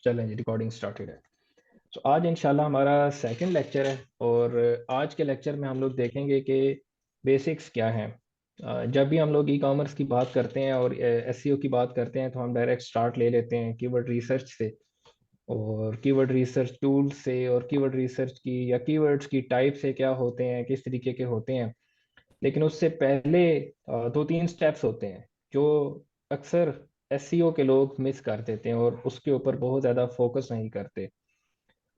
चलें जी, recording started है। तो आज इंशाल्लाह हमारा सेकंड लेक्चर है और आज के लेक्चर में हम लोग देखेंगे कि बेसिक्स क्या हैं। जब भी हम लोग ई कॉमर्स की बात करते हैं और एसईओ की बात करते हैं तो हम डायरेक्ट स्टार्ट ले लेते हैं कीवर्ड रिसर्च से और कीवर्ड रिसर्च टूल से और कीवर्ड रिसर्च की या कीवर्ड्स की टाइप से क्या होते हैं, किस तरीके के होते हैं। लेकिन उससे पहले दो तीन स्टेप्स होते हैं जो अक्सर एसईओ के लोग मिस कर देते हैं और उसके ऊपर बहुत ज़्यादा फोकस नहीं करते।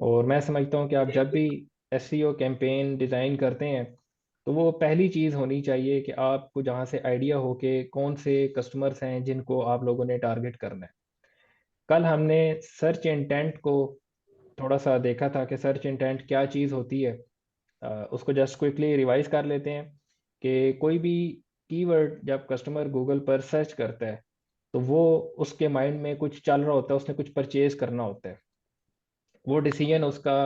और मैं समझता हूँ कि आप जब भी एसईओ कैंपेन डिज़ाइन करते हैं तो वो पहली चीज़ होनी चाहिए कि आपको जहाँ से आइडिया हो कि कौन से कस्टमर्स हैं जिनको आप लोगों ने टारगेट करना है। कल हमने सर्च इंटेंट को थोड़ा सा देखा था कि सर्च इंटेंट क्या चीज़ होती है। उसको जस्ट क्विकली रिवाइज कर लेते हैं कि कोई भी कीवर्ड जब कस्टमर गूगल पर सर्च करता है तो वो उसके माइंड में कुछ चल रहा होता है, उसने कुछ परचेज करना होता है। वो डिसीजन उसका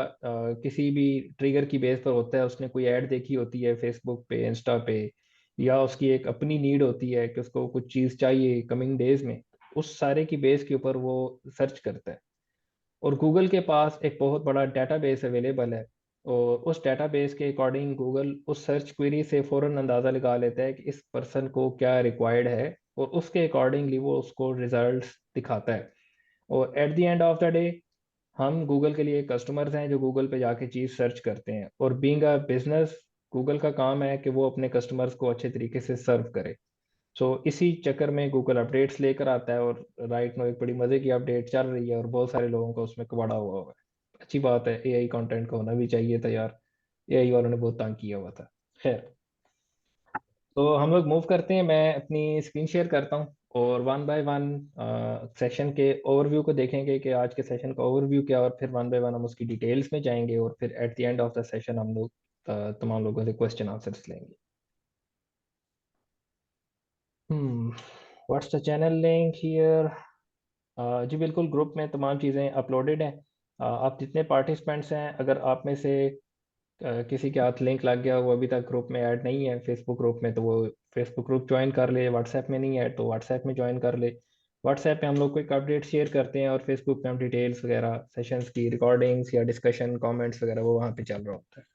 किसी भी ट्रिगर की बेस पर होता है। उसने कोई ऐड देखी होती है फेसबुक पे, इंस्टा पे, या उसकी एक अपनी नीड होती है कि उसको कुछ चीज़ चाहिए कमिंग डेज में। उस सारे की बेस के ऊपर वो सर्च करता है और गूगल के पास एक बहुत बड़ा डेटाबेस अवेलेबल है और उस डेटाबेस के अकॉर्डिंग गूगल उस सर्च क्वेरी से फ़ौरन अंदाज़ा लगा लेता है कि इस पर्सन को क्या रिक्वायर्ड है और उसके अकॉर्डिंगली वो उसको रिजल्ट्स दिखाता है। और eight the end of the day हम गूगल के लिए कस्टमर्स हैं जो गूगल पे जाके चीज़ सर्च करते हैं और बीइंग अ बिजनेस गूगल का काम है कि वो अपने कस्टमर्स को अच्छे तरीके से सर्व करे। सो इसी चक्कर में गूगल अपडेट्स लेकर आता है और राइट नो एक बड़ी मज़े की अपडेट चल रही है और बहुत सारे लोगों का उसमें कबाड़ा हुआ हुआ है। अच्छी बात है, एआई कंटेंट का होना भी चाहिए था यार। एआई वालों ने बहुत तंग किया हुआ था। खैर, तो हम लोग मूव करते हैं। मैं अपनी स्क्रीन शेयर करता हूँ और वन बाय वन सेशन के ओवरव्यू को देखेंगे कि आज के सेशन का ओवरव्यू क्या, और फिर वन बाय वन हम उसकी डिटेल्स में जाएंगे और फिर at the end of the session हम लोग तमाम लोगों से क्वेश्चन आंसर्स लेंगे। What's the channel link here. जी बिल्कुल, ग्रुप में तमाम चीज़ें अपलोडेड हैं। आप जितने पार्टिसिपेंट्स हैं, अगर आप में से किसी के हाथ लिंक लग गया, वो अभी तक ग्रुप में ऐड नहीं है फेसबुक ग्रुप में, तो वो फेसबुक ग्रुप ज्वाइन कर ले। व्हाट्सएप में नहीं है तो व्हाट्सएप में ज्वाइन कर ले। व्हाट्सएप पे हम लोग कोई अपडेट शेयर करते हैं और फेसबुक पे हम डिटेल्स वगैरह, सेशंस की रिकॉर्डिंग्स या डिस्कशन कमेंट्स वगैरह वो वहाँ पे चल रहा होता है।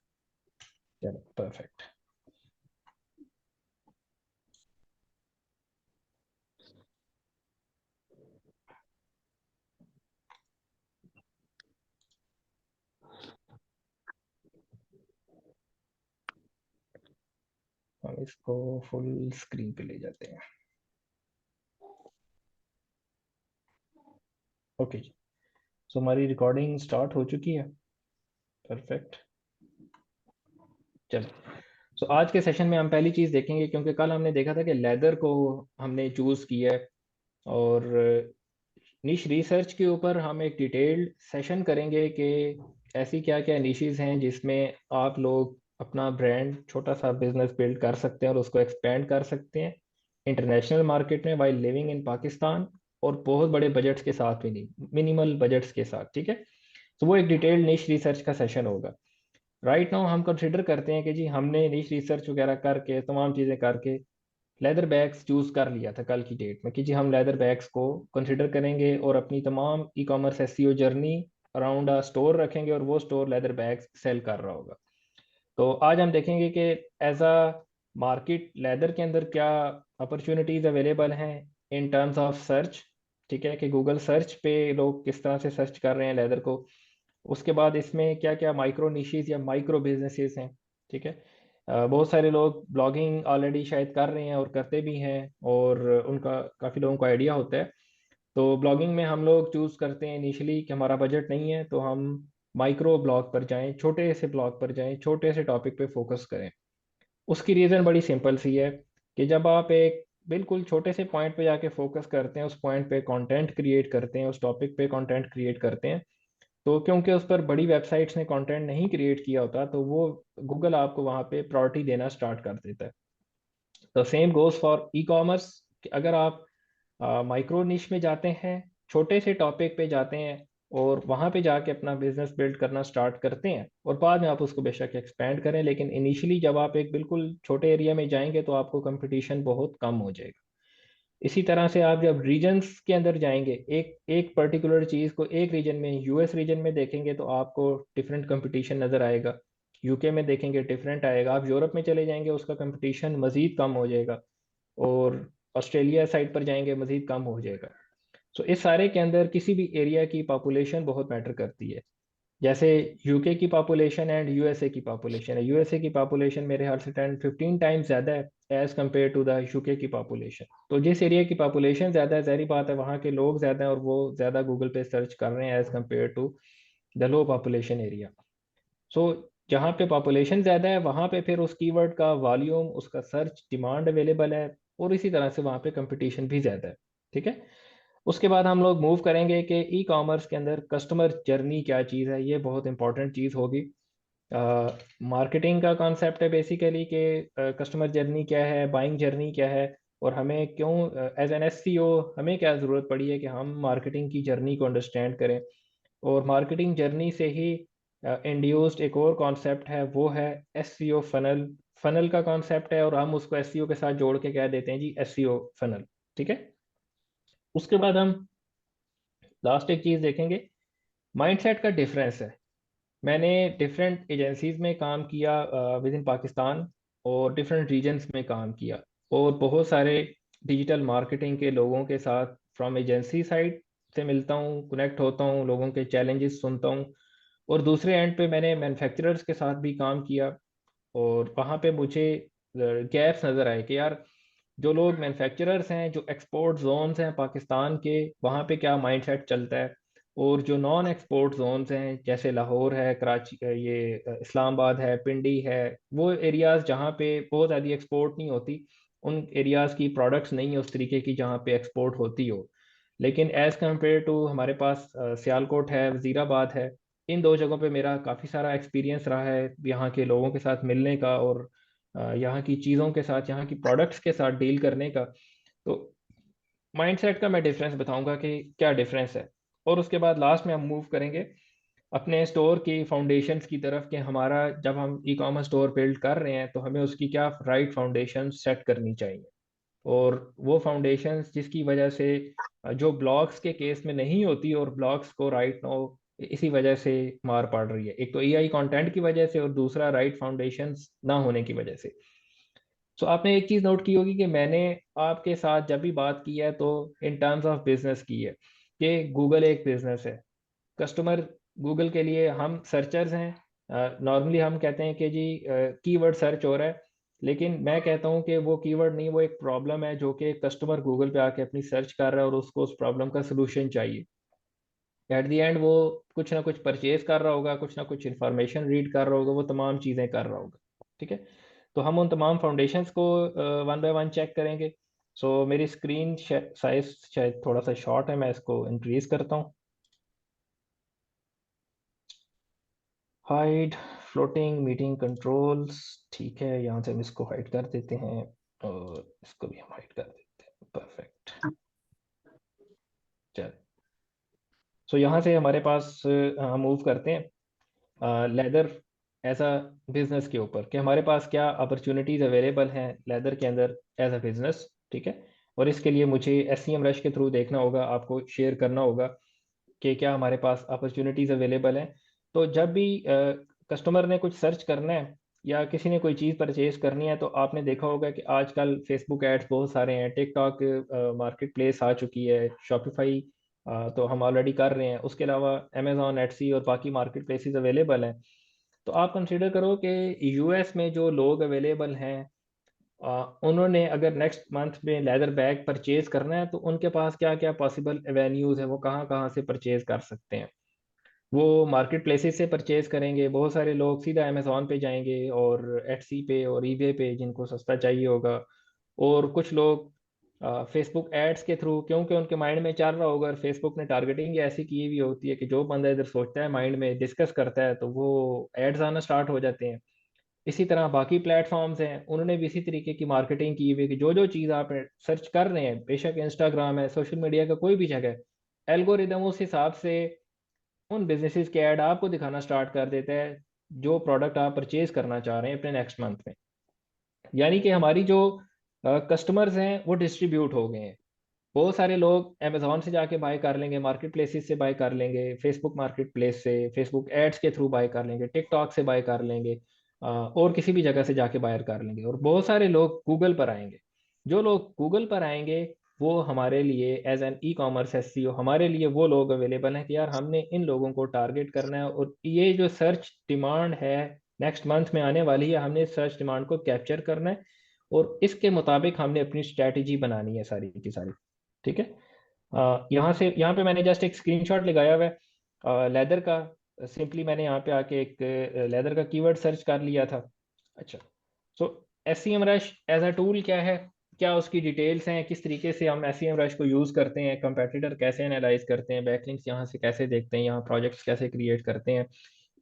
चलो परफेक्ट। हम इसको फुल स्क्रीन पे ले जाते हैं। ओके जी, सो हमारी रिकॉर्डिंग स्टार्ट हो चुकी है। परफेक्ट। चलो, सो आज के सेशन में हम पहली चीज़ देखेंगे, क्योंकि कल हमने देखा था कि लेदर को हमने चूज़ किया है और निश रिसर्च के ऊपर हम एक डिटेल्ड सेशन करेंगे कि ऐसी क्या क्या निशेस हैं जिसमें आप लोग अपना ब्रांड, छोटा सा बिजनेस बिल्ड कर सकते हैं और उसको एक्सपेंड कर सकते हैं इंटरनेशनल मार्केट में वाइल लिविंग इन पाकिस्तान, और बहुत बड़े बजट्स के साथ भी नहीं, मिनिमल बजट्स के साथ। ठीक है, तो वो एक डिटेल्ड निश रिसर्च का सेशन होगा। राइट नाउ हम कंसिडर करते हैं कि जी हमने निश रिसर्च वगैरह करके तमाम चीज़ें करके लेदर बैग्स चूज कर लिया था कल की डेट में कि जी हम लेदर बैग्स को कंसिडर करेंगे और अपनी तमाम e commerce SEO journey around a store रखेंगे और वो स्टोर लेदर बैग्स सेल कर रहा होगा। तो आज हम देखेंगे कि एज अ मार्केट लेदर के अंदर क्या अपॉर्चुनिटीज अवेलेबल हैं इन टर्म्स ऑफ सर्च। ठीक है, कि गूगल सर्च पे लोग किस तरह से सर्च कर रहे हैं लेदर को। उसके बाद इसमें क्या क्या माइक्रो निशीज या माइक्रो बिजनेसेस हैं। ठीक है, बहुत सारे लोग ब्लॉगिंग ऑलरेडी शायद कर रहे हैं और करते भी हैं और उनका काफ़ी लोगों को आइडिया होता है। तो ब्लॉगिंग में हम लोग चूज़ करते हैं इनिशियली कि हमारा बजट नहीं है तो हम माइक्रो ब्लॉग पर जाएं, छोटे से ब्लॉग पर जाएं, छोटे से टॉपिक पे फोकस करें। उसकी रीज़न बड़ी सिंपल सी है कि जब आप एक बिल्कुल छोटे से पॉइंट पे जाके फोकस करते हैं, उस पॉइंट पे कंटेंट क्रिएट करते हैं, उस टॉपिक पे कंटेंट क्रिएट करते हैं, तो क्योंकि उस पर बड़ी वेबसाइट्स ने कंटेंट नहीं क्रिएट किया होता तो वो गूगल आपको वहाँ पे प्रायोरिटी देना स्टार्ट कर देता है। तो same goes for e commerce. अगर आप माइक्रो निश में जाते हैं, छोटे से टॉपिक पे जाते हैं और वहाँ पे जाके अपना बिजनेस बिल्ड करना स्टार्ट करते हैं और बाद में आप उसको बेशक एक्सपेंड करें, लेकिन इनिशियली जब आप एक बिल्कुल छोटे एरिया में जाएंगे तो आपको कंपटीशन बहुत कम हो जाएगा। इसी तरह से आप जब रीजन्स के अंदर जाएंगे, एक एक पर्टिकुलर चीज़ को एक रीजन में, यूएस रीजन में देखेंगे तो आपको डिफरेंट कंपटीशन नज़र आएगा। यूके में देखेंगे डिफरेंट आएगा। आप यूरोप में चले जाएंगे, उसका कंपटीशन मज़ीद कम हो जाएगा। और ऑस्ट्रेलिया साइड पर जाएंगे, मज़ीद कम हो जाएगा। सो इस सारे के अंदर किसी भी एरिया की पॉपुलेशन बहुत मैटर करती है। जैसे यूके की पॉपुलेशन एंड यूएसए की पॉपुलेशन है, यूएसए की पॉपुलेशन मेरे ख्याल से 10-15 टाइम्स ज़्यादा है as compare to the UK की पॉपुलेशन। तो जिस एरिया की पॉपुलेशन ज़्यादा है, ज़ाहिर बात है वहाँ के लोग ज़्यादा हैं और वो ज़्यादा गूगल पे सर्च कर रहे हैं as compare to the low population area. So जहाँ पे पॉपुलेशन ज़्यादा है वहाँ पे फिर उस कीवर्ड का वॉल्यूम, उसका सर्च डिमांड अवेलेबल है, और इसी तरह से वहाँ पे कंपटीशन भी ज़्यादा है। ठीक है। उसके बाद हम लोग मूव करेंगे कि ई कॉमर्स के अंदर कस्टमर जर्नी क्या चीज़ है। ये बहुत इंपॉर्टेंट चीज़ होगी। मार्केटिंग का कॉन्सेप्ट है बेसिकली कि कस्टमर जर्नी क्या है, बाइंग जर्नी क्या है, और हमें क्यों एज एन एससीओ हमें क्या ज़रूरत पड़ी है कि हम मार्केटिंग की जर्नी को अंडरस्टैंड करें। और मार्केटिंग जर्नी से ही इंड्यूस्ड एक और कॉन्सेप्ट है, वो है एससीओ फनल। फनल का कॉन्सेप्ट है और हम उसको एससीओ के साथ जोड़ के कह देते हैं जी एससीओ फनल। ठीक है। उसके बाद हम लास्ट एक चीज़ देखेंगे, माइंडसेट का डिफरेंस है। मैंने डिफरेंट एजेंसीज में काम किया विद इन पाकिस्तान, और डिफरेंट रीजन्स में काम किया, और बहुत सारे डिजिटल मार्केटिंग के लोगों के साथ फ्रॉम एजेंसी साइड से मिलता हूँ, कनेक्ट होता हूँ, लोगों के चैलेंजेस सुनता हूँ। और दूसरे एंड पे मैंने मैन्युफैक्चरर्स के साथ भी काम किया, और वहाँ पे मुझे गैप्स नज़र आए कि यार जो लोग मैन्युफैक्चरर्स हैं, जो एक्सपोर्ट जोन्स हैं पाकिस्तान के, वहाँ पे क्या माइंडसेट चलता है। और जो नॉन एक्सपोर्ट जोन्स हैं जैसे लाहौर है, कराची, ये इस्लामाबाद है, पिंडी है, वो एरियाज़ जहाँ पे बहुत ज़्यादा एक्सपोर्ट नहीं होती, उन एरियाज़ की प्रोडक्ट्स नहीं है उस तरीके की जहाँ पे एक्सपोर्ट होती हो। लेकिन एज़ कम्पेयर टू हमारे पास सियालकोट है, वज़ीराबाद है, इन दो जगहों पे मेरा काफ़ी सारा एक्सपीरियंस रहा है यहाँ के लोगों के साथ मिलने का, और यहाँ की चीज़ों के साथ, यहाँ की प्रोडक्ट्स के साथ डील करने का। तो माइंडसेट का मैं डिफरेंस बताऊंगा कि क्या डिफरेंस है। और उसके बाद लास्ट में हम मूव करेंगे अपने स्टोर की फाउंडेशंस की तरफ, कि हमारा जब हम ई कॉमर्स स्टोर बिल्ड कर रहे हैं तो हमें उसकी क्या राइट फाउंडेशन सेट करनी चाहिए। और वो फाउंडेशंस जिसकी वजह से जो ब्लॉग्स के केस में नहीं होती, और ब्लॉग्स को राइट नो इसी वजह से मार पड़ रही है, एक तो एआई कंटेंट की वजह से, और दूसरा राइट फाउंडेशंस ना होने की वजह से। सो आपने एक चीज़ नोट की होगी कि मैंने आपके साथ जब भी बात की है तो इन टर्म्स ऑफ बिजनेस की है, कि गूगल एक बिजनेस है। कस्टमर गूगल के लिए हम सर्चर्स हैं। नॉर्मली हम कहते हैं कि जी कीवर्ड सर्च हो रहा है, लेकिन मैं कहता हूँ कि वो कीवर्ड नहीं, वो एक प्रॉब्लम है जो कि कस्टमर गूगल पे आके अपनी सर्च कर रहा है और उसको उस प्रॉब्लम का सलूशन चाहिए। एट दी एंड वो कुछ ना कुछ परचेज कर रहा होगा, कुछ ना कुछ इंफॉर्मेशन रीड कर रहा होगा, वो तमाम चीज़ें कर रहा होगा। ठीक है। तो हम उन तमाम फाउंडेशंस को वन बाय वन चेक करेंगे। सो मेरी स्क्रीन साइज शायद थोड़ा सा शॉर्ट है, मैं इसको इंक्रीज करता हूँ। Hide floating meeting controls. ठीक है, यहाँ से हम इसको हाइड कर देते हैं, और इसको भी हम हाइड कर देते हैं। परफेक्ट। चल, सो यहाँ से हमारे पास हम मूव करते हैं लेदर एज अ बिजनेस के ऊपर, कि हमारे पास क्या अपॉर्चुनिटीज़ अवेलेबल हैं लेदर के अंदर एज अ बिजनेस। ठीक है। और इसके लिए मुझे एससीएम रश के थ्रू देखना होगा, आपको शेयर करना होगा कि क्या हमारे पास अपॉर्चुनिटीज़ अवेलेबल हैं। तो जब भी कस्टमर ने कुछ सर्च करना है या किसी ने कोई चीज़ परचेज करनी है, तो आपने देखा होगा कि आजकल फेसबुक एड्स बहुत सारे हैं, टिकटॉक मार्केट प्लेस आ चुकी है, शॉपिफाई तो हम ऑलरेडी कर रहे हैं, उसके अलावा अमेजॉन, एटसी और बाकी मार्केट प्लेसेस अवेलेबल हैं। तो आप कंसिडर करो कि यूएस में जो लोग अवेलेबल हैं, उन्होंने अगर नेक्स्ट मंथ में लेदर बैग परचेज करना है तो उनके पास क्या क्या पॉसिबल एवेन्यूज़ है, वो कहाँ कहाँ से परचेज कर सकते हैं। वो मार्केट प्लेसेस से परचेज करेंगे, बहुत सारे लोग सीधा अमेजोन पे जाएंगे और एटसी पे और ईबे पे जिनको सस्ता चाहिए होगा। और कुछ लोग फेसबुक एड्स के थ्रू, क्योंकि उनके माइंड में चल रहा होगा, और फेसबुक ने टारगेटिंग ऐसी की हुई होती है कि जो बंदा इधर सोचता है, माइंड में डिस्कस करता है, तो वो एड्स आना स्टार्ट हो जाते हैं। इसी तरह बाकी प्लेटफॉर्म्स हैं, उन्होंने भी इसी तरीके की मार्केटिंग की हुई है कि जो जो चीज़ आप सर्च कर रहे हैं, बेशक इंस्टाग्राम है, सोशल मीडिया का कोई भी जगह, एल्गोरिदम उस हिसाब से उन बिजनेसेस के ऐड आपको दिखाना स्टार्ट कर देता है जो प्रोडक्ट आप परचेज करना चाह रहे हैं अपने नेक्स्ट मंथ में। यानी कि हमारी जो कस्टमर्स हैं वो डिस्ट्रीब्यूट हो गए हैं। बहुत सारे लोग अमेजोन से जाके बाय कर लेंगे, मार्केट प्लेसेस से बाय कर लेंगे, फेसबुक मार्केट प्लेस से, फेसबुक एड्स के थ्रू बाय कर लेंगे, टिकटॉक से बाय कर लेंगे, और किसी भी जगह से जाके बायर कर लेंगे। और बहुत सारे लोग गूगल पर आएंगे। जो लोग गूगल पर आएंगे वो हमारे लिए as an e commerce SEO, हमारे लिए वो लोग अवेलेबल हैं कि यार हमने इन लोगों को टारगेट करना है, और ये जो सर्च डिमांड है नेक्स्ट मंथ में आने वाली है, हमने सर्च डिमांड को कैप्चर करना है, और इसके मुताबिक हमने अपनी स्ट्रैटेजी बनानी है सारी की सारी। ठीक है। यहाँ से, यहाँ पे मैंने जस्ट एक स्क्रीनशॉट लगाया हुआ है लेदर का। सिंपली मैंने यहाँ पे आके एक लेदर का कीवर्ड सर्च कर लिया था। अच्छा, so SEMrush as a tool क्या है, क्या उसकी डिटेल्स हैं, किस तरीके से हम एस सी एम रश को यूज़ करते हैं, कंपेटिटर कैसे एनालाइज करते हैं, बैकलिंक्स यहाँ से कैसे देखते हैं, यहाँ प्रोजेक्ट्स कैसे क्रिएट करते हैं,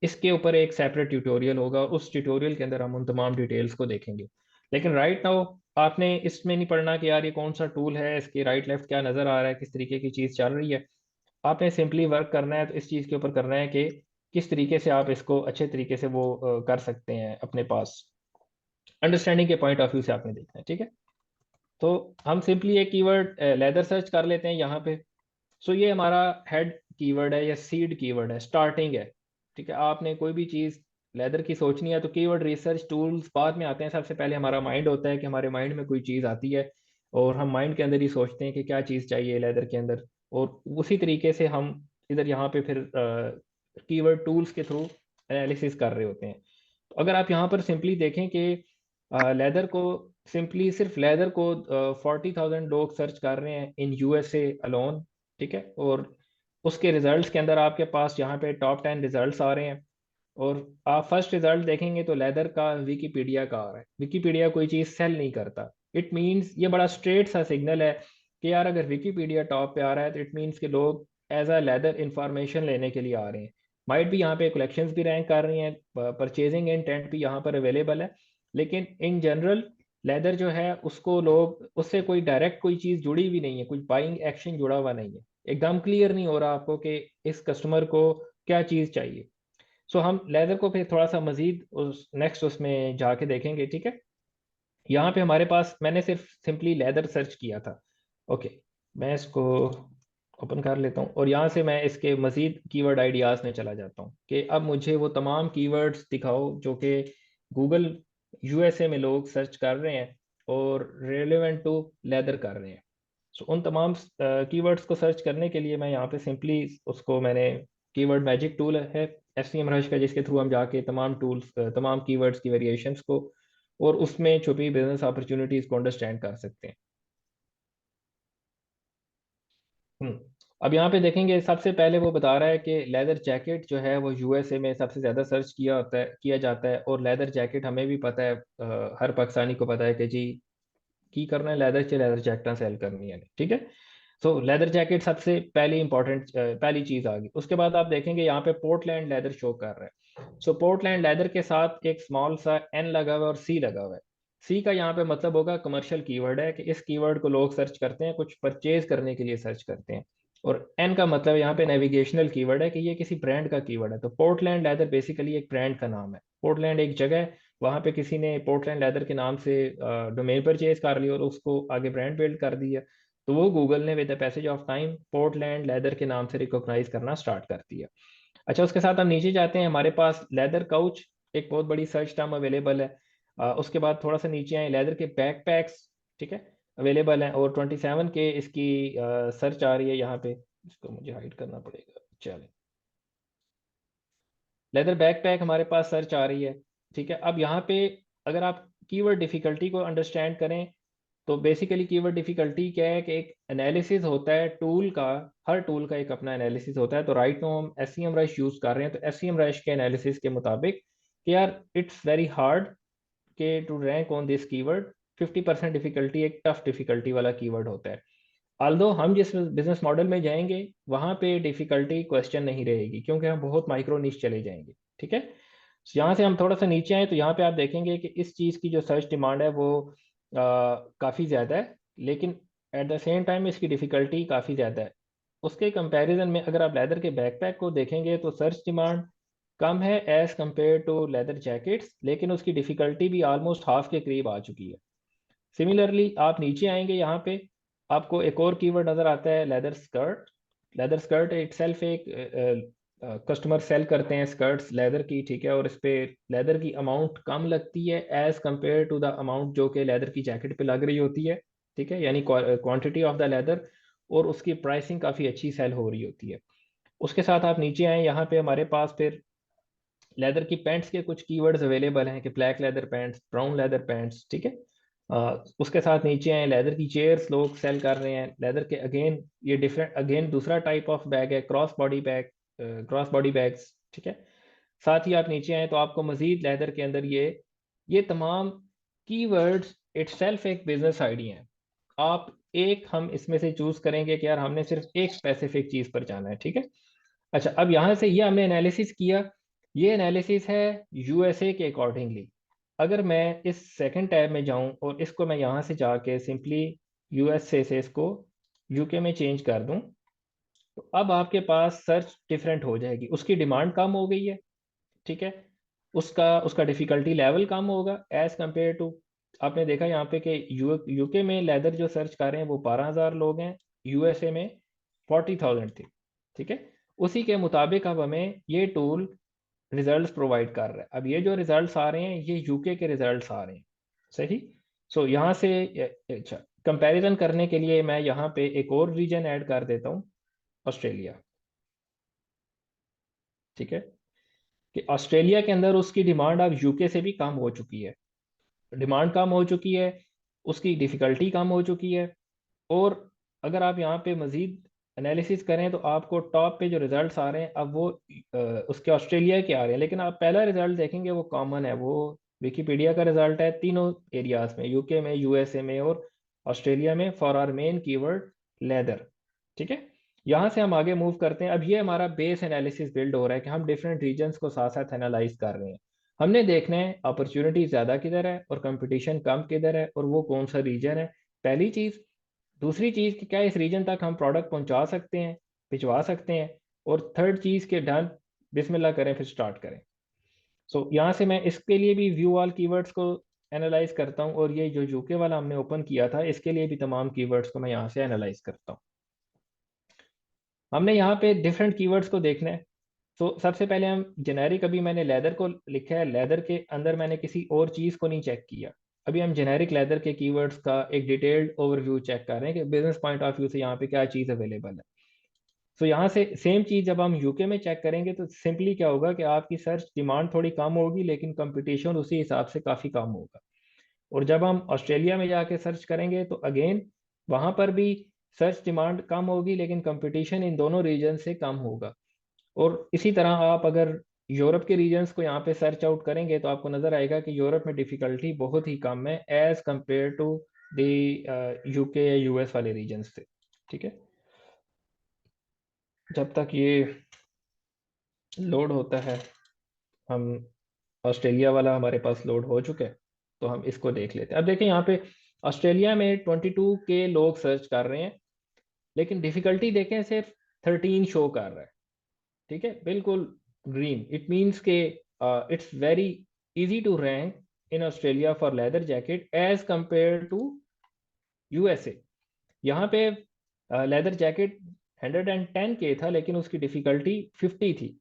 इसके ऊपर एक सेपरेट ट्यूटोरियल होगा। उस ट्यूटोरियल के अंदर हम उन तमाम डिटेल्स को देखेंगे। लेकिन राइट नाउ आपने इसमें नहीं पढ़ना कि यार ये कौन सा टूल है, इसके राइट लेफ्ट क्या नज़र आ रहा है, किस तरीके की चीज़ चल रही है। आपने सिंपली वर्क करना है, तो इस चीज़ के ऊपर करना है कि किस तरीके से आप इसको अच्छे तरीके से वो कर सकते हैं अपने पास। अंडरस्टैंडिंग के पॉइंट ऑफ व्यू से आपने देखना है। ठीक है। तो हम सिंपली एक कीवर्ड लेदर सर्च कर लेते हैं यहाँ पे। सो ये हमारा हेड कीवर्ड है या सीड कीवर्ड है, स्टार्टिंग है। ठीक है। आपने कोई भी चीज़ लेदर की सोचनी है तो कीवर्ड रिसर्च टूल्स बाद में आते हैं। सबसे पहले हमारा माइंड होता है कि हमारे माइंड में कोई चीज़ आती है, और हम माइंड के अंदर ही सोचते हैं कि क्या चीज़ चाहिए लेदर के अंदर, और उसी तरीके से हम इधर यहाँ पे फिर कीवर्ड टूल्स के थ्रू एनालिसिस कर रहे होते हैं। तो अगर आप यहाँ पर सिंपली देखें कि लेदर को, सिंपली सिर्फ लेदर को 40,000 लोग सर्च कर रहे हैं इन यूएसए अलोन। ठीक है। और उसके रिजल्ट्स के अंदर आपके पास यहाँ पे टॉप 10 रिजल्ट्स आ रहे हैं। और आप फर्स्ट रिजल्ट देखेंगे तो लेदर का विकीपीडिया का आ रहा है। विकीपीडिया कोई चीज़ सेल नहीं करता। इट मीन्स ये बड़ा स्ट्रेट सा सिग्नल है कि यार अगर विकीपीडिया टॉप पे आ रहा है तो इट मीन्स कि लोग एज अ लेदर इंफॉर्मेशन लेने के लिए आ रहे हैं। माइट भी यहाँ पे कलेक्शंस भी रैंक कर रही हैं, परचेजिंग इंटेंट भी यहाँ पर अवेलेबल है। लेकिन इन जनरल लेदर जो है उसको लोग, उससे कोई डायरेक्ट कोई चीज़ जुड़ी भी नहीं है, कुछ बाइंग एक्शन जुड़ा हुआ नहीं है। एकदम क्लियर नहीं हो रहा आपको कि इस कस्टमर को क्या चीज़ चाहिए। सो हम लेदर को फिर थोड़ा सा मजीद उस नेक्स्ट उसमें जाके देखेंगे। ठीक है। यहाँ पे हमारे पास, मैंने सिर्फ सिंपली लेदर सर्च किया था। ओके, मैं इसको ओपन कर लेता हूँ, और यहाँ से मैं इसके मजीद कीवर्ड आइडियाज़ में चला जाता हूँ कि अब मुझे वो तमाम कीवर्ड्स दिखाओ जो कि गूगल यूएसए में लोग सर्च कर रहे हैं और रेलेवेंट टू लेदर कर रहे हैं। सो उन तमाम कीवर्ड्स को सर्च करने के लिए मैं यहाँ पे सिंपली उसको, मैंने कीवर्ड मैजिक टूल है एफ सी एम रश का, जिसके थ्रू हम जाके तमाम टूल्स, तमाम कीवर्ड्स की वेरिएशंस को और उसमें छुपी बिजनेस अपॉर्चुनिटीज को अंडरस्टैंड कर सकते हैं। हम्म। अब यहाँ पे देखेंगे सबसे पहले वो बता रहा है कि लेदर जैकेट जो है वो यूएसए में सबसे ज़्यादा सर्च किया जाता है। और लेदर जैकेट हमें भी पता है, हर पाकिस्तानी को पता है कि जी की करना है लेदर से लेदर जैकेट सेल करनी है। ठीक है। सो लेदर जैकेट सबसे पहली इंपॉर्टेंट पहली चीज़ आ गई। उसके बाद आप देखेंगे यहाँ पे पोर्टलैंड लेदर शो कर रहा है। सो पोर्टलैंड लेदर के साथ एक स्मॉल सा एन लगा हुआ है और सी लगा हुआ है। सी का यहाँ पे मतलब होगा कमर्शियल कीवर्ड है, कि इस कीवर्ड को लोग सर्च करते हैं, कुछ परचेज करने के लिए सर्च करते हैं। और एन का मतलब यहाँ पे नेविगेशनल कीवर्ड है, कि ये किसी ब्रांड का कीवर्ड है। तो पोर्टलैंड लेदर बेसिकली एक ब्रांड का नाम है। पोर्टलैंड एक जगह है, वहाँ पे किसी ने पोर्टलैंड लेदर के नाम से डोमेन परचेज कर लिया और उसको आगे ब्रांड बिल्ड कर दिया। तो वो गूगल ने with the passage of time Portland leather के नाम से रिकॉग्नाइज करना स्टार्ट कर दिया। अच्छा, उसके साथ हम नीचे जाते हैं, हमारे पास लेदर काउच एक बहुत बड़ी सर्च टर्म अवेलेबल है। उसके बाद थोड़ा सा नीचे आए, लेदर के बैकपैक्स, ठीक है, अवेलेबल हैं। और 27 के इसकी सर्च आ रही है यहाँ पे। इसको मुझे हाइड करना पड़ेगा, चले। लेदर बैकपैक हमारे पास सर्च आ रही है। ठीक है। अब यहाँ पे अगर आप कीवर्ड डिफिकल्टी को अंडरस्टैंड करें तो बेसिकली कीवर्ड डिफिकल्टी क्या है, कि एक एनालिसिस होता है टूल का, हर टूल का एक अपना एनालिसिस होता है। तो राइट नाउ हम SEMrush use कर रहे हैं, तो एस सी एम रश के एनालिसिस के मुताबिक कि यार इट्स वेरी हार्ड के to rank on this keyword. 50% difficulty एक टफ डिफिकल्टी वाला कीवर्ड होता है। आल्दो हम जिस बिजनेस मॉडल में जाएंगे वहां पे डिफिकल्टी क्वेश्चन नहीं रहेगी, क्योंकि हम बहुत माइक्रो निश चले जाएंगे। ठीक है। यहाँ से हम थोड़ा सा नीचे आए तो यहाँ पे आप देखेंगे कि इस चीज़ की जो सर्च डिमांड है वो काफ़ी ज़्यादा है, लेकिन एट द सेम टाइम इसकी डिफ़िकल्टी काफ़ी ज़्यादा है। उसके कंपैरिजन में अगर आप लेदर के बैकपैक को देखेंगे तो सर्च डिमांड कम है as compare to leather jackets, लेकिन उसकी डिफ़िकल्टी भी ऑलमोस्ट हाफ के करीब आ चुकी है। सिमिलरली आप नीचे आएंगे यहाँ पे, आपको एक और कीवर्ड नजर आता है leather skirt. Leather skirt itself एक कस्टमर सेल करते हैं स्कर्ट्स लेदर की, ठीक है, और इस पे लेदर की अमाउंट कम लगती है as compare to the amount जो कि लेदर की जैकेट पे लग रही होती है, ठीक है, यानी क्वांटिटी ऑफ द लेदर, और उसकी प्राइसिंग काफ़ी अच्छी सेल हो रही होती है। उसके साथ आप नीचे आए, यहाँ पे हमारे पास फिर लेदर की पैंट्स के कुछ कीवर्ड्स अवेलेबल हैं कि black leather pants, brown leather pants, ठीक है। उसके साथ नीचे हैं लेदर की चेयर्स लोग सेल कर रहे हैं लेदर के, अगेन ये डिफरेंट, अगेन दूसरा टाइप ऑफ बैग है, cross body bag, cross body bags, ठीक है। साथ ही आप नीचे आए तो आपको मजीद लेदर के अंदर ये तमाम कीवर्ड्स इटसेल्फ एक बिजनेस आइडिया है। आप एक, हम इसमें से चूज करेंगे कि यार हमने सिर्फ एक स्पेसिफिक चीज पर जाना है, ठीक है। अच्छा, अब यहाँ से ये हमने एनालिसिस किया, ये एनालिसिस है यूएसए के अकॉर्डिंगली। अगर मैं इस सेकंड टैब में जाऊं और इसको मैं यहाँ से जाके सिंपली यूएसए से इसको यूके में चेंज कर दूं, तो अब आपके पास सर्च डिफरेंट हो जाएगी, उसकी डिमांड कम हो गई है, ठीक है, उसका उसका डिफिकल्टी लेवल कम होगा एज कंपेयर टू, आपने देखा यहाँ पे कि यूके में लेदर जो सर्च कर रहे हैं वो 12,000 लोग हैं, यूएसए में 40,000 थे, ठीक है। उसी के मुताबिक अब हमें ये टूल रिजल्ट्स प्रोवाइड कर रहा है। अब ये जो रिजल्ट्स आ रहे हैं ये यूके के रिजल्ट्स आ रहे हैं, सही। सो यहाँ से अच्छा, कंपैरिजन करने के लिए मैं यहाँ पे एक और रीजन ऐड कर देता हूँ, ऑस्ट्रेलिया, ठीक है, कि ऑस्ट्रेलिया के अंदर उसकी डिमांड अब यूके से भी कम हो चुकी है, डिमांड कम हो चुकी है, उसकी डिफ़िकल्टी कम हो चुकी है। और अगर आप यहाँ पे मज़ीद एनालिसिस करें तो आपको टॉप पे जो रिजल्ट्स आ रहे हैं अब वो उसके ऑस्ट्रेलिया के आ रहे हैं, लेकिन आप पहला रिजल्ट देखेंगे वो कॉमन है, वो विकीपीडिया का रिजल्ट है तीनों एरियाज में, यूके में, यूएसए में और ऑस्ट्रेलिया में, for our main keyword leather, ठीक है। यहाँ से हम आगे मूव करते हैं। अब ये हमारा बेस एनालिसिस बिल्ड हो रहा है कि हम डिफरेंट रीजन्स को साथ साथ एनालाइज कर रहे हैं। हमने देखना है अपॉर्चुनिटी ज़्यादा किधर है और कंपटीशन कम किधर है और वो कौन सा रीजन है, पहली चीज़। दूसरी चीज़ कि क्या इस रीजन तक हम प्रोडक्ट पहुंचा सकते हैं, भिजवा सकते हैं। और थर्ड चीज़ के डन, बिस्मिल्लाह करें फिर स्टार्ट करें। सो यहाँ से मैं इसके लिए भी व्यू ऑल कीवर्ड्स को एनालाइज करता हूँ, और ये जो यूके वाला हमने ओपन किया था इसके लिए भी तमाम कीवर्ड्स को मैं यहाँ से एनालाइज करता हूँ। हमने यहाँ पे डिफरेंट कीवर्ड्स को देखना है। तो सबसे पहले हम जेनेरिक, अभी मैंने लेदर को लिखा है, लेदर के अंदर मैंने किसी और चीज़ को नहीं चेक किया। अभी हम जेनेरिक लेदर के कीवर्ड्स का एक डिटेल्ड ओवरव्यू चेक कर रहे हैं कि बिजनेस पॉइंट ऑफ व्यू से यहाँ पे क्या चीज़ अवेलेबल है। तो यहाँ से सेम चीज़ जब हम यूके में चेक करेंगे तो सिंपली क्या होगा कि आपकी सर्च डिमांड थोड़ी कम होगी लेकिन कंपटीशन उसी हिसाब से काफ़ी कम होगा। और जब हम ऑस्ट्रेलिया में जाके सर्च करेंगे तो अगेन वहाँ पर भी सर्च डिमांड कम होगी लेकिन कंपटीशन इन दोनों रीजन से कम होगा। और इसी तरह आप अगर यूरोप के रीजन्स को यहाँ पे सर्च आउट करेंगे तो आपको नजर आएगा कि यूरोप में डिफिकल्टी बहुत ही कम है as compare to the UK या यूएस वाले रीजन्स से, ठीक है। जब तक ये लोड होता है, हम ऑस्ट्रेलिया वाला हमारे पास लोड हो चुका है तो हम इसको देख लेते हैं। अब देखें यहाँ पे ऑस्ट्रेलिया में 22 के लोग सर्च कर रहे हैं लेकिन डिफिकल्टी देखें सिर्फ 13 शो कर रहा है, ठीक है, बिल्कुल ग्रीन। इट मीन्स के it's very easy to rank in Australia for leather jacket as compare to USA. यहाँ पे लेदर जैकेट 110 के था लेकिन उसकी डिफिकल्टी 50 थी,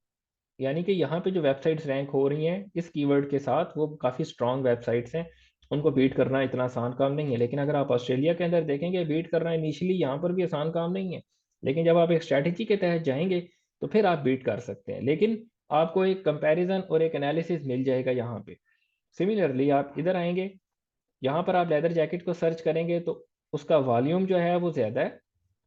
यानी कि यहाँ पे जो वेबसाइट्स रैंक हो रही हैं इस कीवर्ड के साथ वो काफ़ी स्ट्रॉन्ग वेबसाइट्स हैं, उनको बीट करना इतना आसान काम नहीं है। लेकिन अगर आप ऑस्ट्रेलिया के अंदर देखेंगे बीट करना इनिशियली यहाँ पर भी आसान काम नहीं है, लेकिन जब आप एक स्ट्रैटेजी के तहत जाएंगे तो फिर आप बीट कर सकते हैं। लेकिन आपको एक कंपैरिजन और एक एनालिसिस मिल जाएगा यहाँ पे। सिमिलरली आप इधर आएंगे, यहाँ पर आप लेदर जैकेट को सर्च करेंगे तो उसका वॉल्यूम जो है वो ज़्यादा है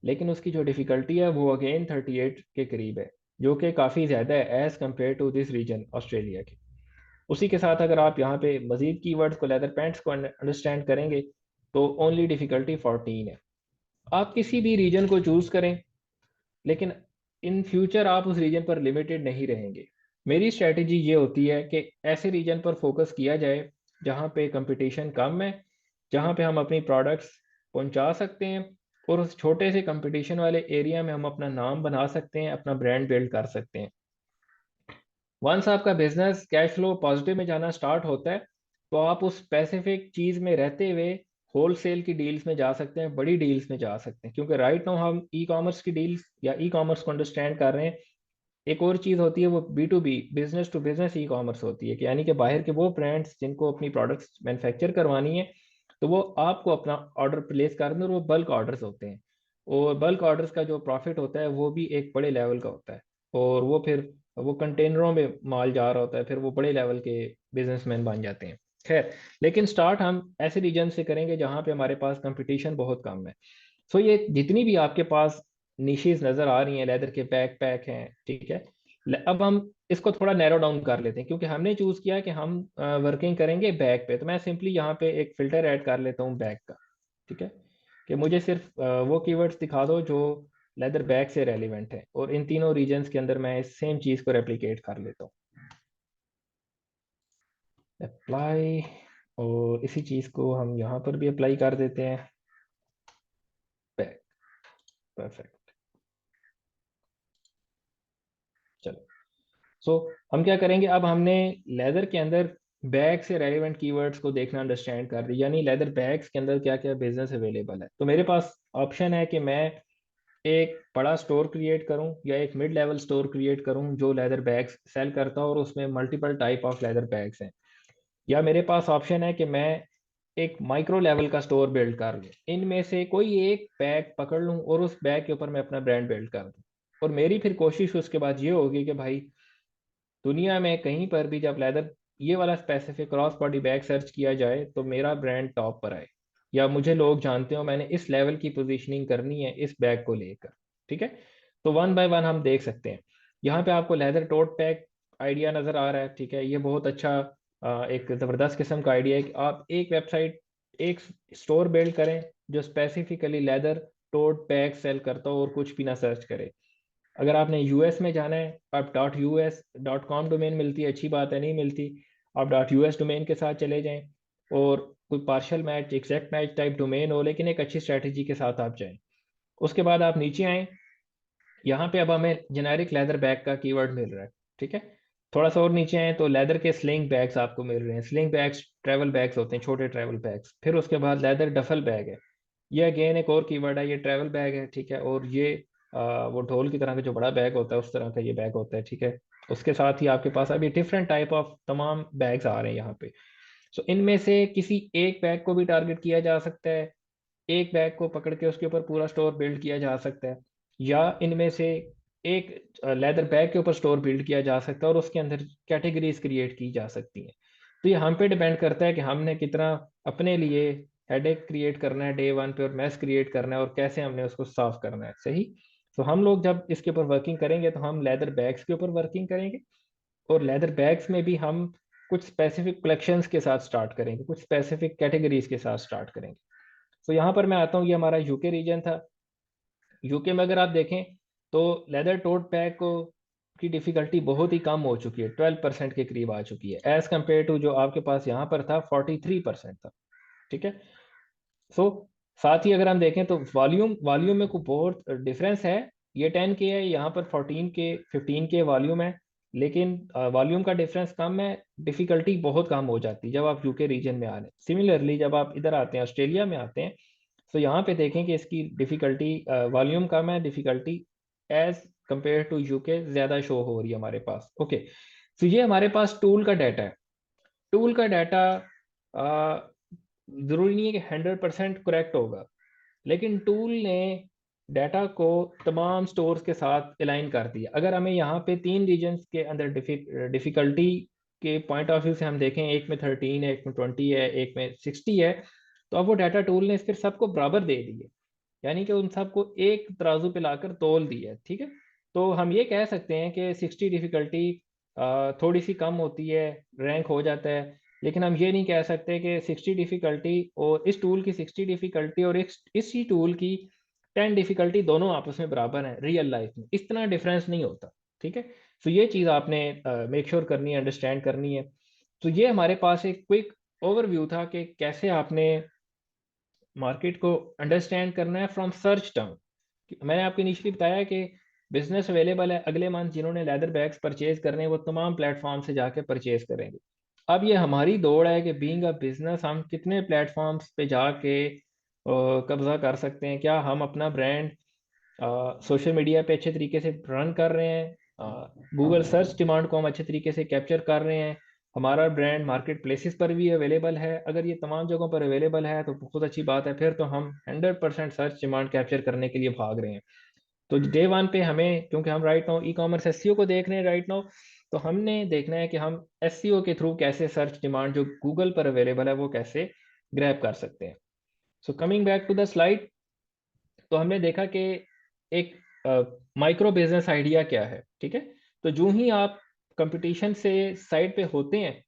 लेकिन उसकी जो डिफ़िकल्टी है वो अगेन 38 के करीब है, जो कि काफ़ी ज़्यादा है as compare to this region Australia के। उसी के साथ अगर आप यहाँ पे मज़ीद कीवर्ड्स को, लेदर पैंट्स को अंडरस्टैंड करेंगे तो ओनली डिफ़िकल्टी 14 है। आप किसी भी रीजन को चूज़ करें लेकिन इन फ्यूचर आप उस रीजन पर लिमिटेड नहीं रहेंगे। मेरी स्ट्रेटजी ये होती है कि ऐसे रीजन पर फोकस किया जाए जहाँ पे कंपटीशन कम है, जहाँ पे हम अपनी प्रोडक्ट्स पहुँचा सकते हैं और उस छोटे से कंपटीशन वाले एरिया में हम अपना नाम बना सकते हैं, अपना ब्रांड बिल्ड कर सकते हैं। वंस आपका बिजनेस कैश फ्लो पॉजिटिव में जाना स्टार्ट होता है तो आप उस स्पेसिफिक चीज़ में रहते हुए होल सेल की डील्स में जा सकते हैं, बड़ी डील्स में जा सकते हैं, क्योंकि राइट नाउ हम ई कॉमर्स की डील्स या ई कॉमर्स को अंडरस्टैंड कर रहे हैं। एक और चीज़ होती है वो B2B, business to business e commerce होती है, कि यानी कि बाहर के वो ब्रांड्स जिनको अपनी प्रोडक्ट्स मैन्युफैक्चर करवानी है, तो वो आपको अपना ऑर्डर प्लेस कर दें, और वो बल्क ऑर्डर्स होते हैं। और बल्क ऑर्डर्स का जो प्रॉफिट होता है वो भी एक बड़े लेवल का होता है, और वो फिर वो कंटेनरों में माल जा रहा होता है, फिर वो बड़े लेवल के बिजनेसमैन बन जाते हैं। खैर, लेकिन स्टार्ट हम ऐसे रीजन से करेंगे जहाँ पे हमारे पास कंपटीशन बहुत कम है। सो ये जितनी भी आपके पास निशेज नजर आ रही हैं, लेदर के बैक पैक हैं, ठीक है। अब हम इसको थोड़ा नैरो डाउन कर लेते हैं, क्योंकि हमने चूज किया कि हम वर्किंग करेंगे बैक पे, तो मैं सिंपली यहाँ पे एक फिल्टर ऐड कर लेता हूँ बैक का। ठीक है, कि मुझे सिर्फ वो कीवर्ड्स दिखा दो जो लेदर बैग से रेलिवेंट है, और इन तीनों रीजन्स के अंदर मैं इस सेम चीज को रेप्लिकेट कर लेता हूँ। अप्लाई, और इसी चीज को हम यहाँ पर भी अप्लाई कर देते हैं, बैग। परफेक्ट। चलो, सो हम क्या करेंगे, अब हमने लेदर के अंदर बैग से रेलिवेंट कीवर्ड्स को देखना अंडरस्टैंड कर रही, यानी लेदर बैग्स के अंदर क्या क्या बिजनेस अवेलेबल है। तो मेरे पास ऑप्शन है कि मैं एक बड़ा स्टोर क्रिएट करूं या एक मिड लेवल स्टोर क्रिएट करूं जो लेदर बैग्स सेल करता हो और उसमें multiple type of leather bags हैं। या मेरे पास ऑप्शन है कि मैं एक माइक्रो लेवल का स्टोर बिल्ड कर लूं, इनमें से कोई एक बैग पकड़ लूं और उस बैग के ऊपर मैं अपना ब्रांड बिल्ड कर दूं। और मेरी फिर कोशिश उसके बाद ये होगी कि भाई दुनिया में कहीं पर भी जब लेदर ये वाला specific cross body bag search किया जाए तो मेरा ब्रांड टॉप पर आए, या मुझे लोग जानते हो मैंने इस लेवल की पोजीशनिंग करनी है इस बैग को लेकर। ठीक है, तो वन बाय वन हम देख सकते हैं। यहाँ पे आपको लेदर टोट बैग आइडिया नजर आ रहा है। ठीक है, ये बहुत अच्छा एक जबरदस्त किस्म का आइडिया है कि आप एक वेबसाइट, एक स्टोर बिल्ड करें जो specifically leather tote bag sell करता हो और कुछ भी ना सर्च करे। अगर आपने यूएस में जाना है, आप .us.com डोमेन मिलती है, अच्छी बात है, नहीं मिलती आप .us डोमेन के साथ चले जाएं, और कोई partial match exact match type domain हो लेकिन एक अच्छी स्ट्रैटेजी के साथ आप जाएं। उसके बाद आप नीचे आए, यहाँ पे अब हमें जेनेरिक लेदर बैग का कीवर्ड मिल रहा है। ठीक है, थोड़ा सा और नीचे आए तो लेदर के स्लिंग बैग्स आपको मिल रहे हैं। स्लिंग बैग्स ट्रैवल बैग्स होते हैं, छोटे ट्रैवल बैग्स। फिर उसके बाद लेदर डफल बैग है, ये अगेन एक और कीवर्ड है, ये ट्रैवल बैग है। ठीक है, और ये वो ढोल की तरह का जो बड़ा बैग होता है उस तरह का ये बैग होता है। ठीक है, उसके साथ ही आपके पास अभी डिफरेंट टाइप ऑफ तमाम बैग्स आ रहे हैं यहाँ पे। सो इनमें से किसी एक बैग को भी टारगेट किया जा सकता है, एक बैग को पकड़ के उसके ऊपर पूरा स्टोर बिल्ड किया जा सकता है, या इनमें से एक लेदर बैग के ऊपर स्टोर बिल्ड किया जा सकता है और उसके अंदर कैटेगरीज क्रिएट की जा सकती हैं। तो ये हम पे डिपेंड करता है कि हमने कितना अपने लिए हेडेक क्रिएट करना है डे वन पे, और मैस क्रिएट करना है, और कैसे हमने उसको सॉल्व करना है। सही। तो हम लोग जब इसके ऊपर वर्किंग करेंगे तो हम लेदर बैग्स के ऊपर वर्किंग करेंगे, और लेदर बैग्स में भी हम कुछ स्पेसिफिक कलेक्शंस के साथ स्टार्ट करेंगे, कुछ स्पेसिफिक कैटेगरीज के साथ स्टार्ट करेंगे। तो यहाँ पर मैं आता हूँ, ये हमारा यूके रीजन था। यूके में अगर आप देखें तो लेदर टोट बैग को की डिफिकल्टी बहुत ही कम हो चुकी है, 12% के करीब आ चुकी है, एज कम्पेयर टू जो आपके पास यहाँ पर था 43% था। ठीक है, सो साथ ही अगर हम देखें तो वॉल्यूम वॉल्यूम में कोई बहुत डिफरेंस है। ये 10K है, यहाँ पर 14K 15K वॉल्यूम है, लेकिन वॉल्यूम का डिफरेंस कम है, डिफिकल्टी बहुत कम हो जाती है जब आप यूके रीजन में आ रहे हैं। सिमिलरली जब आप इधर आते हैं, ऑस्ट्रेलिया में आते हैं, तो यहाँ पे देखें कि इसकी डिफिकल्टी वॉल्यूम कम है, difficulty as compare to UK ज़्यादा शो हो रही है हमारे पास। ओके, तो ये हमारे पास टूल का डाटा है। टूल का डाटा ज़रूरी नहीं है कि 100% करेक्ट होगा, लेकिन टूल ने डाटा को तमाम स्टोर्स के साथ अलाइन कर दिया। अगर हमें यहाँ पे तीन रीजन्स के अंदर डिफिकल्टी के पॉइंट ऑफ व्यू से हम देखें, एक में 13 है, एक में 20 है, एक में 60 है, तो अब वो डाटा टूल ने फिर सबको बराबर दे दिए, यानी कि उन सबको एक तराजू पे लाकर तोल दिया है। ठीक है, तो हम ये कह सकते हैं कि 60 डिफिकल्टी थोड़ी सी कम होती है, रैंक हो जाता है, लेकिन हम ये नहीं कह सकते कि 60 डिफिकल्टी और इस टूल की 60 डिफिकल्टी और इसी टूल की 10 डिफिकल्टी दोनों आपस में बराबर हैं। रियल लाइफ में इतना डिफरेंस नहीं होता। ठीक है, तो ये चीज़ आपने मेक श्योर करनी है, अंडरस्टैंड करनी है। तो ये हमारे पास एक क्विक ओवरव्यू था कि कैसे आपने मार्केट को अंडरस्टैंड करना है फ्रॉम सर्च टर्म। मैंने आपको इनिशियली बताया कि बिजनेस अवेलेबल है, अगले मंथ जिन्होंने लेदर बैग्स परचेज करने हैं वो तमाम प्लेटफॉर्म से जाके परचेज करेंगे। अब ये हमारी दौड़ है कि बीइंग अ बिजनेस हम कितने प्लेटफॉर्म्स पे जाके कब्जा कर सकते हैं। क्या हम अपना ब्रांड सोशल मीडिया पे अच्छे तरीके से रन कर रहे हैं, गूगल सर्च डिमांड को हम अच्छे तरीके से कैप्चर कर रहे हैं, हमारा ब्रांड मार्केट प्लेसेस पर भी अवेलेबल है। अगर ये तमाम जगहों पर अवेलेबल है तो बहुत अच्छी बात है, फिर तो हम 100% सर्च डिमांड कैप्चर करने के लिए भाग रहे हैं। तो डे वन पे हमें, क्योंकि हम राइट नाउ ई कॉमर्स एसईओ को देख रहे हैं राइट नाउ, तो हमने देखना है कि हम एसईओ के थ्रू कैसे सर्च डिमांड जो गूगल पर अवेलेबल है वो कैसे ग्रैब कर सकते हैं। So coming back to the slide, तो हमने देखा कि एक माइक्रो बिजनेस आइडिया क्या है, ठीक है। तो जो ही आप कंपटीशन से साइड पे होते हैं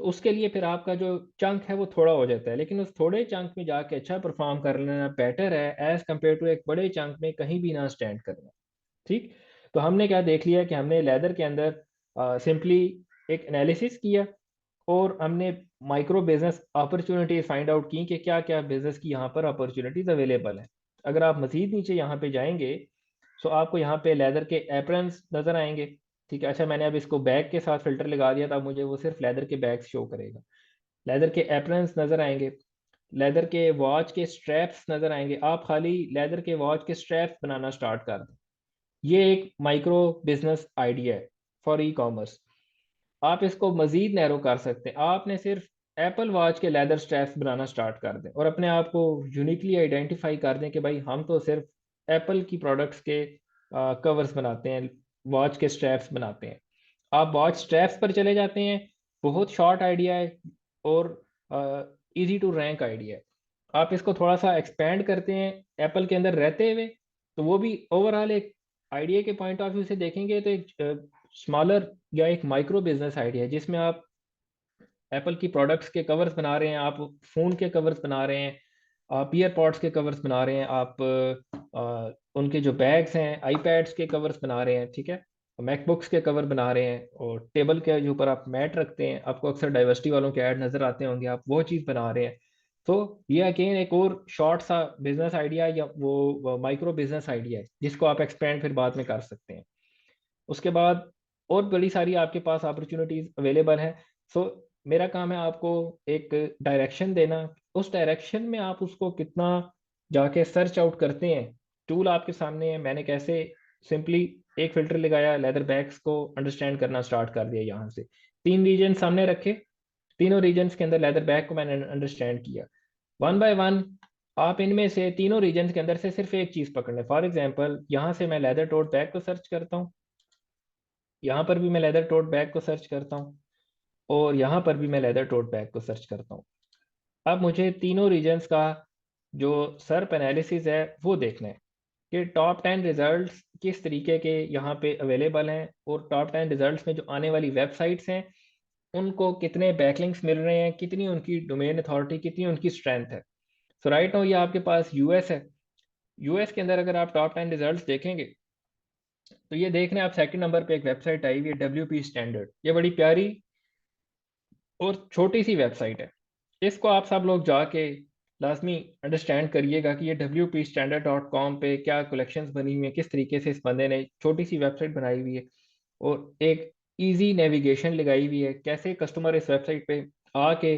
तो उसके लिए फिर आपका जो चंक है वो थोड़ा हो जाता है, लेकिन उस थोड़े चंक में जाके अच्छा परफॉर्म कर लेना बेटर है एज कम्पेयर टू एक बड़े चंक में कहीं भी ना स्टैंड करना। ठीक। तो हमने क्या देख लिया कि हमने लेदर के अंदर सिंपली एक एनालिसिस किया और हमने micro business opportunities find out की कि क्या क्या बिजनेस की यहाँ पर अपॉर्चुनिटीज अवेलेबल है। अगर आप मजीद नीचे यहाँ पे जाएंगे तो आपको यहाँ पे लेदर के एप्रन्स नजर आएंगे। ठीक है, अच्छा मैंने अब इसको बैग के साथ फिल्टर लगा दिया था, मुझे वो सिर्फ लेदर के बैग शो करेगा। लेदर के एप्रन्स नजर आएंगे, लेदर के वॉच के स्ट्रैप्स नजर आएंगे। आप खाली लेदर के वॉच के स्ट्रैप्स बनाना स्टार्ट कर दें, ये एक माइक्रो बिजनेस आइडिया है फॉर ई कॉमर्स। आप इसको मजीद नैरो कर सकते हैं, आपने सिर्फ एप्पल वॉच के लेदर स्ट्रैप्स बनाना स्टार्ट कर दें और अपने आप को यूनिकली आइडेंटिफाई कर दें कि भाई हम तो सिर्फ एप्पल की प्रोडक्ट्स के कवर्स बनाते हैं, वॉच के स्ट्रैप्स बनाते हैं। आप वॉच स्ट्रैप्स पर चले जाते हैं, बहुत शॉर्ट आइडिया है और इजी टू रैंक आइडिया है। आप इसको थोड़ा सा एक्सपेंड करते हैं एप्पल के अंदर रहते हुए, तो वो भी ओवरऑल एक आइडिया के पॉइंट ऑफ व्यू से देखेंगे तो एक स्मॉलर या एक माइक्रो बिजनेस आइडिया है जिसमें आप एप्पल की प्रोडक्ट्स के कवर्स बना रहे हैं, आप फ़ोन के कवर्स बना रहे हैं, आप ईयर पॉड्स के कवर्स बना रहे हैं, आप उनके जो बैग्स हैं आईपैड्स के कवर्स बना रहे हैं, ठीक है, मैकबुक्स के कवर बना रहे हैं, और टेबल के जो ऊपर आप मैट रखते हैं, आपको अक्सर डाइवर्सिटी वालों के ऐड नज़र आते होंगे, आप वो चीज़ बना रहे हैं। तो ये अगेन एक और शॉर्ट सा बिजनेस आइडिया या वो माइक्रो बिजनेस आइडिया है जिसको आप एक्सपेंड फिर बाद में कर सकते हैं। उसके बाद और बड़ी सारी आपके पास अपॉर्चुनिटीज अवेलेबल है। सो मेरा काम है आपको एक डायरेक्शन देना, उस डायरेक्शन में आप उसको कितना जाके सर्च आउट करते हैं। टूल आपके सामने है, मैंने कैसे सिंपली एक फिल्टर लगाया, लेदर बैग्स को अंडरस्टैंड करना स्टार्ट कर दिया। यहाँ से 3 रीजन सामने रखे, तीनों रीजन्स के अंदर लेदर बैग को मैंने अंडरस्टैंड किया। वन बाय वन आप इनमें से तीनों रीजन्स के अंदर से सिर्फ एक चीज पकड़ लें। फॉर एग्जांपल यहाँ से मैं लेदर टोट बैग को सर्च करता हूँ, यहाँ पर भी मैं लेदर टोट बैग को सर्च करता हूँ, और यहाँ पर भी मैं लेदर टोट बैग को सर्च करता हूँ। अब मुझे तीनों रीजन्स का जो सर्प एनालिसिस है वो देखना है कि टॉप 10 रिजल्ट्स किस तरीके के यहाँ पे अवेलेबल हैं, और टॉप 10 रिजल्ट्स में जो आने वाली वेबसाइट्स हैं उनको कितने बैकलिंक्स मिल रहे हैं, कितनी उनकी डोमेन अथॉरिटी, कितनी उनकी स्ट्रेंथ है। सो राइट नाउ ये आपके पास यूएस है। यूएस के अंदर अगर आप टॉप 10 रिजल्ट्स देखेंगे तो ये देख रहे हैं आप सेकंड नंबर पे एक वेबसाइट आई हुई है WP स्टैंडर्ड। ये बड़ी प्यारी और छोटी सी वेबसाइट है, इसको आप सब लोग जाके लाजमी अंडरस्टैंड करिएगा कि ये WP standard.com पे क्या कलेक्शंस बनी हुई हैं, किस तरीके से इस बंदे ने छोटी सी वेबसाइट बनाई हुई है और एक इजी नेविगेशन लगाई हुई है, कैसे कस्टमर इस वेबसाइट पे आके,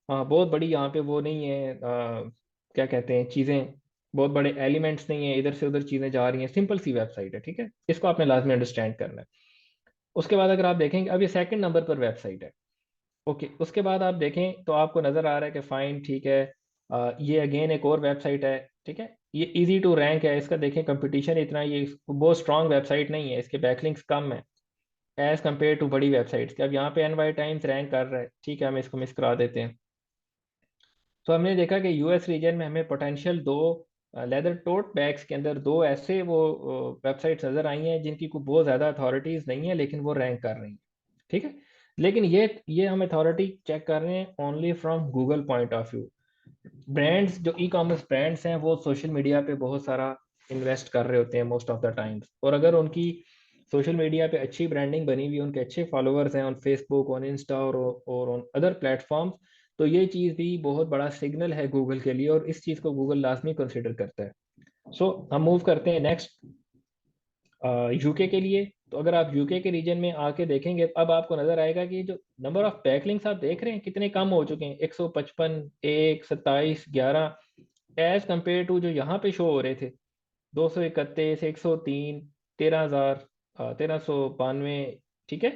हाँ बहुत बड़ी यहाँ पे वो नहीं है, क्या कहते हैं चीज़ें, बहुत बड़े एलिमेंट्स नहीं है, इधर से उधर चीज़ें जा रही हैं, सिंपल सी वेबसाइट है, ठीक है। इसको आपने लाजमी अंडरस्टैंड करना है। उसके बाद अगर आप देखेंगे अब ये सेकंड नंबर पर वेबसाइट है, ओके। उसके बाद आप देखें तो आपको नज़र आ रहा है कि फाइन ठीक है, ये अगेन एक और वेबसाइट है, ठीक है, ये इजी टू रैंक है, इसका देखें कंपटीशन इतना, ये बहुत स्ट्रांग वेबसाइट नहीं है, इसके बैकलिंक्स कम है एज कम्पेयर टू बड़ी वेबसाइट्स के। अब यहाँ पे NY टाइम्स रैंक कर रहा है, ठीक है, हम इसको मिस करा देते हैं। तो हमने देखा कि यूएस रीजन में हमें पोटेंशियल दो लेदर टोट बैग्स के अंदर दो ऐसे वो वेबसाइट्स नज़र आई हैं जिनकी कोई बहुत ज़्यादा अथॉरिटीज़ नहीं है लेकिन वो रैंक कर रही हैं, ठीक है। लेकिन ये हम अथॉरिटी चेक कर रहे हैं only from Google point of view. Brands जो ई कॉमर्स ब्रांड्स हैं वो सोशल मीडिया पे बहुत सारा इन्वेस्ट कर रहे होते हैं मोस्ट ऑफ द टाइम्स, और अगर उनकी सोशल मीडिया पे अच्छी ब्रांडिंग बनी हुई, उनके अच्छे फॉलोअर्स हैं ऑन फेसबुक, ऑन इंस्टा और ऑन अदर प्लेटफॉर्म्स, तो ये चीज़ भी बहुत बड़ा सिग्नल है गूगल के लिए और इस चीज़ को गूगल लाजमी कंसिडर करता है। सो हम मूव करते हैं नेक्स्ट यूके के लिए। तो अगर आप यूके के रीजन में आके देखेंगे, अब आपको नजर आएगा कि जो नंबर ऑफ बैकलिंक्स आप देख रहे हैं कितने कम हो चुके हैं, 155, 1, 27, 11, एज कम्पेयर टू जो यहाँ पे शो हो रहे थे, 231, 103, 13,000, 1392। ठीक है।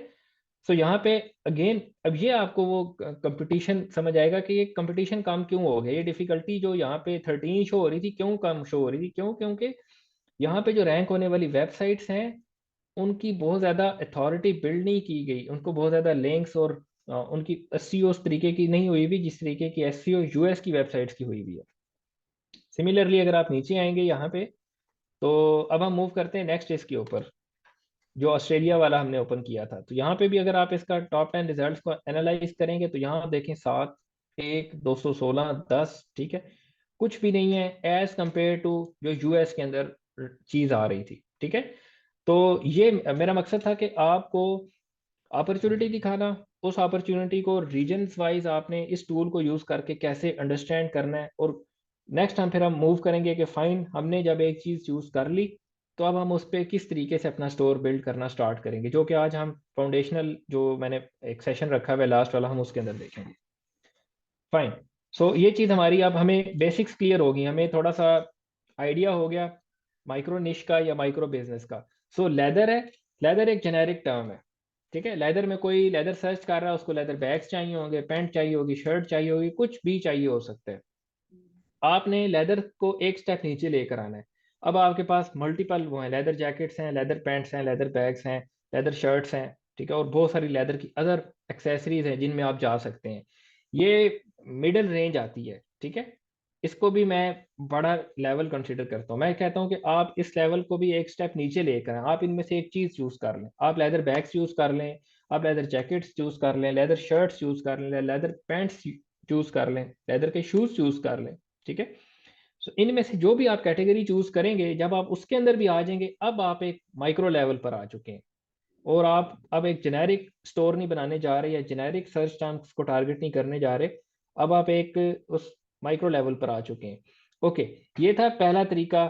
सो यहाँ पे अगेन अब ये आपको वो कंपटीशन समझ आएगा कि ये कंपटीशन कम क्यों हो गया, ये डिफिकल्टी जो यहाँ पे 13 शो हो रही थी क्यों कम शो हो रही थी, क्यों? क्योंकि यहाँ पे जो रैंक होने वाली वेबसाइट्स हैं उनकी बहुत ज़्यादा अथॉरिटी बिल्ड नहीं की गई, उनको बहुत ज़्यादा लिंक्स और उनकी एसईओ उस तरीके की नहीं हुई हुई जिस तरीके की एसईओ यूएस की वेबसाइट्स की हुई हुई है। सिमिलरली अगर आप नीचे आएंगे यहाँ पे, तो अब हम मूव करते हैं नेक्स्ट इसके ऊपर, जो ऑस्ट्रेलिया वाला हमने ओपन किया था। तो यहाँ पे भी अगर आप इसका टॉप 10 रिजल्ट्स को एनालाइज करेंगे तो यहाँ देखें 7, 1, 216, 10। ठीक है, कुछ भी नहीं है एज कंपेयर टू जो यूएस के अंदर चीज आ रही थी। ठीक है। तो ये मेरा मकसद था कि आपको अपॉर्चुनिटी दिखाना, उस अपॉर्चुनिटी को रीजन्स वाइज आपने इस टूल को यूज करके कैसे अंडरस्टैंड करना है। और नेक्स्ट हम फिर हम मूव करेंगे कि फाइन, हमने जब एक चीज चूज कर ली तो अब हम उस पर किस तरीके से अपना स्टोर बिल्ड करना स्टार्ट करेंगे, जो कि आज हम फाउंडेशनल जो मैंने एक सेशन रखा हुआ है लास्ट वाला, हम उसके अंदर देखेंगे। फाइन। सो ये चीज हमारी, अब हमें बेसिक्स क्लियर होगी, हमें थोड़ा सा आइडिया हो गया माइक्रो निश का या माइक्रो बिजनेस का। सो लेदर है, लेदर एक जेनेरिक टर्म है। ठीक है, लेदर में कोई लेदर सर्च कर रहा है, उसको लेदर बैग्स चाहिए होंगे, पैंट चाहिए होगी, शर्ट चाहिए होगी, कुछ भी चाहिए हो सकता है। आपने लेदर को एक स्टेप नीचे लेकर आना है। अब आपके पास मल्टीपल वो हैं, लेदर जैकेट्स हैं, लेदर पैंट्स हैं, लेदर बैग्स हैं, लेदर शर्ट्स हैं। ठीक है, और बहुत सारी लेदर की अदर एक्सेसरीज हैं जिनमें आप जा सकते हैं। ये मिडिल रेंज आती है। ठीक है, इसको भी मैं बड़ा लेवल कंसिडर करता हूँ। मैं कहता हूँ कि आप इस लेवल को भी एक स्टेप नीचे लेकर आएं, आप इनमें से एक चीज चूज कर लें। आप लेदर बैग्स चूज कर लें, आप लेदर जैकेट्स चूज कर लें, लेदर शर्ट्स चूज कर लें, लेदर पैंट्स चूज कर लें, लेदर के शूज चूज कर लें। ठीक है। सो इनमें से जो भी आप कैटेगरी चूज करेंगे, जब आप उसके अंदर भी आ जाएंगे, अब आप एक माइक्रो लेवल पर आ चुके हैं। और आप अब एक जेनेरिक स्टोर नहीं बनाने जा रहे या जेनेरिक सर्च टर्म्स को टारगेट नहीं करने जा रहे, अब आप एक उस माइक्रो लेवल पर आ चुके हैं। ओके, ये था पहला तरीका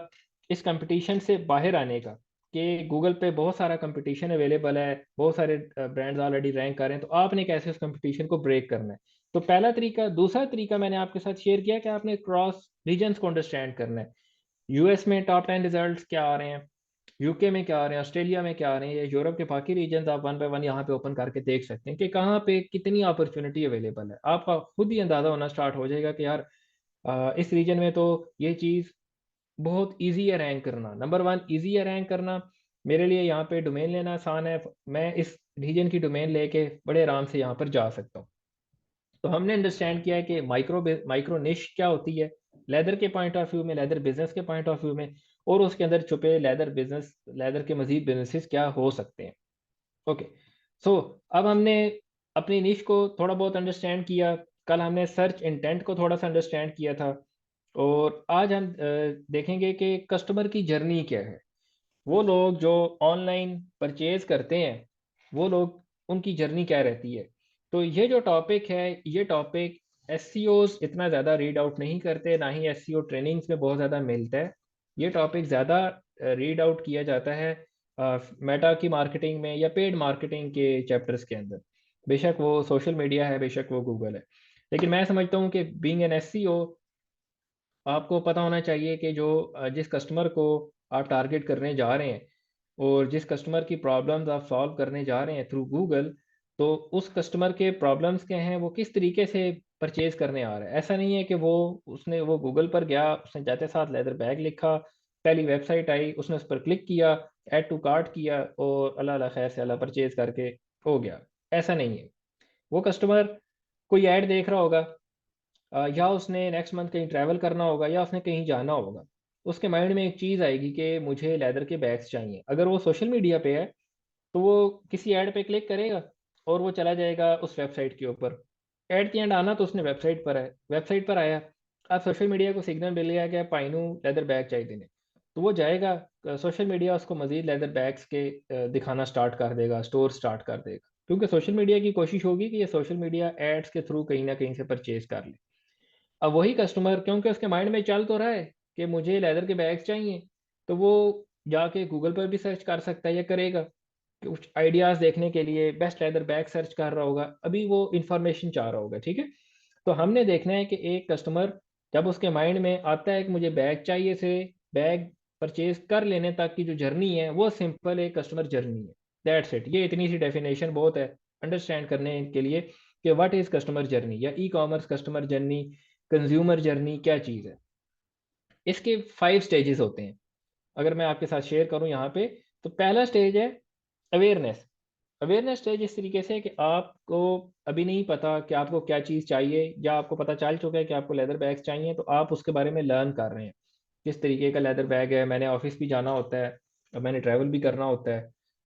इस कंपटीशन से बाहर आने का, कि गूगल पे बहुत सारा कंपटीशन अवेलेबल है, बहुत सारे ब्रांड्स ऑलरेडी रैंक कर रहे हैं, तो आपने कैसे उस कंपटीशन को ब्रेक करना है। तो पहला तरीका। दूसरा तरीका मैंने आपके साथ शेयर किया कि आपने क्रॉस रीजन्स को अंडरस्टैंड करना है। यूएस में टॉप 10 रिजल्ट्स क्या आ रहे हैं, यूके में क्या आ रहे हैं, ऑस्ट्रेलिया में क्या आ रहे हैं, या यूरोप के बाकी रीजन आप वन बाय वन यहाँ पे ओपन करके देख सकते हैं कि कहाँ पे कितनी अपॉर्चुनिटी अवेलेबल है। आपका खुद ही अंदाजा होना स्टार्ट हो जाएगा कि यार इस रीजन में तो ये चीज़ बहुत ईजी है रैंक करना, नंबर 1 ईजी है रैंक करना। मेरे लिए यहाँ पे डोमेन लेना आसान है, मैं इस रीजन की डोमेन लेके बड़े आराम से यहाँ पर जा सकता हूँ। तो हमने अंडरस्टैंड किया है कि माइक्रो माइक्रो निश क्या होती है, लेदर के पॉइंट ऑफ व्यू में, लेदर बिजनेस के पॉइंट ऑफ व्यू में, और उसके अंदर छुपे लेदर बिजनेस, लेदर के मजीद बिजनेसेस क्या हो सकते हैं। ओके। सो अब हमने अपनी निश को थोड़ा बहुत अंडरस्टैंड किया, कल हमने सर्च इंटेंट को थोड़ा सा अंडरस्टैंड किया था, और आज हम देखेंगे कि कस्टमर की जर्नी क्या है। वो लोग जो ऑनलाइन परचेज करते हैं, वो लोग, उनकी जर्नी क्या रहती है। तो ये जो टॉपिक है, ये टॉपिक एससीओज इतना ज़्यादा रीड आउट नहीं करते, ना ही एससीओ ट्रेनिंग्स में बहुत ज़्यादा मिलता है। ये टॉपिक ज़्यादा रीड आउट किया जाता है मेटा की मार्केटिंग में या पेड मार्केटिंग के चैप्टर्स के अंदर। बेशक वो सोशल मीडिया है, बेशक वो गूगल है, लेकिन मैं समझता हूँ कि बीइंग एन एससीओ आपको पता होना चाहिए कि जो जिस कस्टमर को आप टारगेट करने जा रहे हैं और जिस कस्टमर की प्रॉब्लम्स आप सॉल्व करने जा रहे हैं थ्रू गूगल, तो उस कस्टमर के प्रॉब्लम्स क्या हैं, वो किस तरीके से परचेज करने आ रहा है। ऐसा नहीं है कि वो गूगल पर गया, उसने जाते साथ लेदर बैग लिखा, पहली वेबसाइट आई, उसने उस पर क्लिक किया, ऐड टू कार्ट किया, और अल्लाह अल्लाह खैर से अल्लाह परचेज करके हो गया। ऐसा नहीं है। वो कस्टमर कोई ऐड देख रहा होगा, या उसने नेक्स्ट मंथ कहीं ट्रैवल करना होगा, या उसने कहीं जाना होगा, उसके माइंड में एक चीज़ आएगी कि मुझे लेदर के बैग्स चाहिए। अगर वो सोशल मीडिया पे है तो वो किसी ऐड पे क्लिक करेगा और वो चला जाएगा उस वेबसाइट के ऊपर। ऐड के एंड आना तो उसने वेबसाइट पर है, वेबसाइट पर आया, आप सोशल मीडिया को सिग्नल मिल गया कि पाइनू लेदर बैग चाहिए ने, तो वो जाएगा, सोशल मीडिया उसको मजीद लेदर बैग्स के दिखाना स्टार्ट कर देगा, स्टोर स्टार्ट कर देगा, क्योंकि सोशल मीडिया की कोशिश होगी कि ये सोशल मीडिया एड्स के थ्रू कहीं ना कहीं से परचेज कर ले। अब वही कस्टमर, क्योंकि उसके माइंड में चल तो रहा है कि मुझे लेदर के बैग्स चाहिए, तो वो जाके गूगल पर भी सर्च कर सकता है या करेगा। कुछ आइडियाज देखने के लिए बेस्ट लेदर बैग सर्च कर रहा होगा, अभी वो इंफॉर्मेशन चाह रहा होगा, ठीक है। तो हमने देखना है कि एक कस्टमर जब उसके माइंड में आता है कि मुझे बैग चाहिए, से बैग परचेज कर लेने तक की जो जर्नी है वो सिंपल एक कस्टमर जर्नी है। दैट्स इट, ये इतनी सी डेफिनेशन बहुत है अंडरस्टैंड करने के लिए कि व्हाट इज कस्टमर जर्नी या e commerce customer journey, consumer journey क्या चीज़ है। इसके 5 स्टेजेस होते हैं, अगर मैं आपके साथ शेयर करूं यहाँ पे। तो पहला स्टेज है अवेयरनेस। अवेयरनेस स्टेज इस तरीके से कि आपको अभी नहीं पता कि आपको क्या चीज़ चाहिए, या आपको पता चल चुका है कि आपको लेदर बैग्स चाहिए, तो आप उसके बारे में लर्न कर रहे हैं किस तरीके का लेदर बैग है। मैंने ऑफिस भी जाना होता है, अब मैंने ट्रैवल भी करना होता है,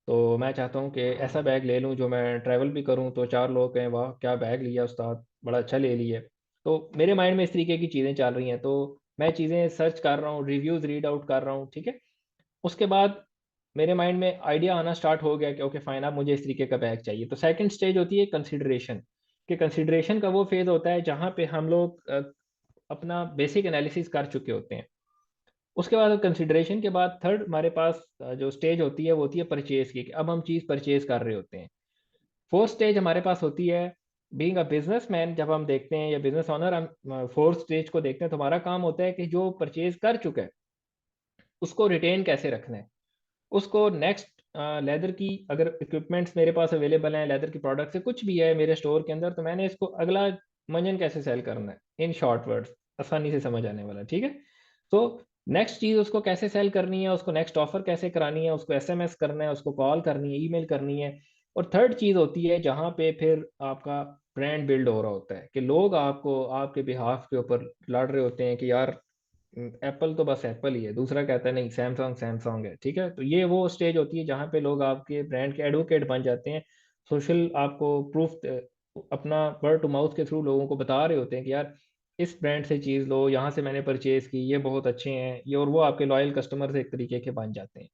तो मैं चाहता हूँ कि ऐसा बैग ले लूँ जो मैं ट्रैवल भी करूँ तो 4 लोग कहें वाह क्या बैग लिया उस्ताद, बड़ा अच्छा ले लिया। तो मेरे माइंड में इस तरीके की चीज़ें चल रही हैं, तो मैं चीज़ें सर्च कर रहा हूँ, रिव्यूज़ रीड आउट कर रहा हूँ, ठीक है। उसके बाद मेरे माइंड में आइडिया आना स्टार्ट हो गया कि ओके फाइन, अब मुझे इस तरीके का बैग चाहिए। तो सेकंड स्टेज होती है कंसिडरेशन। कि कंसिडरेशन का वो फेज होता है जहाँ पे हम लोग अपना बेसिक एनालिसिस कर चुके होते हैं। उसके बाद कंसिडरेशन के बाद थर्ड हमारे पास जो स्टेज होती है वो होती है परचेज की, कि अब हम चीज़ परचेज कर रहे होते हैं। फोर्थ स्टेज हमारे पास होती है बीइंग अ बिजनेसमैन, जब हम देखते हैं या बिजनेस ओनर, हम फोर्थ स्टेज को देखते हैं तो हमारा काम होता है कि जो परचेज कर चुका है उसको रिटेन कैसे रखना है, उसको नेक्स्ट लेदर की अगर इक्विपमेंट्स मेरे पास अवेलेबल हैं, लेदर की प्रोडक्ट से कुछ भी है मेरे स्टोर के अंदर, तो मैंने इसको अगला मंजन कैसे सेल करना है, इन शॉर्ट वर्ड्स, आसानी से समझ आने वाला, ठीक है। तो नेक्स्ट चीज़ उसको कैसे सेल करनी है, उसको नेक्स्ट ऑफर कैसे करानी है, उसको एसएमएस करना है, उसको कॉल करनी है, ईमेल करनी है। और थर्ड चीज़ होती है जहाँ पे फिर आपका ब्रांड बिल्ड हो रहा होता है, कि लोग आपको आपके बिहाफ के ऊपर लड़ रहे होते हैं कि यार एप्पल तो बस एप्पल ही है, दूसरा कहता है नहीं सैमसंग सैमसंग है, ठीक है। तो ये वो स्टेज होती है जहाँ पे लोग आपके ब्रांड के एडवोकेट बन जाते हैं। सोशल आपको प्रूफ अपना वर्ड टू माउथ के थ्रू लोगों को बता रहे होते हैं कि यार इस ब्रांड से चीज़ लो, यहाँ से मैंने परचेज की, ये बहुत अच्छे हैं ये, और वो आपके लॉयल कस्टमर एक तरीके के बन जाते हैं।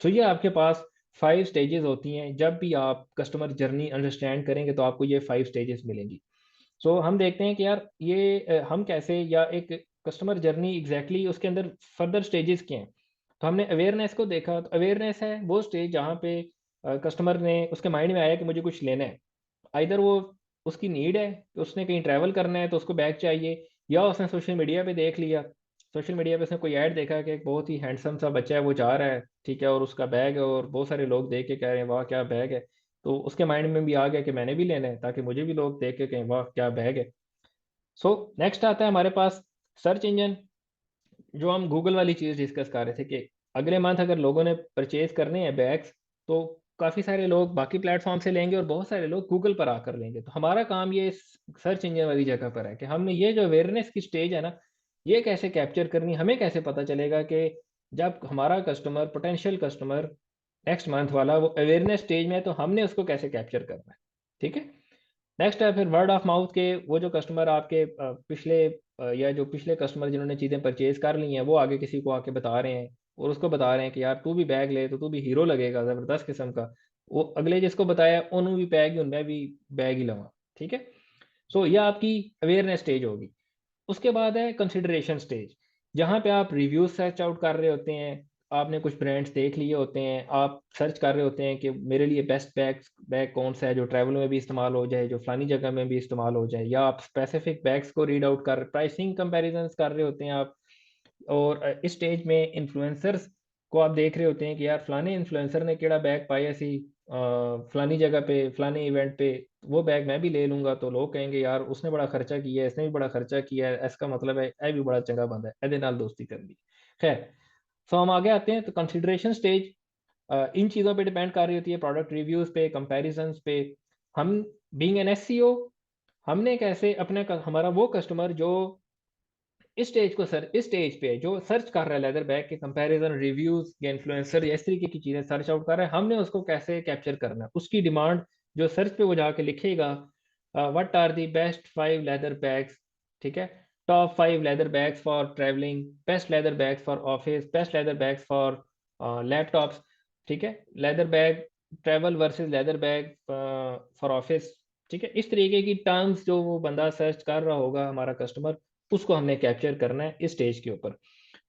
तो ये आपके पास 5 स्टेजेस होती हैं। जब भी आप कस्टमर जर्नी अंडरस्टैंड करेंगे तो आपको ये 5 स्टेजेस मिलेंगी। सो हम देखते हैं कि यार ये हम कैसे, या एक कस्टमर जर्नी एग्जैक्टली उसके अंदर फर्दर स्टेजेस क्या हैं। तो हमने अवेयरनेस को देखा, तो अवेयरनेस है वो स्टेज जहाँ पे कस्टमर ने उसके माइंड में आया कि मुझे कुछ लेना है। आइदर वो उसकी नीड है कि उसने कहीं ट्रैवल करना है तो उसको बैग चाहिए, या उसने सोशल मीडिया पे देख लिया, सोशल मीडिया पे उसने कोई ऐड देखा कि एक बहुत ही हैंडसम सा बच्चा है वो जा रहा है, ठीक है, और उसका बैग है और बहुत सारे लोग देख के कह रहे हैं वाह क्या बैग है। तो उसके माइंड में भी आ गया कि मैंने भी लेना है ताकि मुझे भी लोग देख के कहें वाह क्या बैग है। सो नेक्स्ट आता है हमारे पास सर्च इंजन। जो हम गूगल वाली चीज़ डिस्कस कर रहे थे कि अगले मंथ अगर लोगों ने परचेज करने हैं बैग्स, तो काफ़ी सारे लोग बाकी प्लेटफॉर्म से लेंगे और बहुत सारे लोग गूगल पर आकर लेंगे। तो हमारा काम ये सर्च इंजन वाली जगह पर है कि हमने ये जो अवेयरनेस की स्टेज है ना, ये कैसे कैप्चर करनी, हमें कैसे पता चलेगा कि जब हमारा customer potential customer next month वाला वो अवेयरनेस स्टेज में है, तो हमने उसको कैसे कैप्चर करना है, ठीक है। नेक्स्ट है फिर वर्ड ऑफ माउथ के, वो जो कस्टमर आपके पिछले या जो पिछले कस्टमर जिन्होंने चीज़ें परचेज कर ली हैं वो आगे किसी को आके बता रहे हैं, और उसको बता रहे हैं कि यार तू भी बैग ले तो तू भी हीरो लगेगा ज़बरदस्त किस्म का। वो अगले जिसको बताया उन्होंने भी बैग ही, मैं भी बैग ही लूँगा, ठीक है। सो ये आपकी अवेयरनेस स्टेज होगी। उसके बाद है कंसिडरेशन स्टेज, जहाँ पे आप रिव्यूज सर्च आउट कर रहे होते हैं। आपने कुछ ब्रांड्स देख लिए होते हैं, आप सर्च कर रहे होते हैं कि मेरे लिए बेस्ट बैग कौन सा है जो ट्रैवल में भी इस्तेमाल हो जाए, जो फलानी जगह में भी इस्तेमाल हो जाए, या आप स्पेसिफिक बैग्स को रीड आउट कर प्राइसिंग कंपैरिजन कर रहे होते हैं आप। और इस स्टेज में इन्फ्लुएंसर्स को आप देख रहे होते हैं कि यार फलाने इन्फ्लुएंसर ने केड़ा बैग पाया सी फलानी जगह पे फलाने इवेंट पे, वो बैग मैं भी ले लूंगा, तो लोग कहेंगे यार उसने बड़ा खर्चा किया है, इसने भी बड़ा खर्चा किया है, इसका मतलब है ए भी बड़ा चंगा बंदा है, एदे नाल दोस्ती कर ली। खैर, सो हम आगे आते हैं। तो कंसिडरेशन स्टेज इन चीज़ों पे डिपेंड कर रही होती है, प्रोडक्ट रिव्यूज पे, कंपैरिजंस पे। हम बीइंग एन एसईओ, हमने कैसे अपने हमारा वो कस्टमर जो इस स्टेज पे जो सर्च कर रहा है लेदर बैग के कंपैरिजन रिव्यूज या इन्फ्लुएंसर या इस तरीके की चीजें सर्च आउट कर रहा है, हमने उसको कैसे कैप्चर करना है, उसकी डिमांड जो सर्च पे वो जाके लिखेगा, what are the best 5 leather bags, ठीक है, top 5 leather bags for travelling, best leather bags for office, best leather bags for laptops, ठीक है, leather bag travel versus leather bag for office, ठीक है। इस तरीके की टर्म्स जो वो बंदा सर्च कर रहा होगा हमारा कस्टमर, उसको हमने कैप्चर करना है इस स्टेज के ऊपर।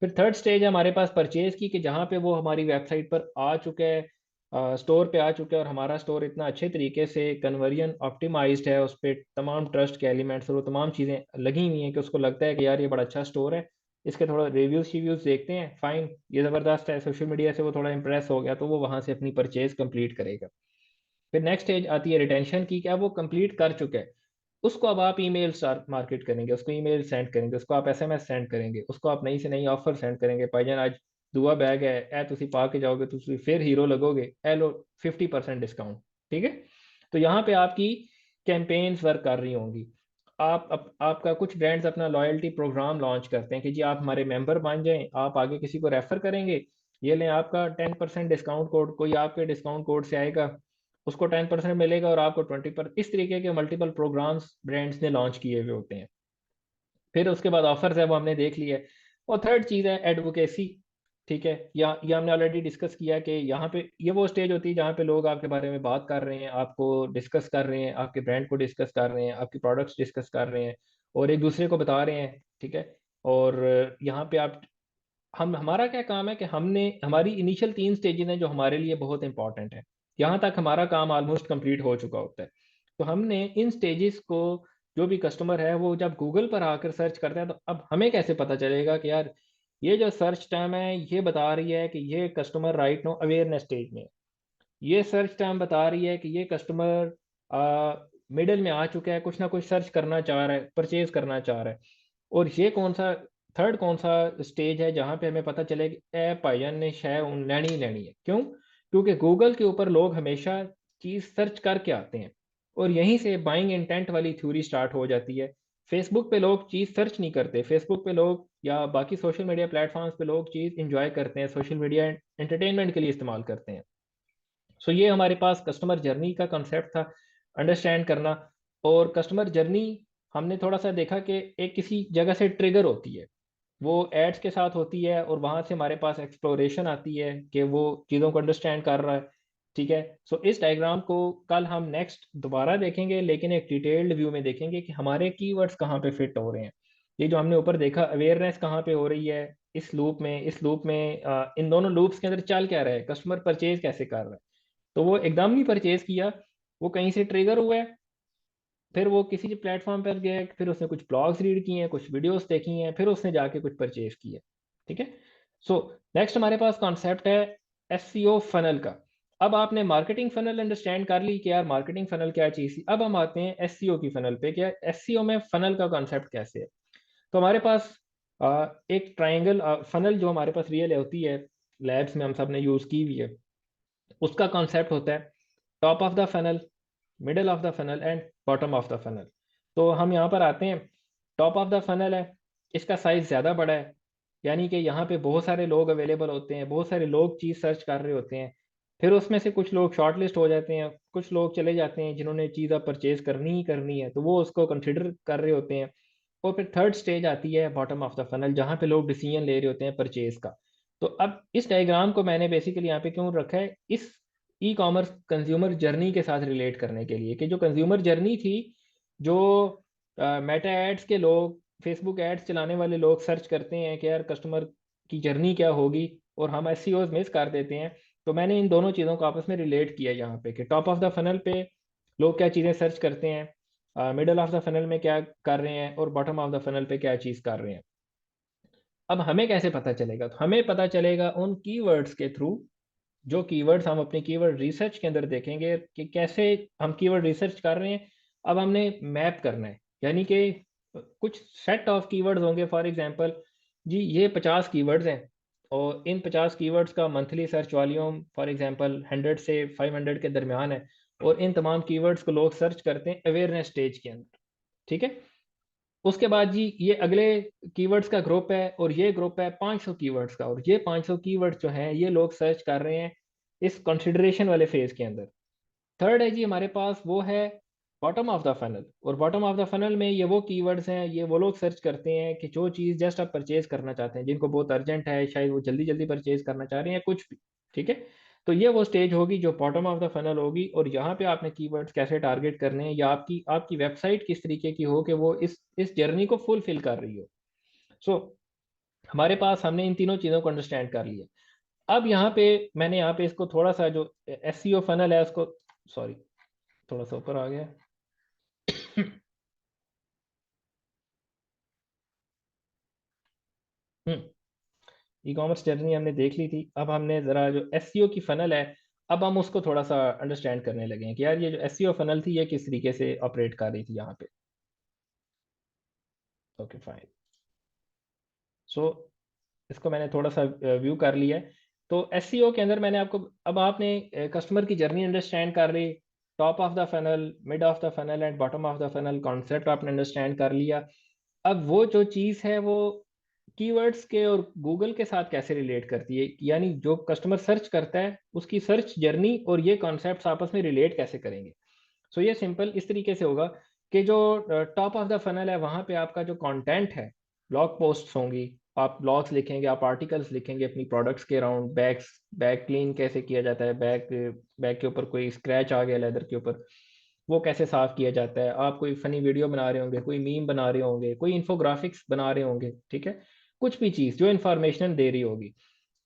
फिर थर्ड स्टेज है हमारे पास परचेज की, कि जहाँ पे वो हमारी वेबसाइट पर आ चुका है, स्टोर पे आ चुका है और हमारा स्टोर इतना अच्छे तरीके से कन्वर्जन ऑप्टिमाइज्ड है, उस पर तमाम ट्रस्ट के एलिमेंट्स और वो तमाम चीज़ें लगी हुई हैं कि उसको लगता है कि यार ये बड़ा अच्छा स्टोर है, इसके थोड़ा रिव्यूज़ देखते हैं, फाइन ये ज़बरदस्त है, सोशल मीडिया से वो थोड़ा इंप्रेस हो गया तो वो वहाँ से अपनी परचेज कंप्लीट करेगा। फिर नेक्स्ट स्टेज आती है रिटेंशन की, क्या वो कंप्लीट कर चुका है, उसको अब आप ईमेल स्टार मार्केट करेंगे, उसको ईमेल सेंड करेंगे, उसको आप एसएमएस सेंड करेंगे, उसको आप नई से नई ऑफर सेंड करेंगे, भाईजान आज दुआ बैग है ए तुसी पा के जाओगे तो फिर हीरो लगोगे, ए लो 50% डिस्काउंट। ठीक है, तो यहाँ पे आपकी कैंपेन्स वर्क कर रही होंगी। आपका कुछ ब्रांड्स अपना लॉयल्टी प्रोग्राम लॉन्च करते हैं कि जी आप हमारे मेंबर बन जाएं, आप आगे किसी को रेफर करेंगे, ये लें आपका 10% डिस्काउंट कोड, कोई आपके डिस्काउंट कोड से आएगा उसको 10% मिलेगा और आपको 20%, इस तरीके के मल्टीपल प्रोग्राम्स ब्रांड्स ने लॉन्च किए हुए होते हैं। फिर उसके बाद ऑफर्स है वो हमने देख लिया है। और थर्ड चीज़ है एडवोकेसी। ठीक है, या ये हमने ऑलरेडी डिस्कस किया कि यहाँ पे ये वो स्टेज होती है जहाँ पे लोग आपके बारे में बात कर रहे हैं, आपको डिस्कस कर रहे हैं, आपके ब्रांड को डिस्कस कर रहे हैं, आपके प्रोडक्ट्स डिस्कस कर रहे हैं और एक दूसरे को बता रहे हैं। ठीक है, और यहाँ पे आप हम हमारा क्या काम है कि हमने हमारी इनिशियल 3 स्टेजेस हैं जो हमारे लिए बहुत इंपॉर्टेंट है, यहाँ तक हमारा काम ऑलमोस्ट कंप्लीट हो चुका होता है। तो हमने इन स्टेजेस को, जो भी कस्टमर है वो जब गूगल पर आकर सर्च करते हैं तो अब हमें कैसे पता चलेगा कि यार ये जो सर्च टर्म है ये बता रही है कि ये customer right no awareness stage में है, ये सर्च टर्म बता रही है कि ये कस्टमर मिडिल में आ चुका है, कुछ ना कुछ सर्च करना चाह रहा है, परचेज करना चाह रहा है। और ये कौन सा थर्ड कौन सा स्टेज है जहाँ पे हमें पता चले कि ए भाईजान ने शायद लेनी ही लेनी है, क्यों? क्योंकि गूगल के ऊपर लोग हमेशा चीज़ सर्च करके आते हैं और यहीं से बाइंग इंटेंट वाली थ्योरी स्टार्ट हो जाती है। फेसबुक पे लोग चीज़ सर्च नहीं करते, फेसबुक पे लोग या बाकी सोशल मीडिया प्लेटफॉर्म्स पे लोग चीज़ इंजॉय करते हैं, सोशल मीडिया एंटरटेनमेंट के लिए इस्तेमाल करते हैं। सो ये हमारे पास कस्टमर जर्नी का कॉन्सेप्ट था, अंडरस्टैंड करना। और कस्टमर जर्नी हमने थोड़ा सा देखा कि एक किसी जगह से ट्रिगर होती है, वो एड्स के साथ होती है और वहाँ से हमारे पास एक्सप्लोरेशन आती है कि वो चीज़ों को अंडरस्टैंड कर रहा है। ठीक है, सो इस डायग्राम को कल हम नेक्स्ट दोबारा देखेंगे, लेकिन एक डिटेल्ड व्यू में देखेंगे कि हमारे कीवर्ड्स कहाँ पे फिट हो रहे हैं। ये जो हमने ऊपर देखा अवेयरनेस कहाँ पे हो रही है, इस लूप में इन दोनों लूप्स के अंदर चल क्या रहा है, कस्टमर परचेज कैसे कर रहा है। तो वो एकदम नहीं परचेज किया, वो कहीं से ट्रिगर हुआ है, फिर वो किसी प्लेटफॉर्म पर गया, फिर उसने कुछ ब्लॉग्स रीड किए हैं, कुछ वीडियोस देखी हैं, फिर उसने जाके कुछ परचेज किया। ठीक है, सो नेक्स्ट हमारे पास कॉन्सेप्ट है एसईओ फनल का। अब आपने मार्केटिंग फनल अंडरस्टैंड कर ली कि यार मार्केटिंग फनल क्या चीज़ थी, अब हम आते हैं एसईओ की फनल पे, क्या एसईओ में फनल का कॉन्सेप्ट कैसे है। तो हमारे पास एक ट्राइंगल फनल जो हमारे पास रियल होती है, लैब्स में हम सब ने यूज़ की हुई है, उसका कॉन्सेप्ट होता है top of the funnel, middle of the funnel and bottom of the funnel. तो हम यहाँ पर आते हैं, टॉप ऑफ द फनल है, इसका साइज ज़्यादा बड़ा है, यानी कि यहाँ पे बहुत सारे लोग अवेलेबल होते हैं, बहुत सारे लोग चीज़ सर्च कर रहे होते हैं, फिर उसमें से कुछ लोग शॉर्ट लिस्ट हो जाते हैं, कुछ लोग चले जाते हैं जिन्होंने चीज़ अब परचेज करनी ही करनी है तो वो उसको कंसिडर कर रहे होते हैं। और फिर थर्ड स्टेज आती है बॉटम ऑफ द फनल, जहाँ पे लोग डिसीजन ले रहे होते हैं परचेज का। तो अब इस डायग्राम को मैंने बेसिकली यहाँ पे क्यों रखा है, इस ई कॉमर्स कंज्यूमर जर्नी के साथ रिलेट करने के लिए कि जो कंज्यूमर जर्नी थी, जो मेटा एड्स के लोग, फेसबुक एड्स चलाने वाले लोग सर्च करते हैं कि यार कस्टमर की जर्नी क्या होगी और हम एसईओ मिस कर देते हैं। तो मैंने इन दोनों चीज़ों को आपस में रिलेट किया यहाँ पे कि टॉप ऑफ द फनल पे लोग क्या चीज़ें सर्च करते हैं, मिडल ऑफ द फनल में क्या कर रहे हैं और बॉटम ऑफ द फनल पे क्या चीज़ कर रहे हैं। अब हमें कैसे पता चलेगा, तो हमें पता चलेगा उन कीवर्ड्स के थ्रू, जो कीवर्ड्स हम अपनी कीवर्ड रिसर्च के अंदर देखेंगे कि कैसे हम कीवर्ड रिसर्च कर रहे हैं। अब हमने मैप करना है, यानी कि कुछ सेट ऑफ कीवर्ड्स होंगे, फॉर एग्जांपल जी ये 50 कीवर्ड्स हैं और इन 50 कीवर्ड्स का monthly search volume for example 100 से 500 के दरमियान है और इन तमाम कीवर्ड्स को लोग सर्च करते हैं अवेयरनेस स्टेज के अंदर। ठीक है, उसके बाद जी ये अगले कीवर्ड्स का ग्रुप है और ये ग्रुप है 500 कीवर्ड्स का, और ये 500 कीवर्ड्स जो हैं ये लोग सर्च कर रहे हैं इस कंसिडरेशन वाले फेज के अंदर। थर्ड है जी हमारे पास वो है बॉटम ऑफ द फनल, और बॉटम ऑफ द फनल में ये वो कीवर्ड्स हैं, ये वो लोग सर्च करते हैं कि जो चीज़ जस्ट आप परचेज करना चाहते हैं, जिनको बहुत अर्जेंट है, शायद वो जल्दी जल्दी परचेज करना चाह रहे हैं कुछ भी। ठीक है, तो ये वो स्टेज होगी जो बॉटम ऑफ द फनल होगी, और यहाँ पे आपने कीवर्ड्स कैसे टारगेट करने हैं या आपकी आपकी वेबसाइट किस तरीके की हो कि वो इस जर्नी को फुलफिल कर रही हो। सो हमारे पास हमने इन तीनों चीज़ों को अंडरस्टैंड कर लिया। अब यहाँ पे मैंने यहाँ पे इसको थोड़ा सा जो एसईओ फनल है उसको, सॉरी थोड़ा सा ऊपर आ गया। ई कॉमर्स जर्नी हमने देख ली थी। अब हमने ज़रा जो एसईओ की फ़नल है, अब हम उसको थोड़ा सा अंडरस्टैंड करने लगे हैं कि यार ये जो एसईओ फ़नल थी ये किस तरीके से ऑपरेट कर रही थी यहाँ पे। Okay fine. सो इसको मैंने थोड़ा सा व्यू कर लिया है। तो एसईओ के अंदर मैंने आपको, अब आपने कस्टमर की जर्नी अंडरस्टैंड कर ली, top of the funnel, mid of the funnel and bottom of the funnel concept आपने अंडरस्टैंड कर लिया। अब वो जो चीज़ है वो कीवर्ड्स के और गूगल के साथ कैसे रिलेट करती है, यानी जो कस्टमर सर्च करता है उसकी सर्च जर्नी और ये कॉन्सेप्ट्स आपस में रिलेट कैसे करेंगे। सो ये सिंपल इस तरीके से होगा कि जो टॉप ऑफ द फनल है वहाँ पे आपका जो कंटेंट है, ब्लॉग पोस्ट्स होंगी, आप ब्लॉग्स लिखेंगे, आप आर्टिकल्स लिखेंगे अपनी प्रोडक्ट्स के अराउंड, बैग्स, बैग क्लीन कैसे किया जाता है, बैग बैग के ऊपर कोई स्क्रैच आ गया लेदर के ऊपर, वो कैसे साफ किया जाता है, आप कोई फनी वीडियो बना रहे होंगे, कोई मीम बना रहे होंगे, कोई इन्फोग्राफिक्स बना रहे होंगे, ठीक है, कुछ भी चीज़ जो इन्फॉर्मेशन दे रही होगी,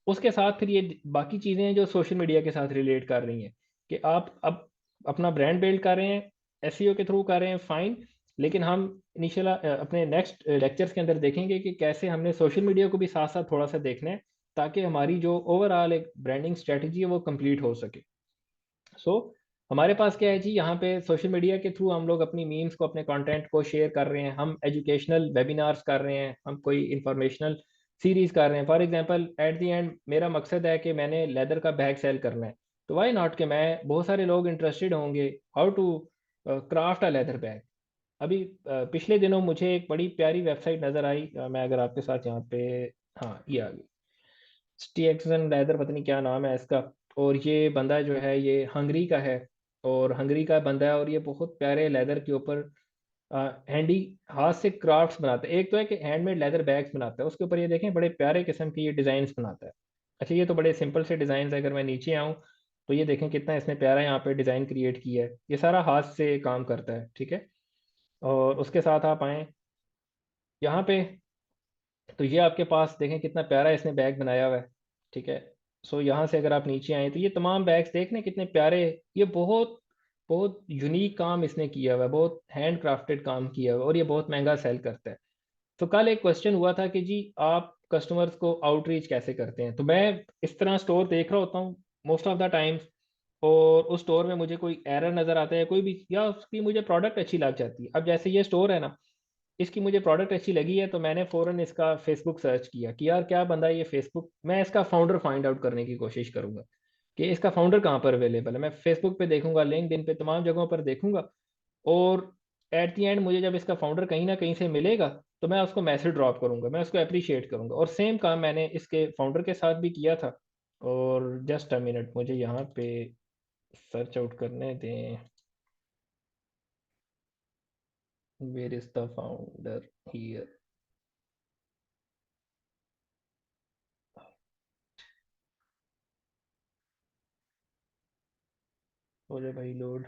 उसके साथ फिर ये बाकी चीज़ें हैं जो सोशल मीडिया के साथ रिलेट कर रही हैं कि आप अब अपना ब्रांड बिल्ड कर रहे हैं, एसईओ के थ्रू कर रहे हैं, फाइन। लेकिन हम इनिशियल अपने नेक्स्ट लेक्चर्स के अंदर देखेंगे कि कैसे हमने सोशल मीडिया को भी साथ साथ थोड़ा सा देखना है ताकि हमारी जो ओवरऑल एक ब्रांडिंग स्ट्रेटजी है वो कंप्लीट हो सके। सो हमारे पास क्या है जी, यहाँ पे सोशल मीडिया के थ्रू हम लोग अपनी मीम्स को, अपने कंटेंट को शेयर कर रहे हैं, हम एजुकेशनल वेबिनार्स कर रहे हैं, हम कोई इंफॉर्मेशनल सीरीज कर रहे हैं। For example eight the and मेरा मकसद है कि मैंने लेदर का बैग सेल करना है, तो वाई नॉट कि मैं, बहुत सारे लोग इंटरेस्टेड होंगे how to craft a leather bag. अभी पिछले दिनों मुझे एक बड़ी प्यारी वेबसाइट नज़र आई, मैं अगर आपके साथ यहाँ पे, हाँ ये आ गई, स्टीएक्सन लेदर, पता नहीं क्या नाम है इसका। और ये बंदा जो है ये हंगरी का है, और हंगरी का बंदा है, और ये बहुत प्यारे लेदर के ऊपर हैंडी, हाथ से क्राफ्ट्स बनाता है। एक तो है कि हैंडमेड लेदर बैग्स बनाता है, उसके ऊपर ये देखें बड़े प्यारे किस्म के ये डिज़ाइंस बनाता है। अच्छा ये तो बड़े सिंपल से डिज़ाइन है, अगर मैं नीचे आऊँ तो ये देखें कितना इसने प्यारा यहाँ पे डिज़ाइन क्रिएट किया है, ये सारा हाथ से काम करता है, ठीक है। और उसके साथ आप आएँ यहाँ पे, तो ये आपके पास देखें कितना प्यारा इसने बैग बनाया हुआ है, ठीक है। सो यहाँ से अगर आप नीचे आए तो ये तमाम बैग्स देखने कितने प्यारे, ये बहुत बहुत यूनिक काम इसने किया हुआ है, बहुत हैंड क्राफ्टेड काम किया हुआ है, और ये बहुत महंगा सेल करता है। तो कल एक क्वेश्चन हुआ था कि जी आप कस्टमर्स को आउटरीच कैसे करते हैं, तो मैं इस तरह स्टोर देख रहा होता हूँ मोस्ट ऑफ द टाइम्स, और उस स्टोर में मुझे कोई एरर नज़र आता है, कोई भी, या उसकी मुझे प्रोडक्ट अच्छी लग जाती है। अब जैसे ये स्टोर है ना, इसकी मुझे प्रोडक्ट अच्छी लगी है, तो मैंने फ़ौरन इसका फेसबुक सर्च किया कि यार क्या बंदा ये फेसबुक, मैं इसका फाउंडर फाइंड आउट करने की कोशिश करूंगा कि इसका फाउंडर कहाँ पर अवेलेबल है। मैं फेसबुक पे देखूंगा, लिंक्डइन पे, तमाम जगहों पर देखूंगा, और एट दी एंड मुझे जब इसका फाउंडर कहीं ना कहीं से मिलेगा तो मैं उसको मैसेज ड्रॉप करूंगा, मैं उसको अप्रिशिएट करूंगा। और सेम काम मैंने इसके फाउंडर के साथ भी किया था। और जस्ट अ मिनट, मुझे यहाँ पे सर्च आउट करने दें, where is the founder here. हो जाए भाई लोड।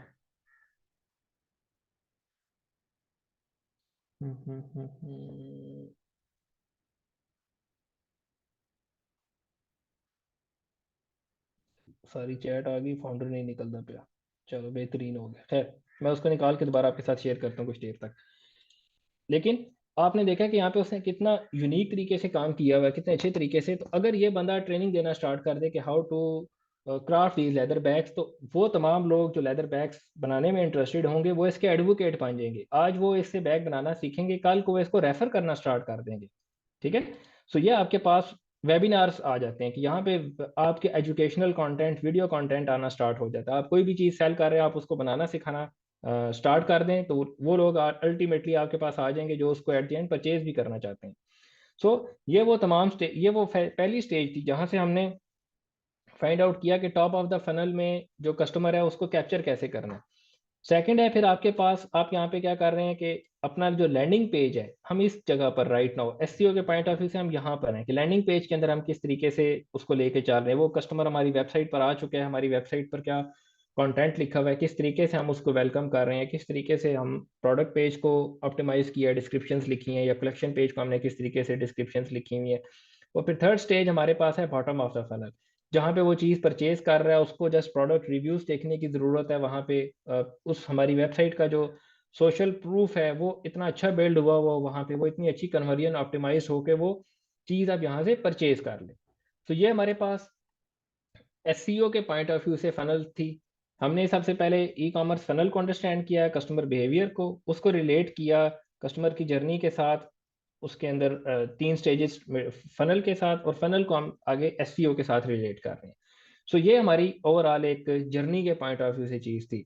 सारी चैट आ गई, फाउंडर नहीं निकलता पाया। चलो बेहतरीन हो गया, खैर मैं उसको निकाल के दोबारा आपके साथ शेयर करता हूँ कुछ देर तक। लेकिन आपने देखा कि यहाँ पे उसने कितना यूनिक तरीके से काम किया हुआ है, कितने अच्छे तरीके से। तो अगर ये बंदा ट्रेनिंग देना स्टार्ट कर दे कि how to craft these leather bags, तो वो तमाम लोग जो लेदर बैग्स बनाने में इंटरेस्टेड होंगे वो इसके एडवोकेट बन जाएंगे। आज वो इससे बैग बनाना सीखेंगे, कल को वो इसको रेफर करना स्टार्ट कर देंगे, ठीक है। सो ये आपके पास वेबिनार्स आ जाते हैं कि यहाँ पे आपके एजुकेशनल कंटेंट, वीडियो कंटेंट आना स्टार्ट हो जाता है। आप कोई भी चीज़ सेल कर रहे हैं, आप उसको बनाना सिखाना स्टार्ट कर दें, तो वो लोग अल्टीमेटली आपके पास आ जाएंगे जो उसको एट द एंड परचेज भी करना चाहते हैं। सो ये वो तमाम स्टेज, ये वो पहली स्टेज थी जहाँ से हमने फाइंड आउट किया कि टॉप ऑफ द फनल में जो कस्टमर है उसको कैप्चर कैसे करना है। सेकंड है फिर आपके पास, आप यहाँ पे क्या कर रहे हैं कि अपना जो लैंडिंग पेज है, हम इस जगह पर राइट नाउ एसईओ के पॉइंट ऑफ व्यू से हम यहाँ पर हैं कि लैंडिंग पेज के अंदर हम किस तरीके से उसको लेके चल रहे हैं। वो कस्टमर हमारी वेबसाइट पर आ चुके हैं, हमारी वेबसाइट पर क्या कंटेंट लिखा हुआ है, किस तरीके से हम उसको वेलकम कर रहे हैं, किस तरीके से हम प्रोडक्ट पेज को ऑप्टिमाइज किया, डिस्क्रिप्शंस लिखी हैं, या कलेक्शन पेज को हमने किस तरीके से डिस्क्रिप्शंस लिखी हुई है। और फिर थर्ड स्टेज हमारे पास है बॉटम ऑफ द फनल, जहाँ पे वो चीज़ परचेज कर रहा है उसको जस्ट प्रोडक्ट रिव्यूज देखने की ज़रूरत है वहाँ पे। उस हमारी वेबसाइट का जो सोशल प्रूफ है वो इतना अच्छा बिल्ड हुआ हुआ वहाँ पे, वो इतनी अच्छी कन्वर्जन ऑप्टिमाइज होके वो चीज़ आप यहाँ से परचेज कर लें। तो ये हमारे पास एसईओ के पॉइंट ऑफ व्यू से फनल थी। हमने सबसे पहले ई कॉमर्स फनल को अंडरस्टैंड किया, कस्टमर बिहेवियर को, उसको रिलेट किया कस्टमर की जर्नी के साथ, उसके अंदर 3 स्टेजेस फनल के साथ, और फनल को हम आगे एसईओ के साथ रिलेट कर रहे हैं। सो ये हमारी ओवरऑल एक जर्नी के पॉइंट ऑफ व्यू से चीज़ थी।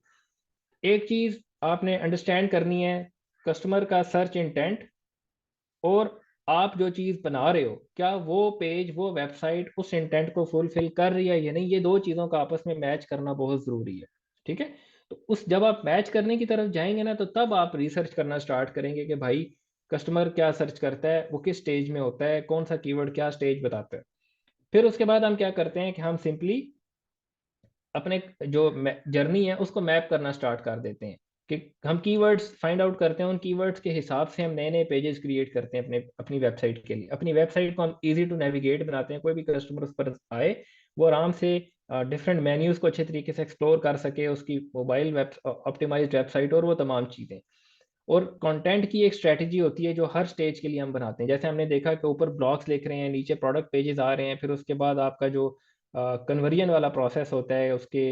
एक चीज़ आपने अंडरस्टैंड करनी है, कस्टमर का सर्च इंटेंट और आप जो चीज़ बना रहे हो क्या वो पेज वो वेबसाइट उस इंटेंट को फुलफिल कर रही है या नहीं, ये दो चीज़ों का आपस में मैच करना बहुत ज़रूरी है। ठीक है। तो उस जब आप मैच करने की तरफ जाएंगे ना, तो तब आप रिसर्च करना स्टार्ट करेंगे कि भाई कस्टमर क्या सर्च करता है, वो किस स्टेज में होता है, कौन सा कीवर्ड क्या स्टेज बताता है। फिर उसके बाद हम क्या करते हैं कि हम सिंपली अपने जो जर्नी है उसको मैप करना स्टार्ट कर देते हैं कि हम कीवर्ड्स फाइंड आउट करते हैं, उन कीवर्ड्स के हिसाब से हम नए नए पेजेस क्रिएट करते हैं अपनी वेबसाइट के लिए। अपनी वेबसाइट को हम इजी टू नेविगेट बनाते हैं, कोई भी कस्टमर उस पर आए वो आराम से डिफरेंट मेन्यूज को अच्छे तरीके से एक्सप्लोर कर सके, उसकी मोबाइल वेब ऑप्टिमाइज्ड वेबसाइट और वो तमाम चीज़ें। और कंटेंट की एक स्ट्रेटजी होती है जो हर स्टेज के लिए हम बनाते हैं। जैसे हमने देखा कि ऊपर ब्लॉग्स लिख रहे हैं, नीचे प्रोडक्ट पेजेस आ रहे हैं, फिर उसके बाद आपका जो कन्वर्जन वाला प्रोसेस होता है, उसके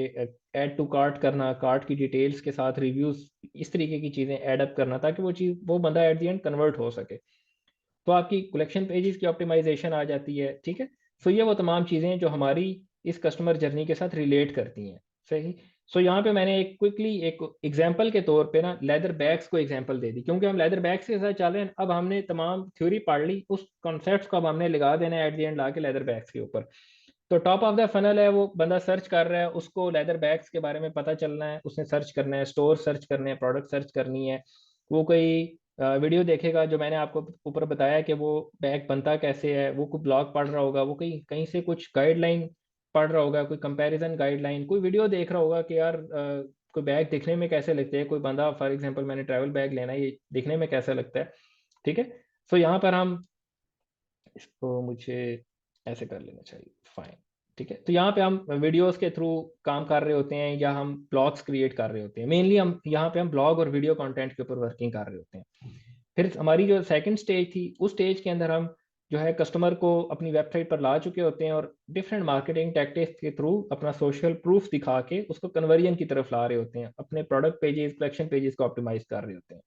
ऐड टू कार्ट करना, कार्ट की डिटेल्स के साथ रिव्यूज, इस तरीके की चीज़ें ऐड अप करना ताकि वो बंदा एट द एंड कन्वर्ट हो सके। तो आपकी कलेक्शन पेजेस की ऑप्टिमाइजेशन आ जाती है। ठीक है। सो ये वो तमाम चीज़ें जो हमारी इस कस्टमर जर्नी के साथ रिलेट करती हैं। सही। सो यहाँ पे मैंने एक क्विकली एक एग्जांपल के तौर पे ना लेदर बैग्स को एग्जांपल दे दी, क्योंकि हम लेदर बैग्स के साथ चल रहे हैं। अब हमने तमाम थ्योरी पढ़ ली, उस कॉन्सेप्ट को अब हमने लगा देना है एट द एंड ला के लेदर बैग्स के ऊपर। तो टॉप ऑफ द फनल है, वो बंदा सर्च कर रहा है, उसको लेदर बैग्स के बारे में पता चलना है, उसने सर्च करना है, स्टोर सर्च करने हैं, प्रोडक्ट सर्च करनी है। वो कोई वीडियो देखेगा जो मैंने आपको ऊपर बताया कि वो बैग बनता कैसे है, वो कोई ब्लॉग पढ़ रहा होगा, वो कहीं कहीं से कुछ गाइडलाइन पढ़ रहा होगा, कोई कंपैरिजन गाइडलाइन, कोई वीडियो देख रहा होगा कि यार कोई बैग दिखने में कैसे लगते हैं, कोई बंदा फॉर एग्जांपल मैंने ट्रैवल बैग लेना है, ये दिखने में कैसा लगता है। ठीक है। सो यहाँ पर हम इसको मुझे ऐसे कर लेना चाहिए, फाइन। ठीक है। तो यहाँ पे हम वीडियोस के थ्रू काम कर रहे होते हैं या हम ब्लॉग्स क्रिएट कर रहे होते हैं, मेनली हम यहाँ पे हम ब्लॉग और वीडियो कंटेंट के ऊपर वर्किंग कर रहे होते हैं। फिर हमारी जो सेकंड स्टेज थी, उस स्टेज के अंदर हम जो है कस्टमर को अपनी वेबसाइट पर ला चुके होते हैं और डिफरेंट मार्केटिंग टैक्टिक्स के थ्रू अपना सोशल प्रूफ दिखा के उसको कन्वर्जन की तरफ ला रहे होते हैं, अपने प्रोडक्ट पेजेस कलेक्शन पेजेस को ऑप्टिमाइज कर रहे होते हैं।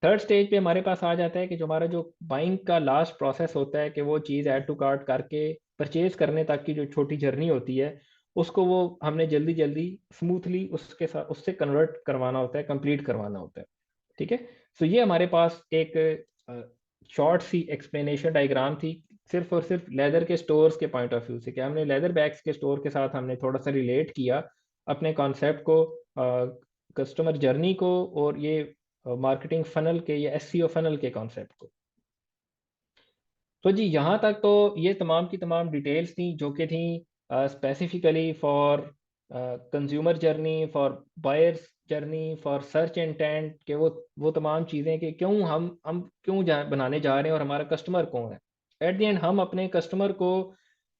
थर्ड स्टेज पे हमारे पास आ जाता है कि जो हमारा जो बाइंग का लास्ट प्रोसेस होता है कि वो चीज़ ऐड टू कार्ट करके परचेज करने तक की जो छोटी जर्नी होती है, उसको वो हमने जल्दी जल्दी स्मूथली उसके साथ उससे कन्वर्ट करवाना होता है, कंप्लीट करवाना होता है। ठीक है। सो ये हमारे पास एक शॉर्ट सी एक्सप्लेनेशन डायग्राम थी, सिर्फ और सिर्फ लेदर के स्टोर्स के पॉइंट ऑफ व्यू से, कि हमने लेदर बैग्स के स्टोर के साथ हमने थोड़ा सा रिलेट किया अपने कॉन्सेप्ट को, कस्टमर जर्नी को, और ये मार्केटिंग फनल के या एसईओ फनल के कॉन्सेप्ट को। तो जी यहाँ तक तो ये तमाम की तमाम डिटेल्स थी जो कि थी specifically for consumer journey, for buyers journey, for search intent, के वो तमाम चीज़ें कि क्यों हम क्यों बनाने जा रहे हैं और हमारा कस्टमर कौन है। एट द एंड हम अपने कस्टमर को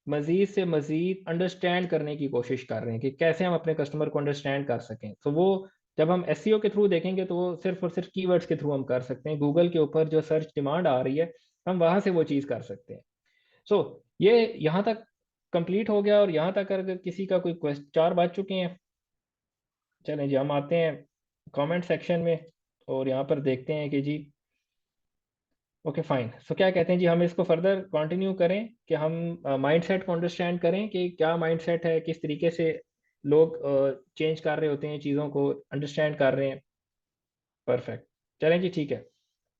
मज़ीद से मज़ीद अंडरस्टैंड करने की कोशिश कर रहे हैं कि कैसे हम अपने कस्टमर को अंडरस्टैंड कर सकें। तो वो जब हम एसईओ के थ्रू देखेंगे तो वो सिर्फ और सिर्फ कीवर्ड्स के थ्रू हम कर सकते हैं, गूगल के ऊपर जो सर्च डिमांड आ रही है हम वहां से वो चीज़ कर सकते हैं। सो ये यहाँ तक कंप्लीट हो गया। और यहाँ तक अगर किसी का कोई क्वेश्चन, 4 बज चुके हैं, चलें जी हम आते हैं कमेंट सेक्शन में और यहाँ पर देखते हैं कि जी ओके फाइन। सो क्या कहते हैं जी, हम इसको फर्दर कंटिन्यू करें कि हम माइंडसेट को अंडरस्टैंड करें कि क्या माइंडसेट है, किस तरीके से लोग चेंज कर रहे होते हैं, चीज़ों को अंडरस्टैंड कर रहे हैं। परफेक्ट। चलें जी ठीक है,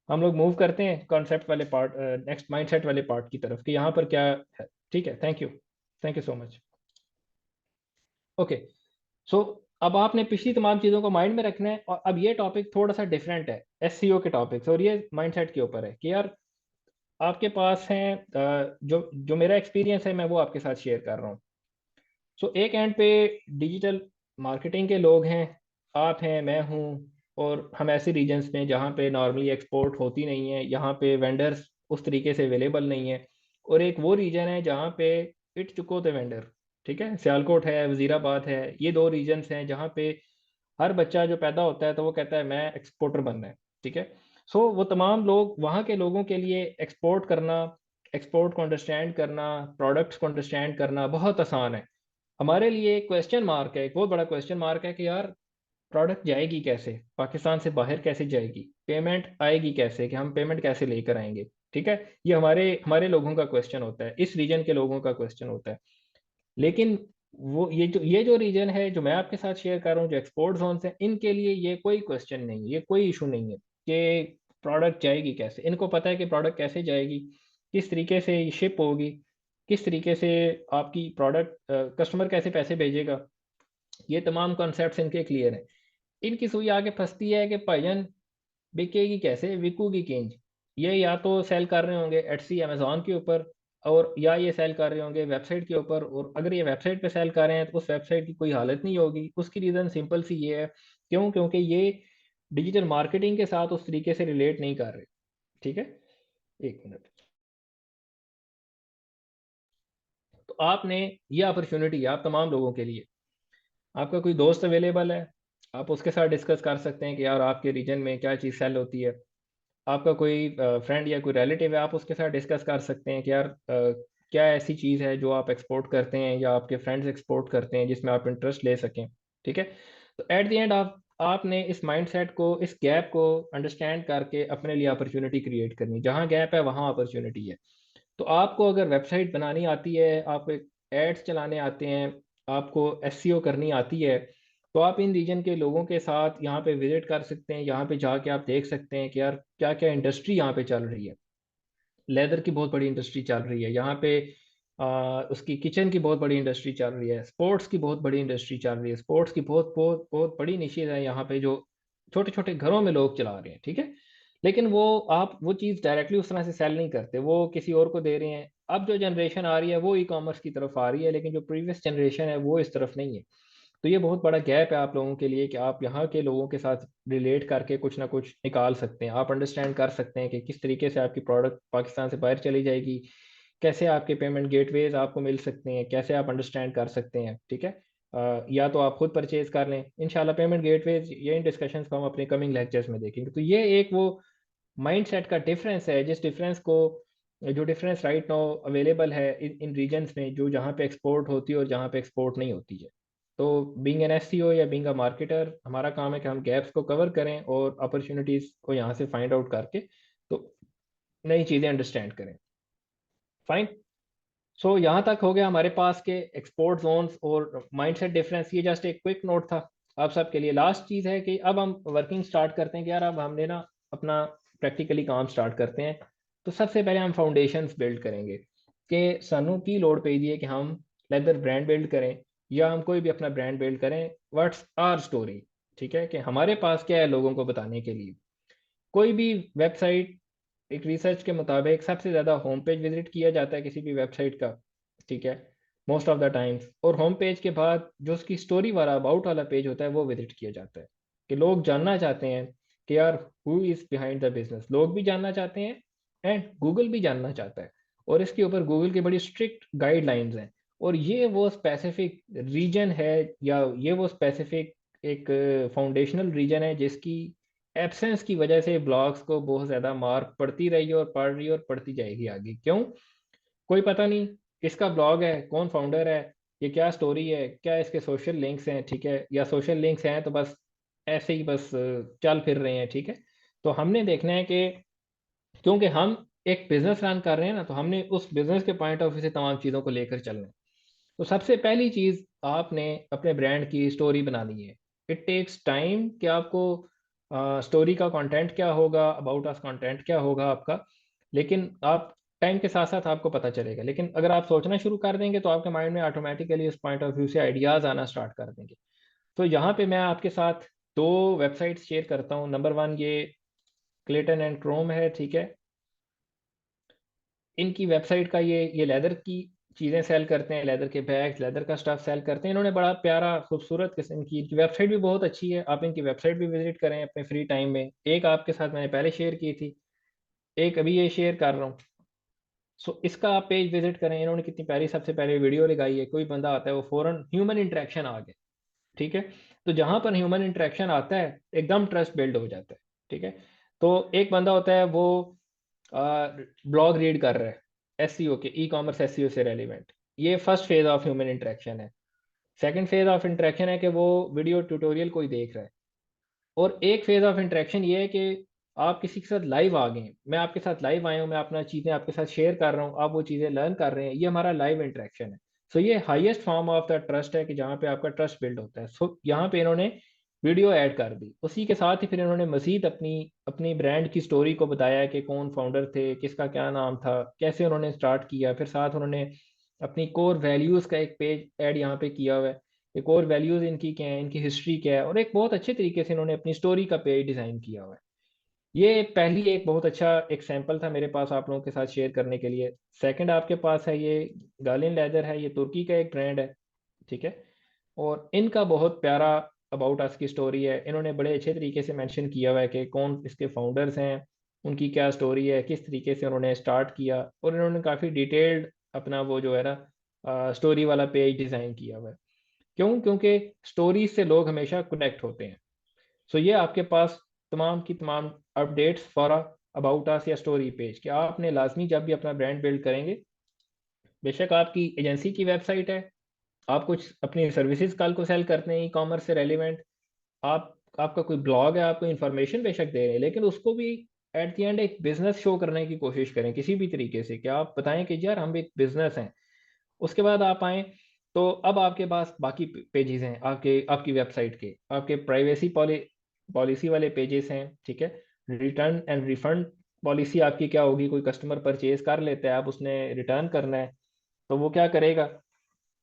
हम लोग मूव करते हैं कॉन्सेप्ट वाले पार्ट, नेक्स्ट माइंडसेट वाले पार्ट की तरफ कि यहाँ पर क्या है। ठीक है। Thank you so much. Okay. So अब आपने पिछली तमाम चीज़ों को माइंड में रखना है और अब ये टॉपिक थोड़ा सा डिफरेंट है एससीओ के टॉपिक से, और ये माइंडसेट के ऊपर है कि यार आपके पास हैं जो जो मेरा एक्सपीरियंस है मैं वो आपके साथ शेयर कर रहा हूँ। सो एक एंड पे डिजिटल मार्केटिंग के लोग हैं, आप हैं, मैं हूँ, और हम ऐसे रीजन्स में जहाँ पे नॉर्मली एक्सपोर्ट होती नहीं है, यहाँ पे वेंडर्स उस तरीके से अवेलेबल नहीं है। और एक वो रीजन है जहाँ पे इट चुको थे वेंडर, ठीक है, सियालकोट है, वजीराबाद है, ये दो रीजन्स हैं जहाँ पे हर बच्चा जो पैदा होता है तो वो कहता है मैं एक्सपोर्टर बनना है। ठीक है, सो वो तमाम लोग, वहाँ के लोगों के लिए एक्सपोर्ट करना, एक्सपोर्ट को अंडरस्टैंड करना, प्रोडक्ट्स को अंडरस्टैंड करना बहुत आसान है। हमारे लिए क्वेश्चन मार्क है, एक बहुत बड़ा क्वेश्चन मार्क है कि यार प्रोडक्ट जाएगी कैसे, पाकिस्तान से बाहर कैसे जाएगी, पेमेंट आएगी कैसे, कि हम पेमेंट कैसे लेकर आएंगे। ठीक है, ये हमारे हमारे लोगों का क्वेश्चन होता है, इस रीजन के लोगों का क्वेश्चन होता है। लेकिन वो ये जो रीजन है जो मैं आपके साथ शेयर कर रहा हूँ, जो एक्सपोर्ट जोन है, इनके लिए ये कोई क्वेश्चन नहीं है, ये कोई इशू नहीं है कि प्रोडक्ट जाएगी कैसे। इनको पता है कि प्रोडक्ट कैसे जाएगी, किस तरीके से शिप होगी, किस तरीके से आपकी प्रोडक्ट कस्टमर कैसे पैसे भेजेगा, ये तमाम कॉन्सेप्ट्स इनके क्लियर हैं। इनकी सुई आगे फंसती है कि भाईजान बिकेगी कैसे, बिकूगी किंज। ये या तो सेल कर रहे होंगे एटसी अमेजोन के ऊपर, और या ये सेल कर रहे होंगे वेबसाइट के ऊपर, और अगर ये वेबसाइट पे सेल कर रहे हैं तो उस वेबसाइट की कोई हालत नहीं होगी। उसकी रीज़न सिंपल सी ये है, क्यों? क्योंकि ये डिजिटल मार्केटिंग के साथ उस तरीके से रिलेट नहीं कर रहे। ठीक है, एक मिनट। तो आपने, ये अपॉर्चुनिटी है आप तमाम लोगों के लिए। आपका कोई दोस्त अवेलेबल है, आप उसके साथ डिस्कस कर सकते हैं कि यार आपके रीजन में क्या चीज़ सेल होती है। आपका कोई फ्रेंड या कोई रिलेटिव है, आप उसके साथ डिस्कस कर सकते हैं कि यार क्या ऐसी चीज़ है जो आप एक्सपोर्ट करते हैं या आपके फ्रेंड्स एक्सपोर्ट करते हैं जिसमें आप इंटरेस्ट ले सकें। ठीक है, तो एट द एंड आपने इस माइंडसेट को, इस गैप को अंडरस्टैंड करके अपने लिए अपॉर्चुनिटी क्रिएट करनी। जहाँ गैप है वहाँ अपॉर्चुनिटी है। तो आपको अगर वेबसाइट बनानी आती है, आपको एड्स चलाने आते हैं, आपको एसईओ करनी आती है, तो आप इन रीजन के लोगों के साथ यहाँ पे विजिट कर सकते हैं। यहाँ पे जाके आप देख सकते हैं कि यार क्या क्या इंडस्ट्री यहाँ पे चल रही है। लेदर की बहुत बड़ी इंडस्ट्री चल रही है यहाँ पे, उसकी किचन की बहुत बड़ी इंडस्ट्री चल रही है, स्पोर्ट्स की बहुत बड़ी इंडस्ट्री चल रही है, स्पोर्ट्स की बहुत बहुत बहुत बड़ी निशेज है यहाँ पे जो छोटे छोटे घरों में लोग चला रहे हैं। ठीक है, लेकिन वो, आप वो चीज़ डायरेक्टली उस तरह से सेल नहीं करते, वो किसी और को दे रहे हैं। अब जो जनरेशन आ रही है वो ई कॉमर्स की तरफ आ रही है, लेकिन जो प्रीवियस जनरेशन है वो इस तरफ नहीं है। तो ये बहुत बड़ा गैप है आप लोगों के लिए कि आप यहाँ के लोगों के साथ रिलेट करके कुछ ना कुछ निकाल सकते हैं। आप अंडरस्टैंड कर सकते हैं कि किस तरीके से आपकी प्रोडक्ट पाकिस्तान से बाहर चली जाएगी, कैसे आपके पेमेंट गेटवेज आपको मिल सकते हैं, कैसे आप अंडरस्टैंड कर सकते हैं। ठीक है, या तो आप खुद परचेज कर लें। इंशाल्लाह पेमेंट गेटवेज, ये इन डिस्कशंस को हम अपने कमिंग लेक्चर्स में देखेंगे। तो ये एक वो माइंडसेट का डिफरेंस है, जिस डिफरेंस को, जो डिफरेंस राइट नाउ अवेलेबल है इन इन रीजन्स में, जो जहाँ पे एक्सपोर्ट होती है और जहाँ पे एक्सपोर्ट नहीं होती है। तो बीइंग एन एससीओ या बीइंग अ मार्केटर, हमारा काम है कि हम गैप्स को कवर करें और अपॉर्चुनिटीज़ को यहाँ से फाइंड आउट करके तो नई चीज़ें अंडरस्टैंड करें। फाइन। सो यहाँ तक हो गया हमारे पास के एक्सपोर्ट जोन्स और माइंडसेट डिफरेंस। ये जस्ट एक क्विक नोट था आप सबके लिए। लास्ट चीज़ है कि अब हम वर्किंग स्टार्ट करते हैं कि यार अब हमने ना अपना प्रैक्टिकली काम स्टार्ट करते हैं। तो सबसे पहले हम फाउंडेशंस बिल्ड करेंगे कि सानू की लोड पे है कि हम लेदर ब्रांड बिल्ड करें या हम कोई भी अपना ब्रांड बिल्ड करें। What's our story. ठीक है, कि हमारे पास क्या है लोगों को बताने के लिए। कोई भी वेबसाइट, एक रिसर्च के मुताबिक सबसे ज़्यादा होम पेज विजिट किया जाता है किसी भी वेबसाइट का। ठीक है, मोस्ट ऑफ द टाइम्स। और होम पेज के बाद जो उसकी स्टोरी वाला, अबाउट वाला पेज होता है वो विजिट किया जाता है, कि लोग जानना चाहते हैं कि यार who is behind the business. लोग भी जानना चाहते हैं एंड गूगल भी जानना चाहता है, और इसके ऊपर गूगल की बड़ी स्ट्रिक्ट गाइडलाइंस हैं। और ये वो स्पेसिफिक रीजन है, या ये वो स्पेसिफिक एक फाउंडेशनल रीजन है जिसकी एब्सेंस की वजह से ब्लॉग्स को बहुत ज़्यादा मार्क पड़ती रही है और पड़ रही है और पड़ती जाएगी आगे। क्यों? कोई पता नहीं इसका ब्लॉग है, कौन फाउंडर है, ये क्या स्टोरी है, क्या इसके सोशल लिंक्स हैं। ठीक है, या सोशल लिंक्स हैं तो बस ऐसे ही बस चल फिर रहे हैं। ठीक है, तो हमने देखना है कि क्योंकि हम एक बिजनेस रन कर रहे हैं ना, तो हमने उस बिजनेस के पॉइंट ऑफ व्यू से तमाम चीज़ों को लेकर चलना है। तो सबसे पहली चीज़, आपने अपने ब्रांड की स्टोरी बनानी है। इट टेक्स टाइम कि आपको स्टोरी का कंटेंट क्या होगा, अबाउट अस कंटेंट क्या होगा आपका, लेकिन आप टाइम के साथ साथ आपको पता चलेगा। लेकिन अगर आप सोचना शुरू कर देंगे तो आपके माइंड में ऑटोमेटिकली उस पॉइंट ऑफ व्यू से आइडियाज़ आना स्टार्ट कर देंगे। तो यहाँ पे मैं आपके साथ दो वेबसाइट्स शेयर करता हूँ। नंबर वन, ये क्लेटन एंड क्रोम है। ठीक है, इनकी वेबसाइट का ये लेदर की चीज़ें सेल करते हैं, लेदर के बैग्स, लेदर का स्टफ सेल करते हैं। इन्होंने बड़ा प्यारा खूबसूरत किस्म की, इनकी वेबसाइट भी बहुत अच्छी है। आप इनकी वेबसाइट भी विजिट करें अपने फ्री टाइम में। एक आपके साथ मैंने पहले शेयर की थी, एक अभी ये शेयर कर रहा हूँ। सो इसका आप पेज विजिट करें, इन्होंने कितनी प्यारी सबसे पहले वीडियो लगाई है, कोई बंदा आता है वो फौरन ह्यूमन इंटरेक्शन आ गया, ठीक है। तो जहां पर ह्यूमन इंटरेक्शन आता है एकदम ट्रस्ट बिल्ड हो जाता है, ठीक है। तो एक बंदा होता है वो ब्लॉग रीड कर रहा है एसईओ के, ई कॉमर्स एसईओ से रेलिवेंट, ये first phase of human interaction है। सेकंड फेज ऑफ इंटरेक्शन है कि वो वीडियो ट्यूटोरियल कोई देख रहा है। और एक फेज ऑफ इंटरेक्शन ये है कि आप किसी के साथ लाइव आ गए हैं, मैं आपके साथ लाइव आया हूँ, मैं अपना चीज़ें आपके साथ शेयर कर रहा हूँ, आप वो चीज़ें लर्न कर रहे हैं, ये हमारा लाइव इंटरेक्शन है। सो ये highest form of the trust है कि जहाँ पे आपका ट्रस्ट बिल्ड होता है। सो यहाँ पे इन्होंने वीडियो ऐड कर दी, उसी के साथ ही फिर इन्होंने मजीद अपनी अपनी ब्रांड की स्टोरी को बताया कि कौन फाउंडर थे, किसका क्या नाम था, कैसे उन्होंने स्टार्ट किया, फिर साथ उन्होंने अपनी कोर वैल्यूज़ का एक पेज ऐड यहाँ पे किया हुआ है कि कोर वैल्यूज़ इनकी क्या है, इनकी हिस्ट्री क्या है, और एक बहुत अच्छे तरीके से इन्होंने अपनी स्टोरी का पेज डिज़ाइन किया हुआ है। ये पहली एक बहुत अच्छा एक सैंपल था मेरे पास आप लोगों के साथ शेयर करने के लिए। सेकंड आपके पास है ये गार्लिन लेदर है, ये तुर्की का एक ब्रांड है, ठीक है। और इनका बहुत प्यारा अबाउट अस की स्टोरी है, इन्होंने बड़े अच्छे तरीके से मेंशन किया हुआ है कि कौन इसके फाउंडर्स हैं, उनकी क्या स्टोरी है, किस तरीके से उन्होंने स्टार्ट किया, और इन्होंने काफ़ी डिटेल्ड अपना वो जो है ना स्टोरी वाला पेज डिज़ाइन किया हुआ है। क्यों? क्योंकि स्टोरीज से लोग हमेशा कनेक्ट होते हैं। सो ये आपके पास तमाम की तमाम अपडेट्स फॉर अबाउट अस या स्टोरी पेज कि आपने लाजमी जब भी अपना ब्रांड बिल्ड करेंगे, बेशक आपकी एजेंसी की वेबसाइट है, आप कुछ अपनी सर्विसेज कल को सेल करते हैं ई कॉमर्स से रेलिवेंट, आप आपका कोई ब्लॉग है, आप कोई इंफॉर्मेशन बेशक दे रहे हैं, लेकिन उसको भी एट द एंड एक बिजनेस शो करने की कोशिश करें किसी भी तरीके से, कि आप बताएं कि यार हम एक बिजनेस हैं। उसके बाद आप आए तो अब आपके पास बाकी पेजेस हैं, आपके आपकी वेबसाइट के आपके प्राइवेसी पॉलिसी वाले पेजेस हैं, ठीक है। रिटर्न एंड रिफंड पॉलिसी आपकी क्या होगी, कोई कस्टमर परचेज कर लेता है, आप उसने रिटर्न करना है, तो वो क्या करेगा।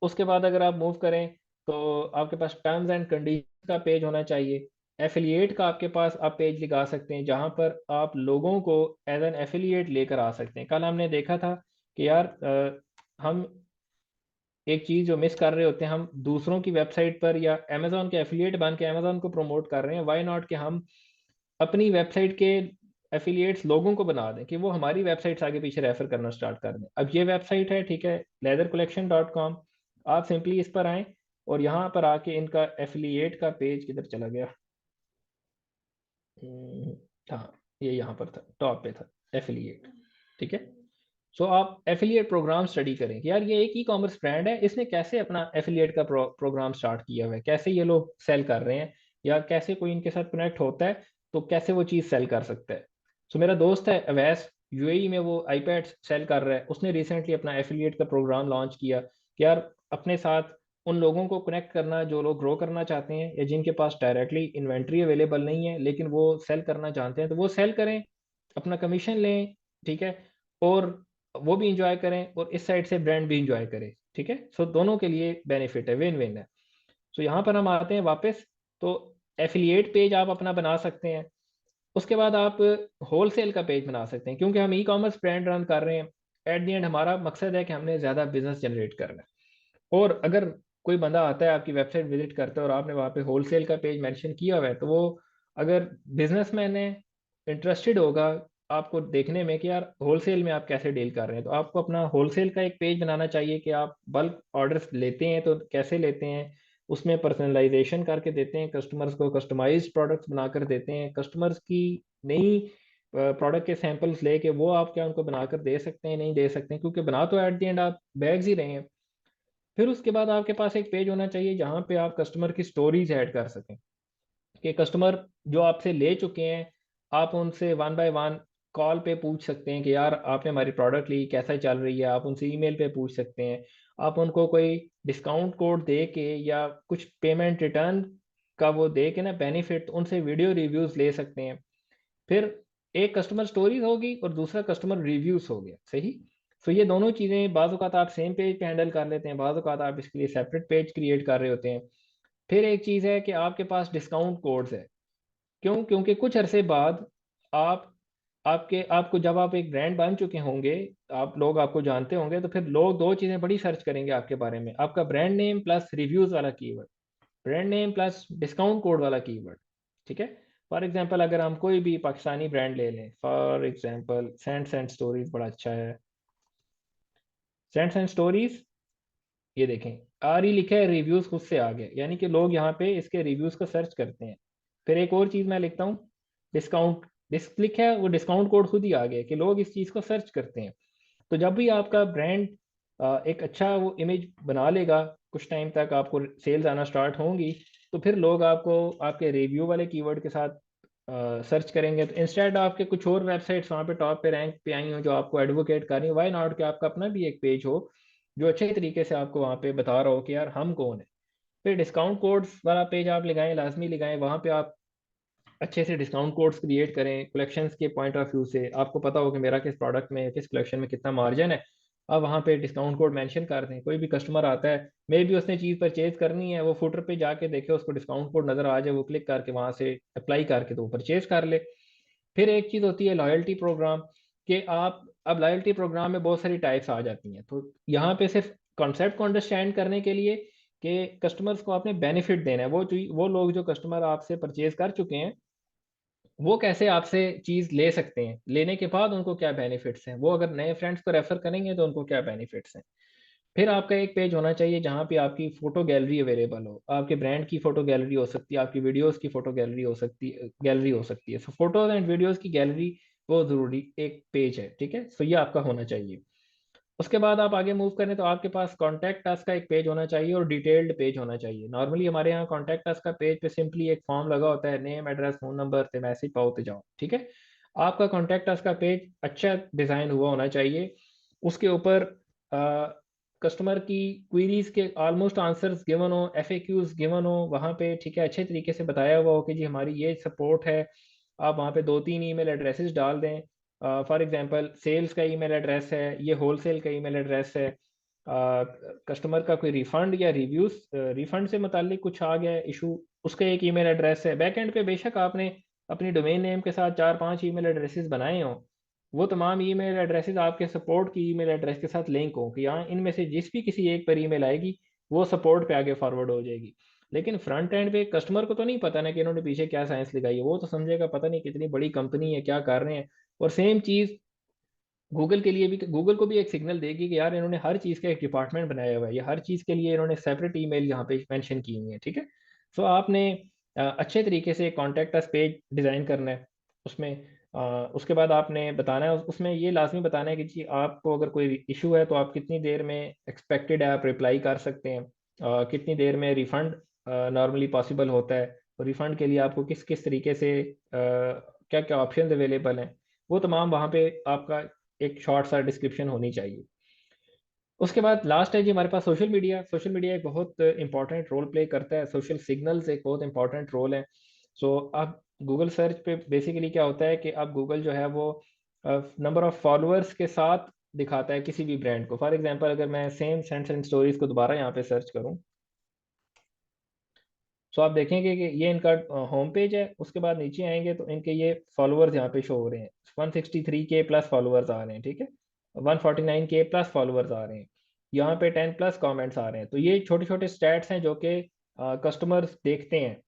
उसके बाद अगर आप मूव करें तो आपके पास टर्म्स एंड कंडीशन का पेज होना चाहिए। एफिलिएट का आपके पास आप पेज लगा सकते हैं जहां पर आप लोगों को एज एन एफिलिएट लेकर आ सकते हैं। कल हमने देखा था कि यार हम एक चीज जो मिस कर रहे होते हैं, हम दूसरों की वेबसाइट पर या अमेजोन के एफिलिएट बन के अमेजोन को प्रमोट कर रहे हैं, वाई नॉट कि हम अपनी वेबसाइट के एफिलिएट्स लोगों को बना दें कि वो हमारी वेबसाइट्स आगे पीछे रेफर करना स्टार्ट कर दें। अब ये वेबसाइट है, ठीक है, leathercollection.com, आप सिंपली इस पर आएँ और यहाँ पर आके इनका एफिलिएट का पेज किधर चला गया। हम्म, हाँ, ये यहाँ पर था, टॉप पे था एफिलिएट, ठीक है। सो आप एफिलिएट प्रोग्राम स्टडी करें कि यार ये एक ई कॉमर्स ब्रांड है, इसने कैसे अपना एफिलिएट का प्रोग्राम स्टार्ट किया हुआ है, कैसे ये लोग सेल कर रहे हैं, या कैसे कोई इनके साथ कनेक्ट होता है तो कैसे वो चीज़ सेल कर सकता है। सो मेरा दोस्त है अवैस, यूएई में वो आईपैड सेल कर रहा है, उसने रिसेंटली अपना एफिलिएट का प्रोग्राम लॉन्च किया कि यार अपने साथ उन लोगों को कनेक्ट करना जो लोग ग्रो करना चाहते हैं या जिनके पास डायरेक्टली इन्वेंट्री अवेलेबल नहीं है लेकिन वो सेल करना चाहते हैं, तो वो सेल करें, अपना कमीशन लें, ठीक है, और वो भी इंजॉय करें और इस साइड से ब्रांड भी इंजॉय करे, ठीक है। सो दोनों के लिए बेनिफिट है, विन विन है। सो यहाँ पर हम आते हैं वापस, तो एफिलिएट पेज आप अपना बना सकते हैं। उसके बाद आप होलसेल का पेज बना सकते हैं, क्योंकि हम ई कॉमर्स ब्रांड रन कर रहे हैं, एट द एंड हमारा मकसद है कि हमने ज़्यादा बिजनेस जनरेट करना है। और अगर कोई बंदा आता है आपकी वेबसाइट विजिट करता है और आपने वहाँ पे होलसेल का पेज मेंशन किया हुआ है, तो वो अगर बिजनेसमैन है, इंटरेस्टेड होगा आपको देखने में कि यार होलसेल में आप कैसे डील कर रहे हैं, तो आपको अपना होलसेल का एक पेज बनाना चाहिए कि आप बल्क ऑर्डर्स लेते हैं तो कैसे लेते हैं, उसमें पर्सनलाइजेशन करके देते हैं, कस्टमर्स को कस्टमाइज्ड प्रोडक्ट्स बनाकर देते हैं, कस्टमर्स की नई प्रोडक्ट के सैंपल्स लेके वो आप क्या उनको बनाकर दे सकते हैं, नहीं दे सकते हैं, क्योंकि बना तो एट द एंड आप बैग्स ही रहे हैं। फिर उसके बाद आपके पास एक पेज होना चाहिए जहाँ पे आप कस्टमर की स्टोरीज ऐड कर सकें, कि कस्टमर जो आपसे ले चुके हैं, आप उनसे वन बाय वन कॉल पे पूछ सकते हैं कि यार आपने हमारी प्रोडक्ट ली, कैसा चल रही है, आप उनसे ईमेल पे पूछ सकते हैं, आप उनको कोई डिस्काउंट कोड दे के या कुछ पेमेंट रिटर्न का वो दे के ना बेनिफिट, उनसे वीडियो रिव्यूज ले सकते हैं। फिर एक कस्टमर स्टोरीज होगी और दूसरा कस्टमर रिव्यूज हो गया, सही। तो ये दोनों चीज़ें बाज़ औक़ात आप सेम पेज पे हैंडल कर लेते हैं, बाज़ औक़ात आप इसके लिए सेपरेट पेज क्रिएट कर रहे होते हैं। फिर एक चीज़ है कि आपके पास डिस्काउंट कोड्स है। क्यों? क्योंकि कुछ अरसे बाद आप आपके आपको जब आप एक ब्रांड बन चुके होंगे, आप लोग आपको जानते होंगे, तो फिर लोग दो चीज़ें बड़ी सर्च करेंगे आपके बारे में, आपका ब्रांड नेम प्लस रिव्यूज़ वाला keyword, brand name plus discount code वाला कीवर्ड, ठीक है। फॉर एग्जांपल अगर हम कोई भी पाकिस्तानी ब्रांड ले लें, for example cent cent stories बड़ा अच्छा है, सेंट्स एंड स्टोरीज, ये देखें आर ही लिखा है, रिव्यूज खुद से आ गए, यानी कि लोग यहाँ पे इसके रिव्यूज को सर्च करते हैं। फिर एक और चीज मैं लिखता हूँ, डिस्काउंट, डिस्क लिखा है, वो डिस्काउंट कोड खुद ही आ गया कि लोग इस चीज को सर्च करते हैं। तो जब भी आपका ब्रांड एक अच्छा वो इमेज बना लेगा, कुछ टाइम तक आपको सेल्स आना स्टार्ट होंगी, तो फिर लोग आपको आपके रिव्यू वाले कीवर्ड के साथ सर्च करेंगे। तो इंस्टेड आपके कुछ और वेबसाइट्स वहाँ पे टॉप पे रैंक पे आई हो जो आपको एडवोकेट कर रही है, वाई नॉट कि आपका अपना भी एक पेज हो जो अच्छे तरीके से आपको वहाँ पे बता रहा हो कि यार हम कौन है। फिर डिस्काउंट कोड्स वाला पेज आप लगाएं, लाजमी लगाएं, वहाँ पे आप अच्छे से डिस्काउंट कोड्स क्रिएट करें कलेक्शंस के पॉइंट ऑफ व्यू से। आपको पता हो कि मेरा किस प्रोडक्ट में किस कलेक्शन में कितना मार्जिन है, आप वहाँ पे डिस्काउंट कोड मेंशन कर दें। कोई भी कस्टमर आता है, मे भी उसने चीज़ परचेज करनी है, वो फुटर पे जाके देखे उसको डिस्काउंट कोड नज़र आ जाए, वो क्लिक करके वहाँ से अप्लाई करके तो वो परचेज कर ले। फिर एक चीज़ होती है लॉयल्टी प्रोग्राम, कि आप अब लॉयल्टी प्रोग्राम में बहुत सारी टाइप्स आ जाती हैं। तो यहाँ पे सिर्फ कॉन्सेप्ट को अंडरस्टैंड करने के लिए कि कस्टमर्स को आपने बेनिफिट देना है, वो लोग जो कस्टमर आपसे परचेज कर चुके हैं वो कैसे आपसे चीज ले सकते हैं, लेने के बाद उनको क्या बेनिफिट्स हैं, वो अगर नए फ्रेंड्स को रेफर करेंगे तो उनको क्या बेनिफिट्स हैं। फिर आपका एक पेज होना चाहिए जहाँ पे आपकी फोटो गैलरी अवेलेबल हो, आपके ब्रांड की फोटो गैलरी हो सकती है, आपकी वीडियोस की फोटो गैलरी हो सकती है। सो फोटोज एंड वीडियोस की गैलरी बहुत जरूरी एक पेज है, ठीक है। सो ये आपका होना चाहिए। उसके बाद आप आगे मूव करें तो आपके पास कॉन्टैक्ट अस का एक पेज होना चाहिए और डिटेल्ड पेज होना चाहिए। नॉर्मली हमारे यहाँ कॉन्टैक्ट अस का पेज पे सिंपली एक फॉर्म लगा होता है, नेम एड्रेस फोन नंबर ते मैसेज पाओ ते जाओ, ठीक है। आपका कॉन्टैक्ट अस का पेज अच्छा डिजाइन हुआ होना चाहिए। उसके ऊपर कस्टमर की क्वेरीज के ऑलमोस्ट आंसर्स गिवन हो, FAQs गिवन हो वहाँ पे, ठीक है, अच्छे तरीके से बताया हुआ हो कि जी हमारी ये सपोर्ट है। आप वहाँ पे 2-3 ईमेल एड्रेसेस डाल दें। फॉर एग्जांपल सेल्स का ईमेल एड्रेस है, ये होलसेल का ईमेल एड्रेस है, कस्टमर का कोई रिफंड या रिव्यूज रिफंड से मुतालिक कुछ आ गया इशू, उसका एक ईमेल एड्रेस है। बैक एंड पे बेशक आपने अपनी डोमेन नेम के साथ 4-5 ईमेल एड्रेसेस बनाए हों, वो तमाम ईमेल एड्रेसेस आपके सपोर्ट की ईमेल एड्रेस के साथ लिंक हों कि यहाँ इनमें से जिस भी किसी एक पर ईमेल आएगी वो सपोर्ट पे आगे फॉरवर्ड हो जाएगी। लेकिन फ्रंट एंड पे कस्टमर को तो नहीं पता ना कि इन्होंने पीछे क्या साइंस लगाई है, वो तो समझेगा पता नहीं कितनी बड़ी कंपनी है क्या कर रहे हैं। और सेम चीज गूगल के लिए भी, गूगल को भी एक सिग्नल देगी कि यार इन्होंने हर चीज़ का एक डिपार्टमेंट बनाया हुआ है, या हर चीज़ के लिए इन्होंने सेपरेट ईमेल यहाँ पे मेंशन की हुई है, ठीक है। सो आपने अच्छे तरीके से कॉन्टैक्ट अस पेज डिज़ाइन करना है उसमें। उसके बाद आपने बताना है उसमें ये लाजमी बताना है कि जी आपको अगर कोई इशू है तो आप कितनी देर में एक्सपेक्टेड है आप रिप्लाई कर सकते हैं, कितनी देर में रिफंड नॉर्मली पॉसिबल होता है, और रिफंड के लिए आपको किस किस तरीके से क्या क्या ऑप्शन अवेलेबल हैं, वो तमाम वहाँ पे आपका एक शॉर्ट सा डिस्क्रिप्शन होनी चाहिए। उसके बाद लास्ट है जी हमारे पास सोशल मीडिया। सोशल मीडिया एक बहुत इंपॉर्टेंट रोल प्ले करता है, सोशल सिग्नल्स एक बहुत इंपॉर्टेंट रोल है। सो अब गूगल सर्च पे बेसिकली क्या होता है कि अब गूगल जो है वो नंबर ऑफ फॉलोअर्स के साथ दिखाता है किसी भी ब्रांड को। फॉर एग्जांपल अगर मैं सेम सेंट्स एंड स्टोरीज को दोबारा यहाँ पे सर्च करूँ, सो आप देखेंगे कि ये इनका होम पेज है। उसके बाद नीचे आएंगे तो इनके ये फॉलोअर्स यहाँ पे शो हो रहे हैं, 163K प्लस फॉलोअर्स आ रहे हैं, ठीक है, 149K प्लस फॉलोअर्स आ रहे हैं, यहाँ पे 10 प्लस कमेंट्स आ रहे हैं। तो ये छोटे छोटे स्टैट्स हैं जो कि कस्टमर्स देखते हैं,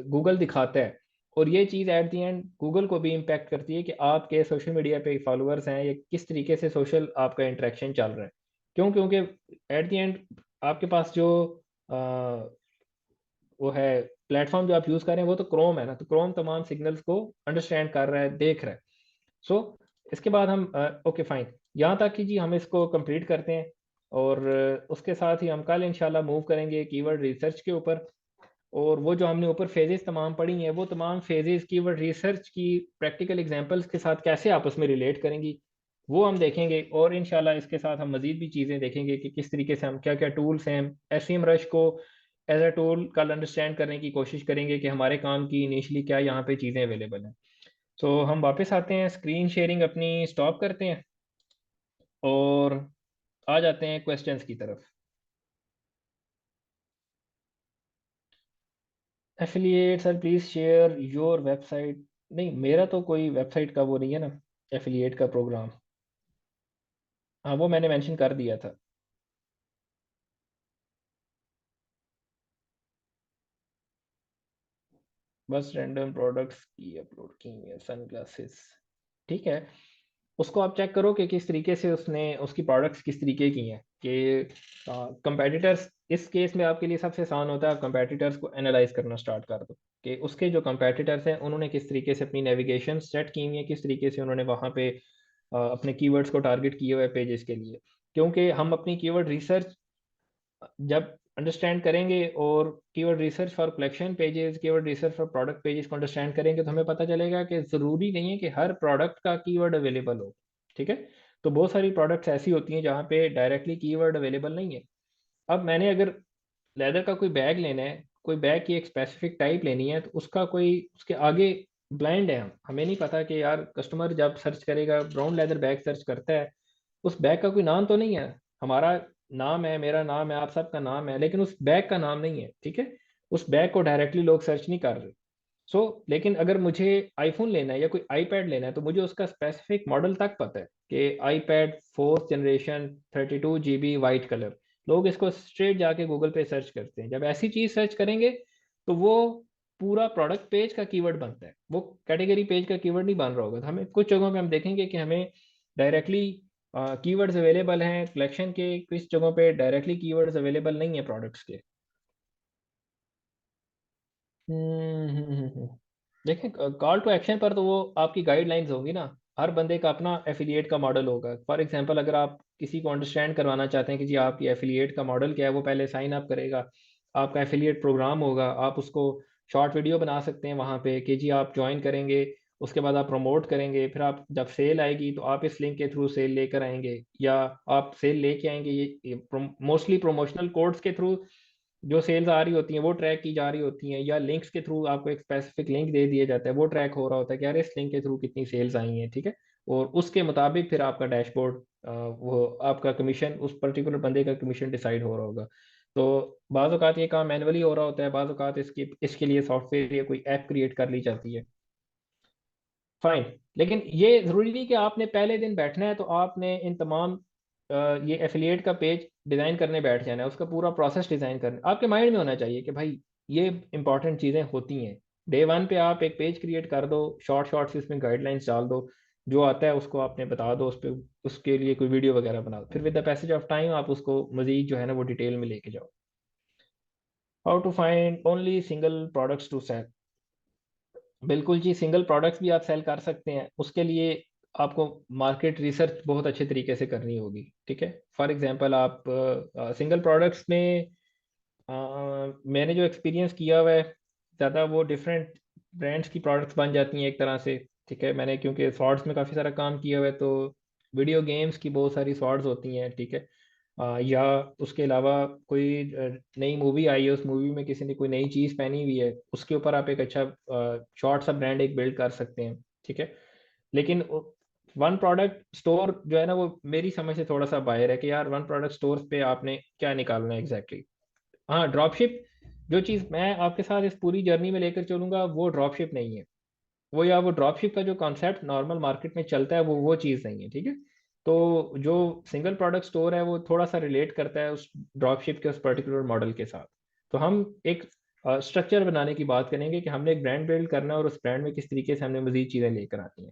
गूगल दिखाता है। और ये चीज़ एट दी एंड गूगल को भी इम्पेक्ट करती है कि आपके सोशल मीडिया पे फॉलोअर्स हैं, ये किस तरीके से सोशल आपका इंटरेक्शन चल रहा है। क्यों? क्योंकि एट दी एंड आपके पास जो वो है प्लेटफॉर्म जो आप यूज कर रहे हैं वो तो क्रोम है ना, तो क्रोम तमाम सिग्नल्स को अंडरस्टैंड कर रहा है, देख रहा है। सो इसके बाद हम ओके फाइन, यहाँ तक कि जी हम इसको कंप्लीट करते हैं। और उसके साथ ही हम कल इंशाल्लाह मूव करेंगे कीवर्ड रिसर्च के ऊपर। और वो जो हमने ऊपर फेजेस तमाम पढ़ी हैं वो तमाम फेजेस कीवर्ड रिसर्च की प्रैक्टिकल एग्जांपल्स के साथ कैसे आपस में रिलेट करेंगी वो हम देखेंगे। और इंशाल्लाह इसके साथ हम मजीद भी चीज़ें देखेंगे कि किस तरीके से हम क्या क्या टूल्स हैं, एसईएम रश को एज अ टूल कल अंडरस्टैंड करने की कोशिश करेंगे कि हमारे काम की इनिशियली क्या यहाँ पे चीज़ें अवेलेबल हैं। सो हम वापस आते हैं, स्क्रीन शेयरिंग अपनी स्टॉप करते हैं और आ जाते हैं क्वेश्चंस की तरफ। Affiliate sir please share your website. नहीं, मेरा तो कोई वेबसाइट का वो नहीं है ना, एफिलिएट का प्रोग्राम। हाँ वो मैंने मेंशन कर दिया था। बस रैंडम प्रोडक्ट्स की अपलोड की है, सन ग्लासेस, ठीक है। उसको आप चेक करो कि किस तरीके से उसने उसकी प्रोडक्ट्स किस तरीके की हैं कि कंपेटिटर्स। इस केस में आपके लिए सबसे आसान होता है, आप कंपेटिटर्स को एनालाइज करना स्टार्ट कर दो कि उसके जो कंपेटिटर्स हैं उन्होंने किस तरीके से अपनी नेविगेशन सेट की हुई है, किस तरीके से उन्होंने वहाँ पे अपने कीवर्ड्स को टारगेट किए हुए पेजेस के लिए। क्योंकि हम अपनी कीवर्ड रिसर्च जब अंडरस्टैंड करेंगे और keyword research for collection pages, keyword research for product pages को अंडरस्टैंड करेंगे तो हमें पता चलेगा कि ज़रूरी नहीं है कि हर प्रोडक्ट का कीवर्ड अवेलेबल हो। ठीक है। तो बहुत सारी प्रोडक्ट्स ऐसी होती हैं जहाँ पे डायरेक्टली कीवर्ड अवेलेबल नहीं है। अब मैंने अगर लेदर का कोई बैग लेना है, कोई बैग की एक स्पेसिफिक टाइप लेनी है, तो उसका कोई उसके आगे ब्लाइंड है, हम हमें नहीं पता कि यार कस्टमर जब सर्च करेगा ब्राउन लेदर बैग सर्च करता है, उस बैग का कोई नाम तो नहीं है। हमारा नाम है, मेरा नाम है, आप सबका नाम है, लेकिन उस बैग का नाम नहीं है। ठीक है। उस बैग को डायरेक्टली लोग सर्च नहीं कर रहे। लेकिन अगर मुझे आईफोन लेना है या कोई आईपैड लेना है तो मुझे उसका स्पेसिफिक मॉडल तक पता है कि iPad 4th generation 32 GB white colour. लोग इसको स्ट्रेट जाके गूगल पे सर्च करते हैं। जब ऐसी चीज सर्च करेंगे तो वो पूरा प्रोडक्ट पेज का कीवर्ड बनता है, वो कैटेगरी पेज का कीवर्ड नहीं बन रहा होगा। तो हमें कुछ जगहों पे हम देखेंगे कि हमें डायरेक्टली कीवर्ड्स अवेलेबल हैं कलेक्शन के, कुछ जगहों पे डायरेक्टली कीवर्ड्स अवेलेबल नहीं है प्रोडक्ट्स के। देखें, कॉल टू एक्शन पर तो वो आपकी गाइडलाइंस होगी ना। हर बंदे का अपना एफिलिएट का मॉडल होगा। फॉर एग्जांपल अगर आप किसी को अंडरस्टैंड करवाना चाहते हैं कि जी आपकी एफिलिएट का मॉडल क्या है, वो पहले साइन अप करेगा, आपका एफिलिएट प्रोग्राम होगा, आप उसको शॉर्ट वीडियो बना सकते हैं वहाँ पे कि जी आप ज्वाइन करेंगे, उसके बाद आप प्रमोट करेंगे, फिर आप जब सेल आएगी तो आप इस लिंक के थ्रू सेल लेकर आएंगे, या आप सेल लेके आएंगे। ये मोस्टली प्रोमोशनल कोड्स के थ्रू जो सेल्स आ रही होती हैं वो ट्रैक की जा रही होती हैं, या लिंक्स के थ्रू आपको एक स्पेसिफिक लिंक दे दिया जाता है, वो ट्रैक हो रहा होता है कि यार इस लिंक के थ्रू कितनी सेल्स आई हैं। ठीक है। और उसके मुताबिक फिर आपका डैशबोर्ड, वो आपका कमीशन, उस पर्टिकुलर बंदे का कमीशन डिसाइड हो रहा होगा। तो बाज़ औक़ात ये काम मैनुअली हो रहा होता है, बाज़ औक़ात इसके लिए सॉफ्टवेयर या कोई ऐप क्रिएट कर ली जाती है। फाइन। लेकिन ये ज़रूरी नहीं कि आपने पहले दिन बैठना है तो आपने इन तमाम ये एफिलिएट का पेज डिज़ाइन करने बैठ जाना है, उसका पूरा प्रोसेस डिज़ाइन करना आपके माइंड में होना चाहिए कि भाई ये इंपॉर्टेंट चीज़ें होती हैं। डे वन पे आप एक पेज क्रिएट कर दो, शॉर्ट शॉर्ट से उसमें गाइडलाइंस डाल दो, जो आता है उसको आपने बता दो, उस पर उसके लिए कोई वीडियो वगैरह बना दो, फिर with the passage of time आप उसको मजीद जो है ना वो डिटेल में लेके जाओ। How to find only single products to sell. बिल्कुल जी, सिंगल प्रोडक्ट्स भी आप सेल कर सकते हैं। उसके लिए आपको मार्केट रिसर्च बहुत अच्छे तरीके से करनी होगी। ठीक है। फॉर एग्जांपल आप सिंगल प्रोडक्ट्स में मैंने जो एक्सपीरियंस किया हुआ है, ज़्यादा वो डिफरेंट ब्रांड्स की प्रोडक्ट्स बन जाती हैं एक तरह से। ठीक है। मैंने क्योंकि स्वॉर्ड्स में काफ़ी सारा काम किया हुआ है, तो वीडियो गेम्स की बहुत सारी स्वॉर्ड्स होती हैं। ठीक है। या उसके अलावा कोई नई मूवी आई है, उस मूवी में किसी ने कोई नई चीज़ पहनी हुई है, उसके ऊपर आप एक अच्छा शॉर्ट सा ब्रांड एक बिल्ड कर सकते हैं। ठीक है। लेकिन वन प्रोडक्ट स्टोर जो है ना वो मेरी समझ से थोड़ा सा बाहर है कि यार वन प्रोडक्ट स्टोर पे आपने क्या निकालना है एग्जैक्टली। हाँ, ड्रॉपशिप, जो चीज़ मैं आपके साथ इस पूरी जर्नी में लेकर चलूंगा वो ड्रॉपशिप नहीं है। वो या वो ड्रॉपशिप का जो कॉन्सेप्ट नॉर्मल मार्केट में चलता है वो चीज़ नहीं है। ठीक है। तो जो सिंगल प्रोडक्ट स्टोर है वो थोड़ा सा रिलेट करता है उस ड्रॉपशिप के उस पर्टिकुलर मॉडल के साथ। तो हम एक स्ट्रक्चर बनाने की बात करेंगे कि हमने एक ब्रांड बिल्ड करना है और उस ब्रांड में किस तरीके से हमने मजीद चीज़ें लेकर आनी है।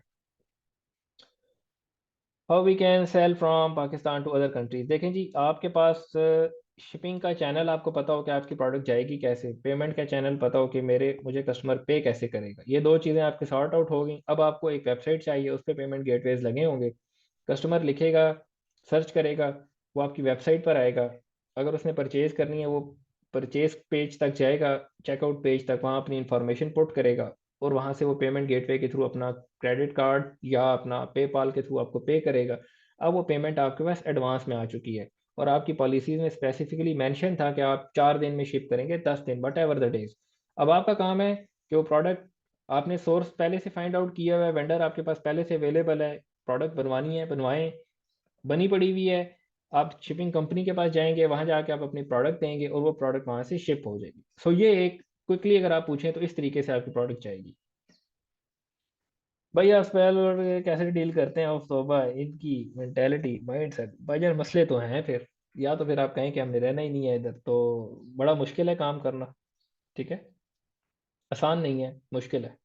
How we can sell from Pakistan to other countries. देखें जी, आपके पास शिपिंग का चैनल आपको पता हो कि आपकी प्रोडक्ट जाएगी कैसे, पेमेंट का चैनल पता हो कि मेरे मुझे कस्टमर पे कैसे करेगा, ये दो चीज़ें आपके सॉर्ट आउट हो गई। अब आपको एक वेबसाइट चाहिए, उस पर पेमेंट गेटवेज लगे होंगे। कस्टमर लिखेगा, सर्च करेगा, वो आपकी वेबसाइट पर आएगा। अगर उसने परचेज करनी है वो परचेज पेज तक जाएगा, चेकआउट पेज तक, वहाँ अपनी इंफॉर्मेशन पुट करेगा, और वहाँ से वो पेमेंट गेटवे के थ्रू अपना क्रेडिट कार्ड या अपना पेपाल के थ्रू आपको पे करेगा। अब वो पेमेंट आपके पास एडवांस में आ चुकी है, और आपकी पॉलिसीज में स्पेसिफिकली मेंशन था कि आप 4 दिन में शिप करेंगे, 10 दिन, वट एवर द डेज। अब आपका काम है कि वो प्रोडक्ट आपने सोर्स पहले से फाइंड आउट किया हुआ है, वेंडर आपके पास पहले से अवेलेबल है, प्रोडक्ट बनवानी है बनवाएं, बनी पड़ी हुई है। आप शिपिंग कंपनी के पास जाएंगे, वहां जाके आप अपनी प्रोडक्ट देंगे और वो प्रोडक्ट वहां से शिप हो जाएगी। ये एक क्विकली अगर आप पूछें तो इस तरीके से आपकी प्रोडक्ट जाएगी। भाई आप स्पेल और कैसे डील करते हैं, ऑफ तौबा इनकी मेंटेलिटी माइंड सेट भाईजान, मसले तो हैं फिर। या तो फिर आप कहें कि हमने रहना ही नहीं है इधर, तो बड़ा मुश्किल है काम करना। ठीक है। आसान नहीं है, मुश्किल है।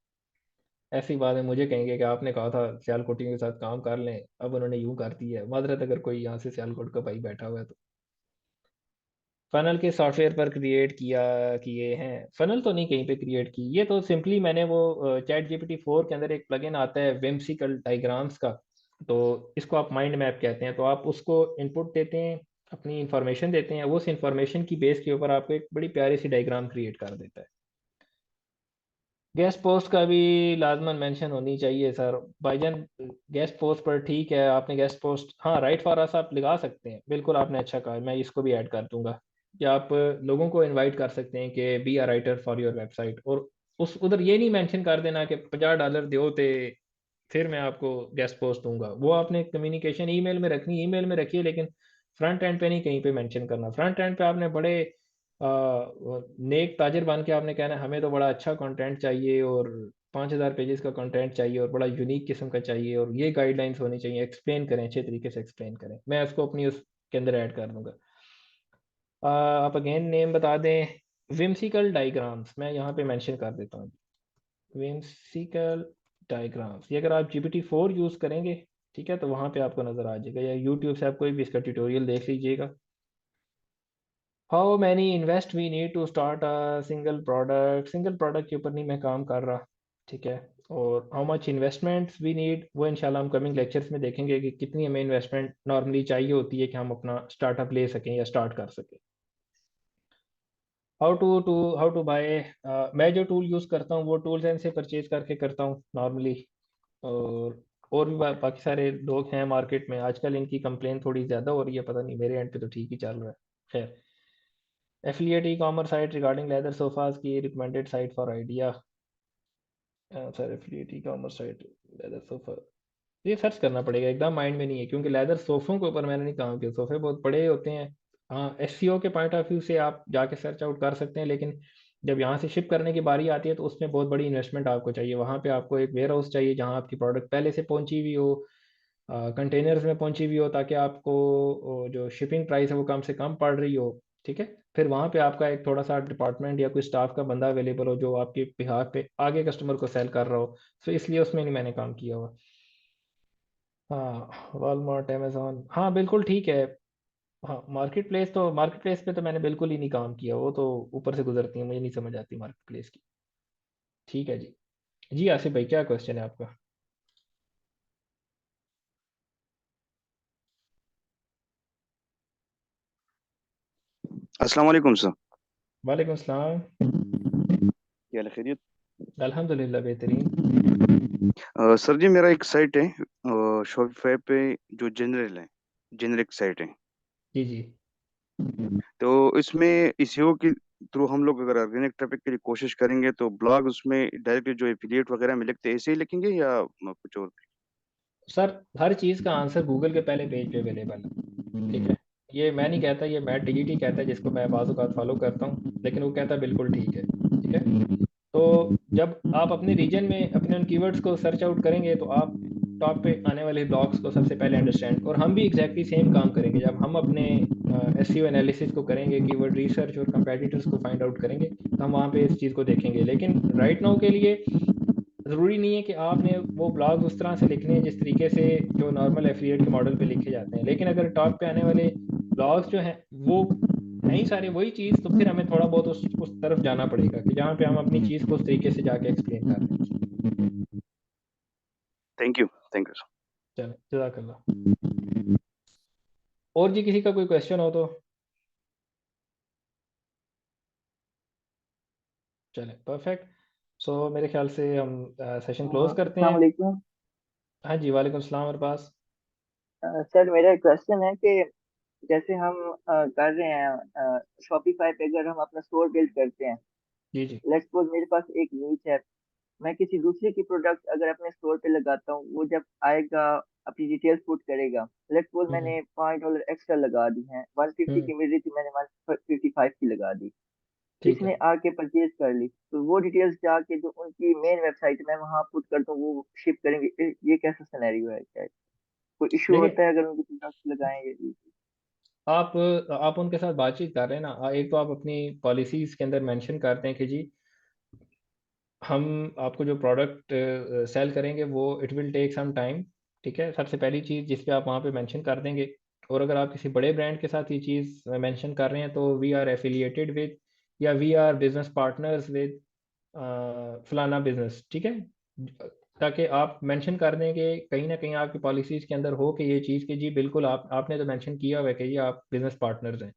ऐसी बात है, मुझे कहेंगे कि आपने कहा था सियालकोटी के साथ काम कर लें, अब उन्होंने यूं कर दिया है। माजरत अगर कोई यहाँ से सियालकोट का भाई बैठा हुआ है तो। फनल के सॉफ्टवेयर पर क्रिएट किया किए हैं, फनल तो नहीं कहीं पे क्रिएट की, ये तो सिंपली मैंने वो चैट जीपीटी 4 के अंदर एक प्लगइन आता है विम्सिकल डायग्राम्स का, तो इसको आप माइंड मैप कहते हैं। तो आप उसको इनपुट देते हैं, अपनी इंफॉर्मेशन देते हैं, वो उस इंफॉर्मेशन की बेस के ऊपर आपको एक बड़ी प्यारी सी डायग्राम क्रिएट कर देता है। गेस्ट पोस्ट का भी लाजमन मेंशन होनी चाहिए सर भाईजान। गेस्ट पोस्ट पर ठीक है, आपने गेस्ट पोस्ट, हाँ राइट फॉर अस आप लगा सकते हैं, बिल्कुल आपने अच्छा कहा, मैं इसको भी ऐड कर दूंगा कि आप लोगों को इनवाइट कर सकते हैं कि be a writer for your website. और उस उधर ये नहीं मेंशन कर देना कि $50 दो ते फिर मैं आपको गेस्ट पोस्ट दूंगा। वो आपने कम्युनिकेशन ईमेल में रखनी, ईमेल में रखिए, लेकिन फ्रंट एंड पे नहीं कहीं पे मेंशन करना। फ्रंट एंड पे आपने बड़े नेक ताजिर बन के आपने कहना है, हमें तो बड़ा अच्छा कंटेंट चाहिए और 5,000 पेजेस का कंटेंट चाहिए और बड़ा यूनिक किस्म का चाहिए और ये गाइडलाइंस होनी चाहिए, एक्सप्लेन करें, अच्छे तरीके से एक्सप्लेन करें। मैं उसको अपनी उसके अंदर ऐड कर दूंगा। आप अगेन नेम बता दें, विम्सिकल डायग्राम्स मैं यहाँ पे मेंशन कर देता हूँ। विम्सिकल डायग्राम्स, ये अगर आप GPT 4 यूज़ करेंगे, ठीक है, तो वहाँ पे आपको नज़र आ जाएगा, या यूट्यूब से आप कोई भी इसका ट्यूटोरियल देख लीजिएगा। How many invest we need to start a single product, single product के ऊपर नहीं मैं काम कर रहा, ठीक है। और how much investments we need, वो इंशाल्लाह हम कमिंग लेक्चर्स में देखेंगे कि कितनी हमें इन्वेस्टमेंट नॉर्मली चाहिए होती है कि हम अपना स्टार्टअप ले सकें या स्टार्ट कर सकें। हाउ टू बाय, मैं जो टूल यूज़ करता हूँ वो टूल्स एंड से परचेज करके करता हूँ नॉर्मली। और भी बाकी सारे लोग हैं मार्केट में, आजकल इनकी कंप्लेन थोड़ी ज़्यादा हो रही है, पता नहीं, मेरे एंड पे तो ठीक ही चल रहा है। खैर, affiliate e commerce site regarding leather sofas की recommended site for idea. Sir affiliate e commerce site leather sofa, ये सर्च करना पड़ेगा, एकदम माइंड में नहीं है, क्योंकि लेदर सोफों के ऊपर मैंने नहीं काम किया, सोफे बहुत बड़े होते हैं। हाँ, एसईओ के पॉइंट ऑफ व्यू से आप जाके सर्च आउट कर सकते हैं, लेकिन जब यहाँ से शिप करने की बारी आती है तो उसमें बहुत बड़ी इन्वेस्टमेंट आपको चाहिए। वहाँ पे आपको एक वेयर हाउस चाहिए जहाँ आपकी प्रोडक्ट पहले से पहुंची हुई हो, कंटेनर्स में पहुंची हुई हो, ताकि आपको जो शिपिंग प्राइस है वो कम से कम पड़ रही हो, ठीक है। फिर वहाँ पे आपका एक थोड़ा सा डिपार्टमेंट या कोई स्टाफ का बंदा अवेलेबल हो जो आपके बिहाफ पे आगे कस्टमर को सेल कर रहा हो, तो इसलिए उसमें नहीं मैंने काम किया हुआ। हाँ, वॉलमार्ट, अमेजोन, हाँ बिल्कुल ठीक है। हाँ, मार्केट प्लेस पे तो मैंने बिल्कुल ही नहीं काम किया, वो तो ऊपर से गुजरती है, मुझे नहीं समझ आती मार्केट प्लेस की। ठीक है जी। जी आसिफ भाई, क्या क्वेश्चन है आपका? अस्सलाम वालेकुम सर। वालेकुम सलाम। क्या हाल है, खैरियत? अल्हम्दुलिल्लाह बेहतरीन। सर जी, मेरा एक साइट है शॉपिफाई पे, जो जनरल है, जेनरिक साइट है। जी जी। तो इसमें एसईओ के थ्रू हम लोग अगर ऑर्गेनिक ट्रैफिक के लिए कोशिश करेंगे तो ब्लॉग उसमें डायरेक्टली जो एफिलिएट वगैरह में लिखते हैं ऐसे ही लिखेंगे या कुछ और? सर, हर चीज़ का आंसर गूगल के पहले पेज पे अवेलेबल है, ठीक है। ये मैं नहीं कहता, ये मैट डिजिटी कहता है, जिसको मैं बाज़ औक़ात फॉलो करता हूँ, लेकिन वो कहता है बिल्कुल ठीक है, ठीक है। तो जब आप अपने रीजन में अपने उन कीवर्ड्स को सर्च आउट करेंगे तो आप टॉप पे आने वाले ब्लॉग्स को सबसे पहले अंडरस्टैंड, और हम भी एग्जैक्टली सेम काम करेंगे जब हम अपने एसईओ एनालिसिस को करेंगे, कीवर्ड रिसर्च और कंपेटिटर्स को फाइंड आउट करेंगे, तो हम वहाँ पे इस चीज़ को देखेंगे। लेकिन राइट नाउ के लिए ज़रूरी नहीं है कि आपने वो ब्लॉग्स उस तरह से लिखने हैं जिस तरीके से जो नॉर्मल एफिलिएट के मॉडल पे लिखे जाते हैं, लेकिन अगर टॉप पे आने वाले ब्लॉग्स जो हैं वो हैं ही सारे वही चीज़, तो फिर हमें थोड़ा बहुत उस तरफ जाना पड़ेगा कि जहाँ पे हम अपनी चीज़ को उस तरीके से जाके एक्सप्लेन कर रहे हैं। Thank you, thank you sir. चलो, जज़ाकल्लाह। और जी किसी का कोई क्वेश्चन हो तो? चले, परफेक्ट। सो मेरे ख्याल से हम सेशन क्लोज करते अस्सलाम हैं। वालेकुम। हाँ जी, वालेकुम सलाम अरबाज। सर, मेरा एक क्वेश्चन है कि जैसे हम कर रहे हैं शॉपिफाई पे, अगर हम अपना स्टोर बिल्ड करते हैं, जी जी। लेट्स सपोज मेरे पास एक नीच है, मैं किसी दूसरे की प्रोडक्ट अगर अपने स्टोर पे लगाता हूँ, वो जब आएगा अपनी डिटेल्स पुट करेगा, लेट्स सपोज हम्म मैंने $5 एक्स्ट्रा लगा दी हैं, 150 हम्म, की मिल रही थी, मैंने 155 की लगा दी, ठीक इसने है। आके परचेज कर ली, तो वो डिटेल्स जाके जो उनकी मेन वेबसाइट मैं वहां पुट करता हूँ, वो शिप करेंगे। ये कैसा सिनेरियो है? क्या कोई इशू देखिए, होता है अगर उनकी प्रोडक्ट लगाएंगे? आप उनके साथ बातचीत कर रहे हैं ना, एक तो आप अपनी पॉलिसीज के अंदर मेंशन करते हैं कि जी हम आपको जो प्रोडक्ट सेल करेंगे वो it will take some time, ठीक है। सबसे पहली चीज़ जिस पे आप वहाँ पे मेंशन कर देंगे, और अगर आप किसी बड़े ब्रांड के साथ ये चीज़ मेंशन कर रहे हैं तो वी आर एफिलिएटेड विद, या we are business partners with फलाना बिजनेस, ठीक है। ताकि आप मेंशन कर दें कि कहीं ना कहीं आपकी पॉलिसीज के अंदर हो कि ये चीज़ कि जी बिल्कुल आपने तो मेंशन किया हुआ है कि ये आप बिजनेस पार्टनर्स हैं।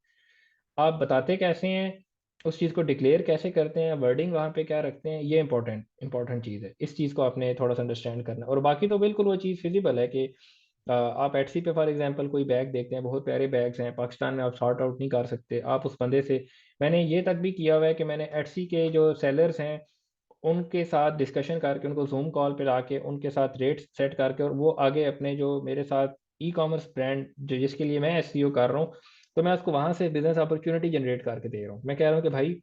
आप बताते कैसे हैं, उस चीज़ को डिक्लेयर कैसे करते हैं, वर्डिंग वहाँ पे क्या रखते हैं, ये इंपॉर्टेंट चीज़ है। इस चीज़ को आपने थोड़ा सा अंडरस्टैंड करना है। और बाकी तो बिल्कुल वो चीज़ फिजिबल है कि आप एटसी पे फॉर एग्जांपल कोई बैग देखते हैं, बहुत प्यारे बैग्स हैं, पाकिस्तान में आप सॉर्ट आउट नहीं कर सकते, आप उस बंदे से, मैंने ये तक भी किया हुआ है कि मैंने एटसी के जो सेलर्स हैं उनके साथ डिस्कशन करके, उनको जूम कॉल पे लाके उनके साथ रेट सेट करके, और वो आगे अपने जो मेरे साथ ई कॉमर्स ब्रांड जो जिसके लिए मैं एसईओ कर रहा हूँ, तो मैं उसको वहाँ से बिजनेस अपॉर्चुनिटी जनरेट करके दे रहा हूँ। मैं कह रहा हूँ कि भाई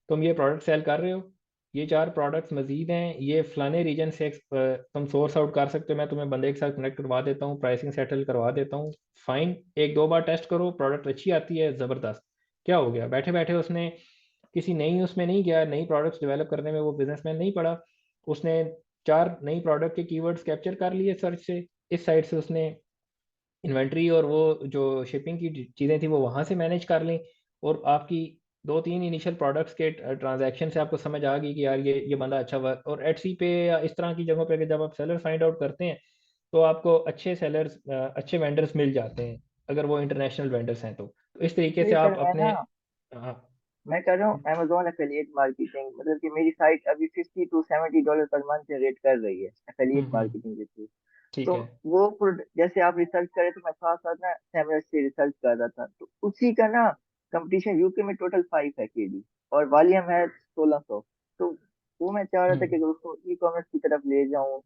तुम ये प्रोडक्ट सेल कर रहे हो, ये 4 प्रोडक्ट्स मजीद हैं, ये फलाने रीजन से तुम सोर्स आउट कर सकते हो, मैं तुम्हें बंदे के साथ कनेक्ट करवा देता हूँ, प्राइसिंग सेटल करवा देता हूँ, फाइन। एक दो बार टेस्ट करो, प्रोडक्ट अच्छी आती है, ज़बरदस्त, क्या हो गया, बैठे बैठे उसने किसी नई उसमें नहीं गया, नई प्रोडक्ट्स डेवलप करने में वो बिजनेसमैन नहीं पड़ा, उसने 4 नई प्रोडक्ट के कीवर्ड्स कैप्चर कर लिए सर्च से, इस साइट से उसने इन्वेंट्री और वो जो शिपिंग की चीज़ें थी वो वहाँ से मैनेज कर ली, और आपकी 2-3 इनिशियल प्रोडक्ट्स के ट्रांजैक्शन से आपको समझ आ गई कि यार ये बंदा अच्छा वर्क, और एटसी पे या इस तरह की जगहों पे कि जब आप सेलर फाइंड आउट करते हैं तो आपको अच्छे सेलर्स, अच्छे वेंडर्स मिल जाते हैं, अगर वो इंटरनेशनल वेंडर्स हैं तो इस तरीके से नहीं आप सर, मैं अपने। ना हाँ। मैं कर रहा हूँ अमेजोन एफिलिएट मार्केटिंग, मतलब कि मेरी साइट अभी $50 to $70 पर मंथ जनरेट कर रही है एफिलिएट हम्म। मार्केटिंग के थ्रू। ठीक तो है। वो जैसे आप रिसर्च करें तो मैं साथ साथ ना सैमरस से रिसर्च कर रहा था, तो उसी का ना कंपटीशन यूके में टोटल 5 है केडी, और वॉल्यूम है 1600। तो वो मैं चाह रहा था कि हम्म। अगर उसको ई कॉमर्स की तरफ ले जाऊं,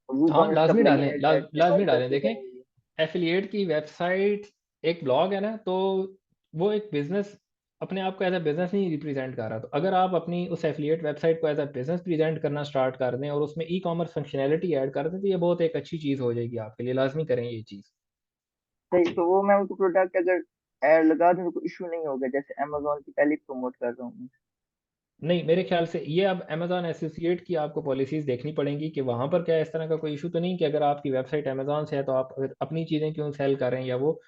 वो हाँ, कॉमर्स का लाजमी बोलिए डालें, मेरे साइड से लाजमी बहुत डालें। पैसे देखें, बनेंगे। एफिलिएट की वेबसाइट एक ब्लॉग है ना, तो वो एक बिजनेस अपने आप को एज अ बिजनेस नहीं रिप्रेजेंट कर रहा। तो अगर आप अपनी उस एफिलिएट वेबसाइट को एज अ बिजनेस प्रेजेंट करना स्टार्ट कर दें और उसमें ई कॉमर्स फंक्शनैलिटी ऐड कर दें, तो ये बहुत एक अच्छी चीज़ हो जाएगी आपके लिए, लाजमी करें ये चीज़। सही, तो वो मैं उनको प्रोडक्ट अगर ऐड लगा दूं तो कोई इशू नहीं होगा, जैसे अमेजोन की पहले प्रमोट कर रहा हूँ। नहीं, मेरे ख्याल से ये अब अमेजॉन एसोसिएट की आपको पॉलिसीज देखनी पड़ेंगी कि वहां पर क्या इस तरह का कोई इशू तो नहीं कि अगर आपकी वेबसाइट अमेजॉन से है तो आप फिर अपनी चीज़ें क्यों सेल कर रहे हैं, या वो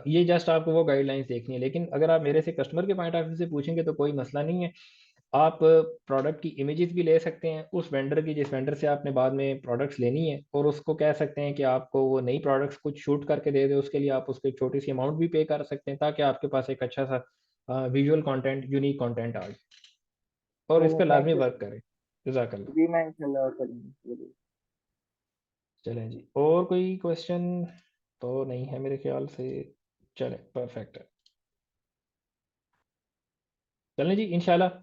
ये जस्ट आपको वो गाइडलाइंस देखनी है। लेकिन अगर आप मेरे से कस्टमर के पॉइंट ऑफ व्यू से पूछेंगे तो कोई मसला नहीं है। आप प्रोडक्ट की इमेजेस भी ले सकते हैं उस वेंडर की जिस वेंडर से आपने बाद में प्रोडक्ट्स लेनी है, और उसको कह सकते हैं कि आपको वो नई प्रोडक्ट्स कुछ शूट करके दे दे, उसके लिए आप उसको एक छोटी सी अमाउंट भी पे कर सकते हैं, ताकि आपके पास एक अच्छा सा विजुअल कंटेंट, यूनिक कंटेंट आ जाए, और इस तो पर मैं लाजमी वर्क करें। जज़ाकल्लाह। जी मैं इंशाल्लाह करूँगी। चलें जी, और कोई क्वेश्चन तो नहीं है मेरे ख्याल से। चलें, परफेक्ट है। चलें जी, इंशाल्लाह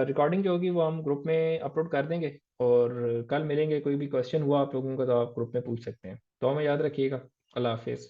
रिकॉर्डिंग जो होगी वो हम ग्रुप में अपलोड कर देंगे, और कल मिलेंगे। कोई भी क्वेश्चन हुआ आप लोगों का तो आप ग्रुप में पूछ सकते हैं। तो हमें याद रखिएगा। अल्लाह हाफिज़।